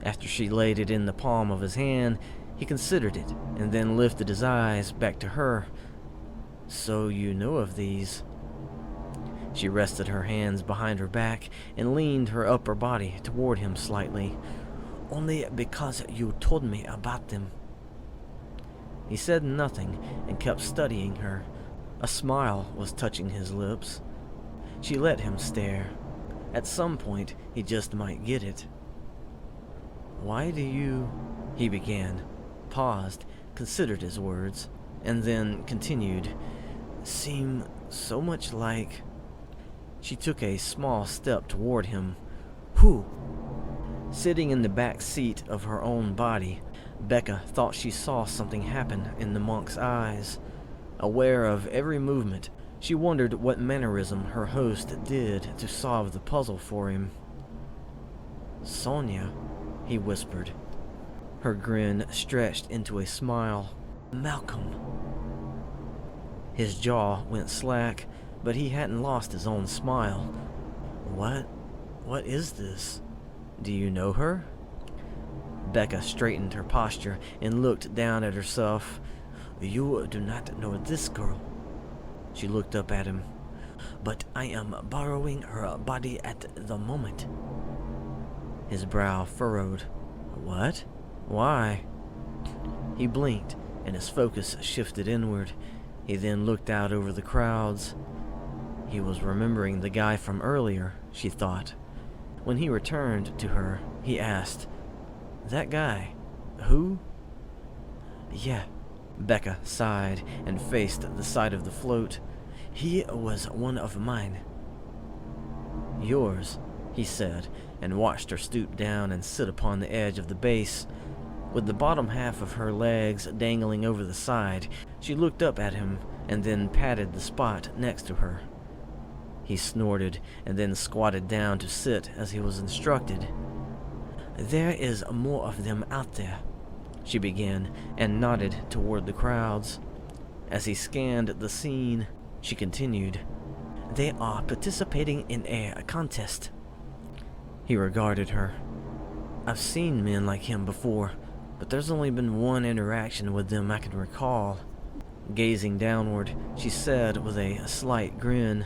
After she laid it in the palm of his hand, he considered it, and then lifted his eyes back to her. "So you know of these?" She rested her hands behind her back and leaned her upper body toward him slightly. "Only because you told me about them." He said nothing and kept studying her. A smile was touching his lips. She let him stare. At some point, he just might get it. "Why do you—" he began, paused, considered his words, and then continued, "seem so much like—" She took a small step toward him. "Who?" Sitting in the back seat of her own body, Bekka thought she saw something happen in the monk's eyes. Aware of every movement, she wondered what mannerism her host did to solve the puzzle for him. "Sonia," he whispered. Her grin stretched into a smile. "Malcolm." His jaw went slack, but he hadn't lost his own smile. What is this? Do you know her?" Bekka straightened her posture and looked down at herself. "You do not know this girl." She looked up at him. "But I am borrowing her body at the moment." His brow furrowed. "What? Why?" He blinked, and his focus shifted inward. He then looked out over the crowds. He was remembering the guy from earlier, she thought. When he returned to her, he asked, "That guy, who?" "Yeah," Bekka sighed and faced the side of the float. He was one of mine. Yours, he said, and watched her stoop down and sit upon the edge of the base. With the bottom half of her legs dangling over the side, she looked up at him and then patted the spot next to her. He snorted and then squatted down to sit as he was instructed. There is more of them out there, she began, and nodded toward the crowds. As he scanned the scene, she continued. They are participating in a contest. He regarded her. I've seen men like him before, but there's only been one interaction with them I can recall. Gazing downward, she said with a slight grin,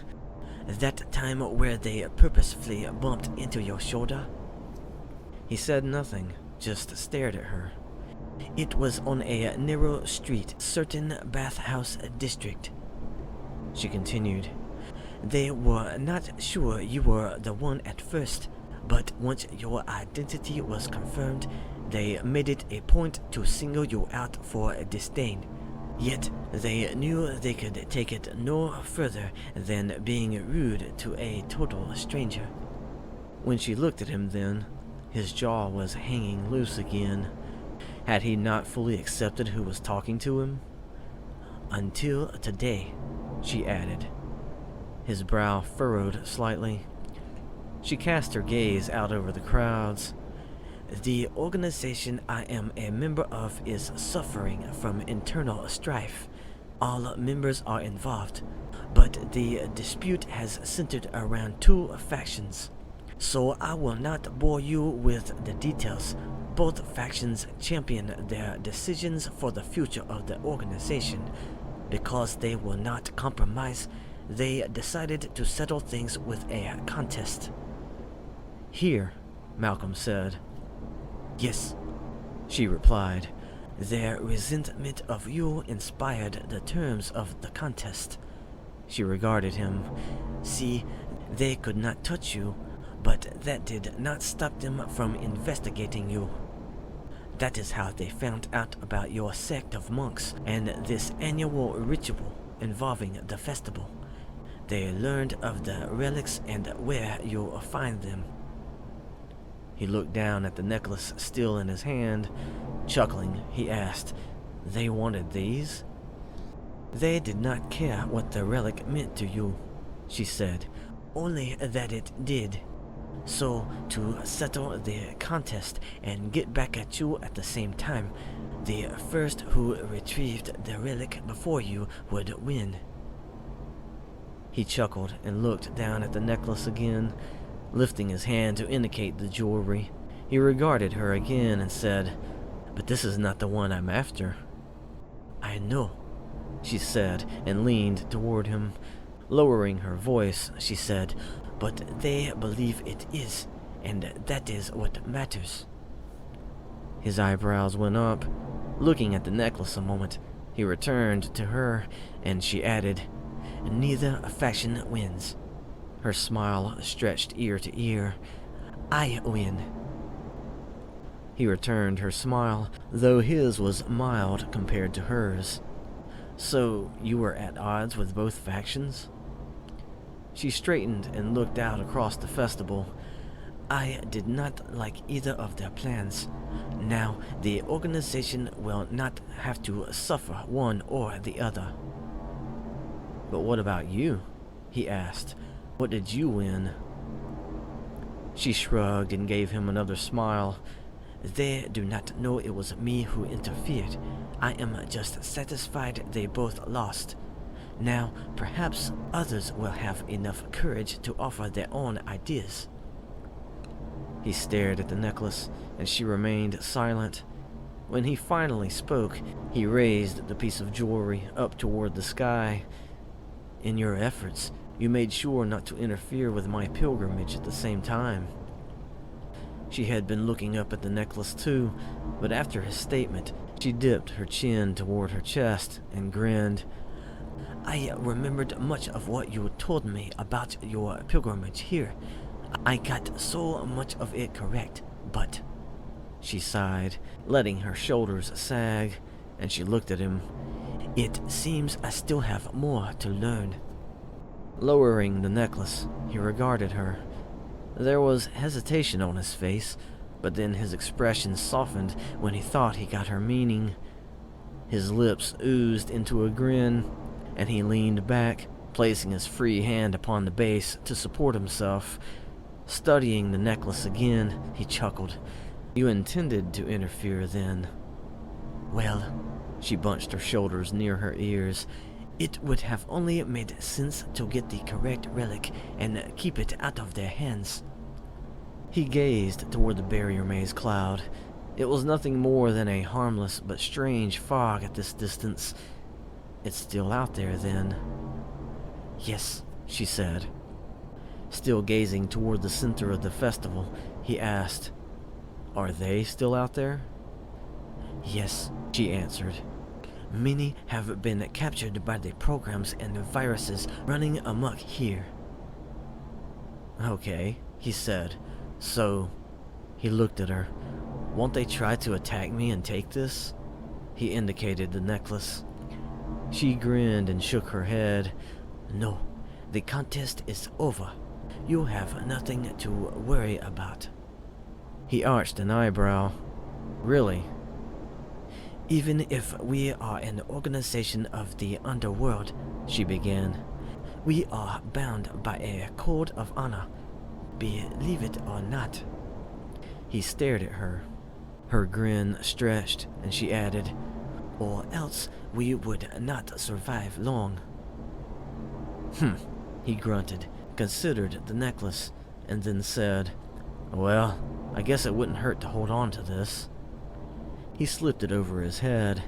That time where they purposefully bumped into your shoulder? He said nothing, just stared at her. It was on a narrow street, certain bathhouse district. She continued. They were not sure you were the one at first, but once your identity was confirmed, they made it a point to single you out for disdain. Yet they knew they could take it no further than being rude to a total stranger. When she looked at him then, his jaw was hanging loose again. Had he not fully accepted who was talking to him? Until today, she added. His brow furrowed slightly. She cast her gaze out over the crowds. The organization I am a member of is suffering from internal strife. All members are involved, but the dispute has centered around two factions. So I will not bore you with the details. Both factions champion their decisions for the future of the organization. Because they will not compromise, they decided to settle things with a contest. Here, Malcolm said. Yes, she replied. Their resentment of you inspired the terms of the contest. She regarded him. See, they could not touch you, but that did not stop them from investigating you. That is how they found out about your sect of monks and this annual ritual involving the festival. They learned of the relics and where you'll find them. He looked down at the necklace still in his hand. Chuckling, he asked, They wanted these? They did not care what the relic meant to you, she said, only that it did. So, to settle the contest and get back at you at the same time, the first who retrieved the relic before you would win. He chuckled and looked down at the necklace again, lifting his hand to indicate the jewelry. He regarded her again and said, But this is not the one I'm after. I know, she said, and leaned toward him. Lowering her voice, she said, But they believe it is, and that is what matters. His eyebrows went up. Looking at the necklace a moment, he returned to her, and she added, Neither faction wins. Her smile stretched ear to ear. I win. He returned her smile, though his was mild compared to hers. So you were at odds with both factions? She straightened and looked out across the festival. I did not like either of their plans. Now, the organization will not have to suffer one or the other. But what about you? He asked. What did you win? She shrugged and gave him another smile. They do not know it was me who interfered. I am just satisfied they both lost. Now, perhaps others will have enough courage to offer their own ideas. He stared at the necklace, and she remained silent. When he finally spoke, he raised the piece of jewelry up toward the sky. In your efforts, you made sure not to interfere with my pilgrimage at the same time. She had been looking up at the necklace too, but after his statement, she dipped her chin toward her chest and grinned. I remembered much of what you told me about your pilgrimage here. I got so much of it correct, but... She sighed, letting her shoulders sag. and she looked at him. It seems I still have more to learn. Lowering the necklace, he regarded her. There was hesitation on his face, but then his expression softened when he thought he got her meaning. His lips oozed into a grin, and he leaned back, placing his free hand upon the base to support himself. Studying the necklace again, he chuckled. You intended to interfere then? Well, she bunched her shoulders near her ears. It would have only made sense to get the correct relic and keep it out of their hands. He gazed toward the barrier maze cloud. It was nothing more than a harmless but strange fog at this distance. It's still out there, then? Yes, she said. Still gazing toward the center of the festival, he asked, Are they still out there? Yes, she answered. Many have been captured by the programs and the viruses running amok here. Okay, he said. So, he looked at her. Won't they try to attack me and take this? He indicated the necklace. She grinned and shook her head. No, the contest is over. You have nothing to worry about. He arched an eyebrow. Really? Even if we are an organization of the underworld, she began, we are bound by a code of honor, believe it or not. He stared at her. Her grin stretched, and she added, Or else we would not survive long. He grunted, considered the necklace, and then said, Well, I guess it wouldn't hurt to hold on to this. He slipped it over his head.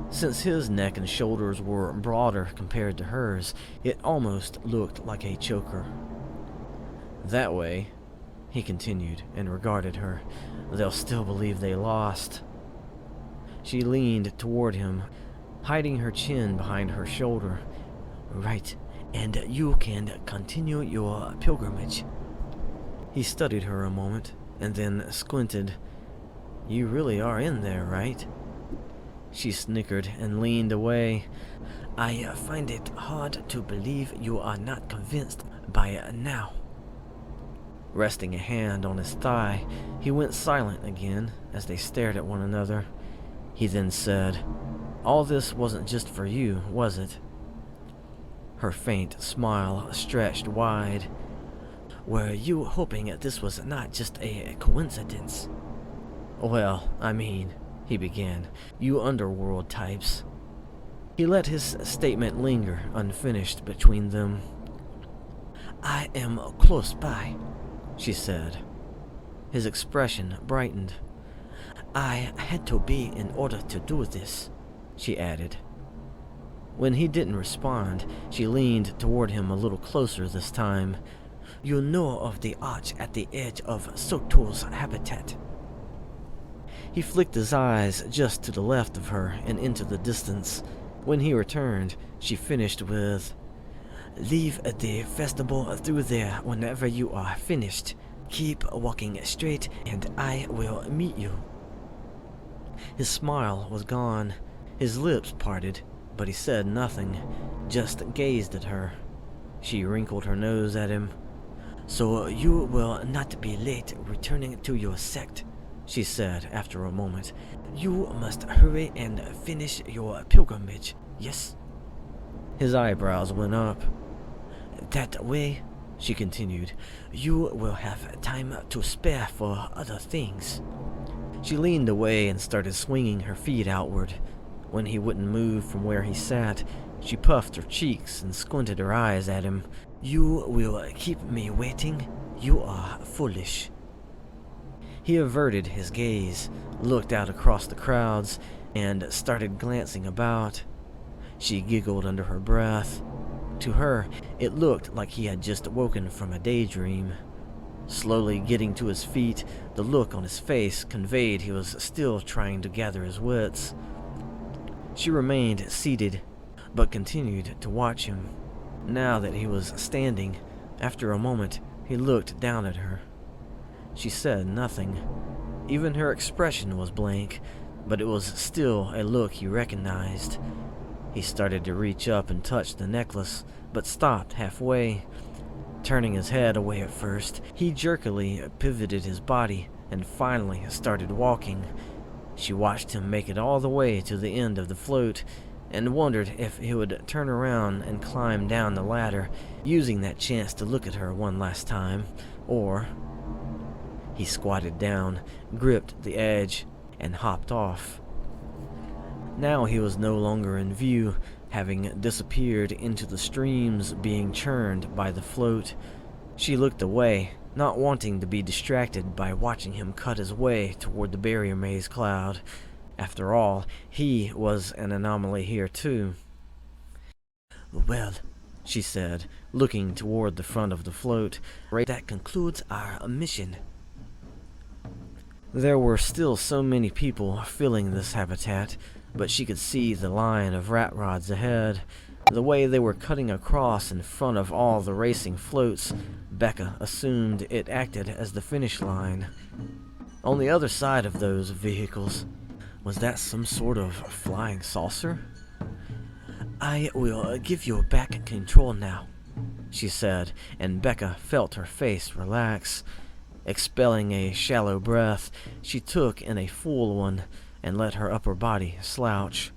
Since his neck and shoulders were broader compared to hers, it almost looked like a choker. That way, he continued and regarded her, they'll still believe they lost. She leaned toward him, hiding her chin behind her shoulder. Right, and you can continue your pilgrimage. He studied her a moment, and then squinted. You really are in there, right? She snickered and leaned away. I find it hard to believe you are not convinced by now. Resting a hand on his thigh, he went silent again as they stared at one another. He then said, All this wasn't just for you, was it? Her faint smile stretched wide. Were you hoping this was not just a coincidence? Well, I mean, he began, you underworld types. He let his statement linger unfinished between them. I am close by, she said. His expression brightened. I had to be in order to do this, she added. When he didn't respond, she leaned toward him a little closer this time. You know of the arch at the edge of Sotul's habitat. He flicked his eyes just to the left of her and into the distance. When he returned, she finished with, Leave the festival through there whenever you are finished. Keep walking straight and I will meet you. His smile was gone. His lips parted, but he said nothing, just gazed at her. She wrinkled her nose at him. So you will not be late returning to your sect, she said after a moment. You must hurry and finish your pilgrimage, yes? His eyebrows went up. That way, she continued, you will have time to spare for other things. She leaned away and started swinging her feet outward. When he wouldn't move from where he sat, she puffed her cheeks and squinted her eyes at him. You will keep me waiting? You are foolish. He averted his gaze, looked out across the crowds, and started glancing about. She giggled under her breath. To her, it looked like he had just woken from a daydream. Slowly getting to his feet, the look on his face conveyed he was still trying to gather his wits. She remained seated, but continued to watch him. Now that he was standing, after a moment, he looked down at her. She said nothing. Even her expression was blank, but it was still a look he recognized. He started to reach up and touch the necklace, but stopped halfway. Turning his head away at first, he jerkily pivoted his body and finally started walking. She watched him make it all the way to the end of the float and wondered if he would turn around and climb down the ladder, using that chance to look at her one last time, or... He squatted down, gripped the edge, and hopped off. Now he was no longer in view, having disappeared into the streams being churned by the float. She looked away, not wanting to be distracted by watching him cut his way toward the barrier maze cloud. After all, he was an anomaly here too. Well, she said, looking toward the front of the float. That concludes our mission. There were still so many people filling this habitat, but she could see the line of rat rods ahead. The way they were cutting across in front of all the racing floats, Bekka assumed it acted as the finish line. On the other side of those vehicles, was that some sort of flying saucer? I will give you back control now, she said, and Bekka felt her face relax. Expelling a shallow breath, she took in a full one and let her upper body slouch.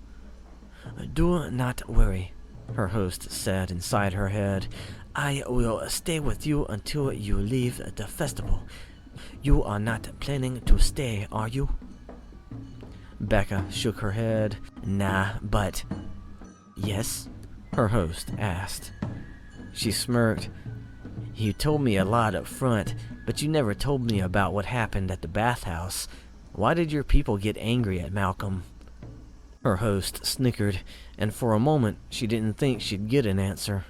Do not worry, her host said inside her head. I will stay with you until you leave the festival. You are not planning to stay, are you? Bekka shook her head. Nah, but... Yes? Her host asked. She smirked. You told me a lot up front, but you never told me about what happened at the bathhouse. Why did your people get angry at Malcolm? Her host snickered, and for a moment she didn't think she'd get an answer.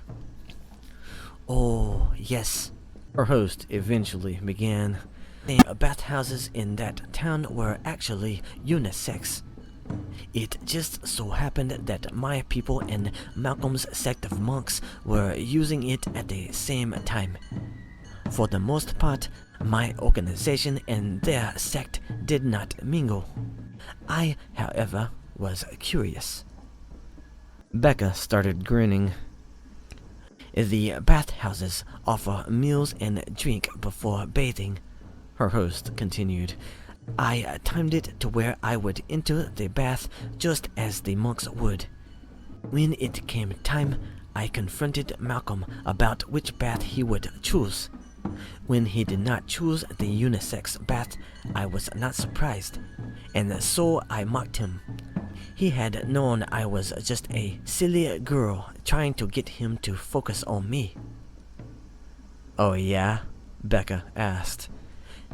Oh, yes, her host eventually began. The bathhouses in that town were actually unisex. It just so happened that my people and Malcolm's sect of monks were using it at the same time. For the most part, my organization and their sect did not mingle. I, however, was curious. Bekka started grinning. The bathhouses offer meals and drink before bathing, her host continued. I timed it to where I would enter the bath just as the monks would. When it came time, I confronted Malcolm about which bath he would choose. When he did not choose the unisex bath, I was not surprised, and so I mocked him. He had known I was just a silly girl trying to get him to focus on me. Oh yeah? Bekka asked.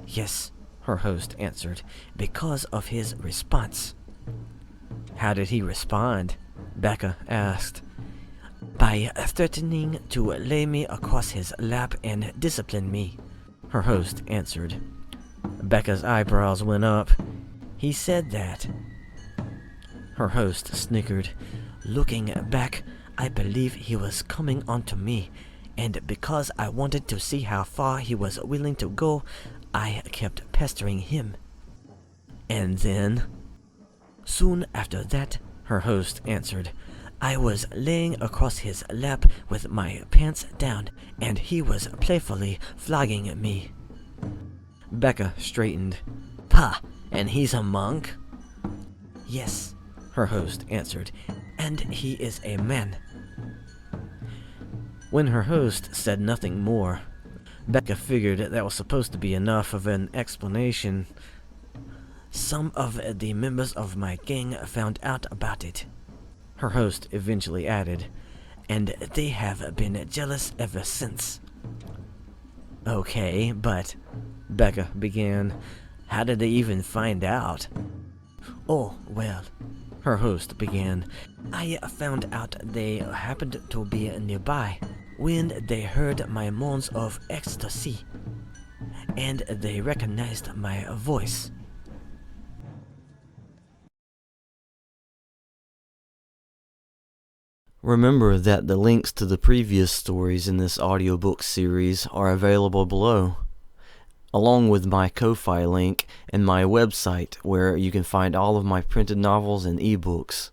Yes, her host answered, because of his response. How did he respond? Bekka asked. By threatening to lay me across his lap and discipline me, her host answered. Bekka's eyebrows went up. He said that. Her host snickered. Looking back, I believe he was coming onto me, and because I wanted to see how far he was willing to go, I kept pestering him. And then? Soon after that, her host answered, I was laying across his lap with my pants down, and he was playfully flogging me. Bekka straightened. Pah, and he's a monk? Yes, her host answered, and he is a man. When her host said nothing more, Bekka figured that was supposed to be enough of an explanation. Some of the members of my gang found out about it, her host eventually added, and they have been jealous ever since. Okay, but... Bekka began. How did they even find out? Oh, well, her host began. I found out they happened to be nearby when they heard my moans of ecstasy, and they recognized my voice. Remember that the links to the previous stories in this audiobook series are available below. along with my Ko-Fi link and my website where you can find all of my printed novels and ebooks.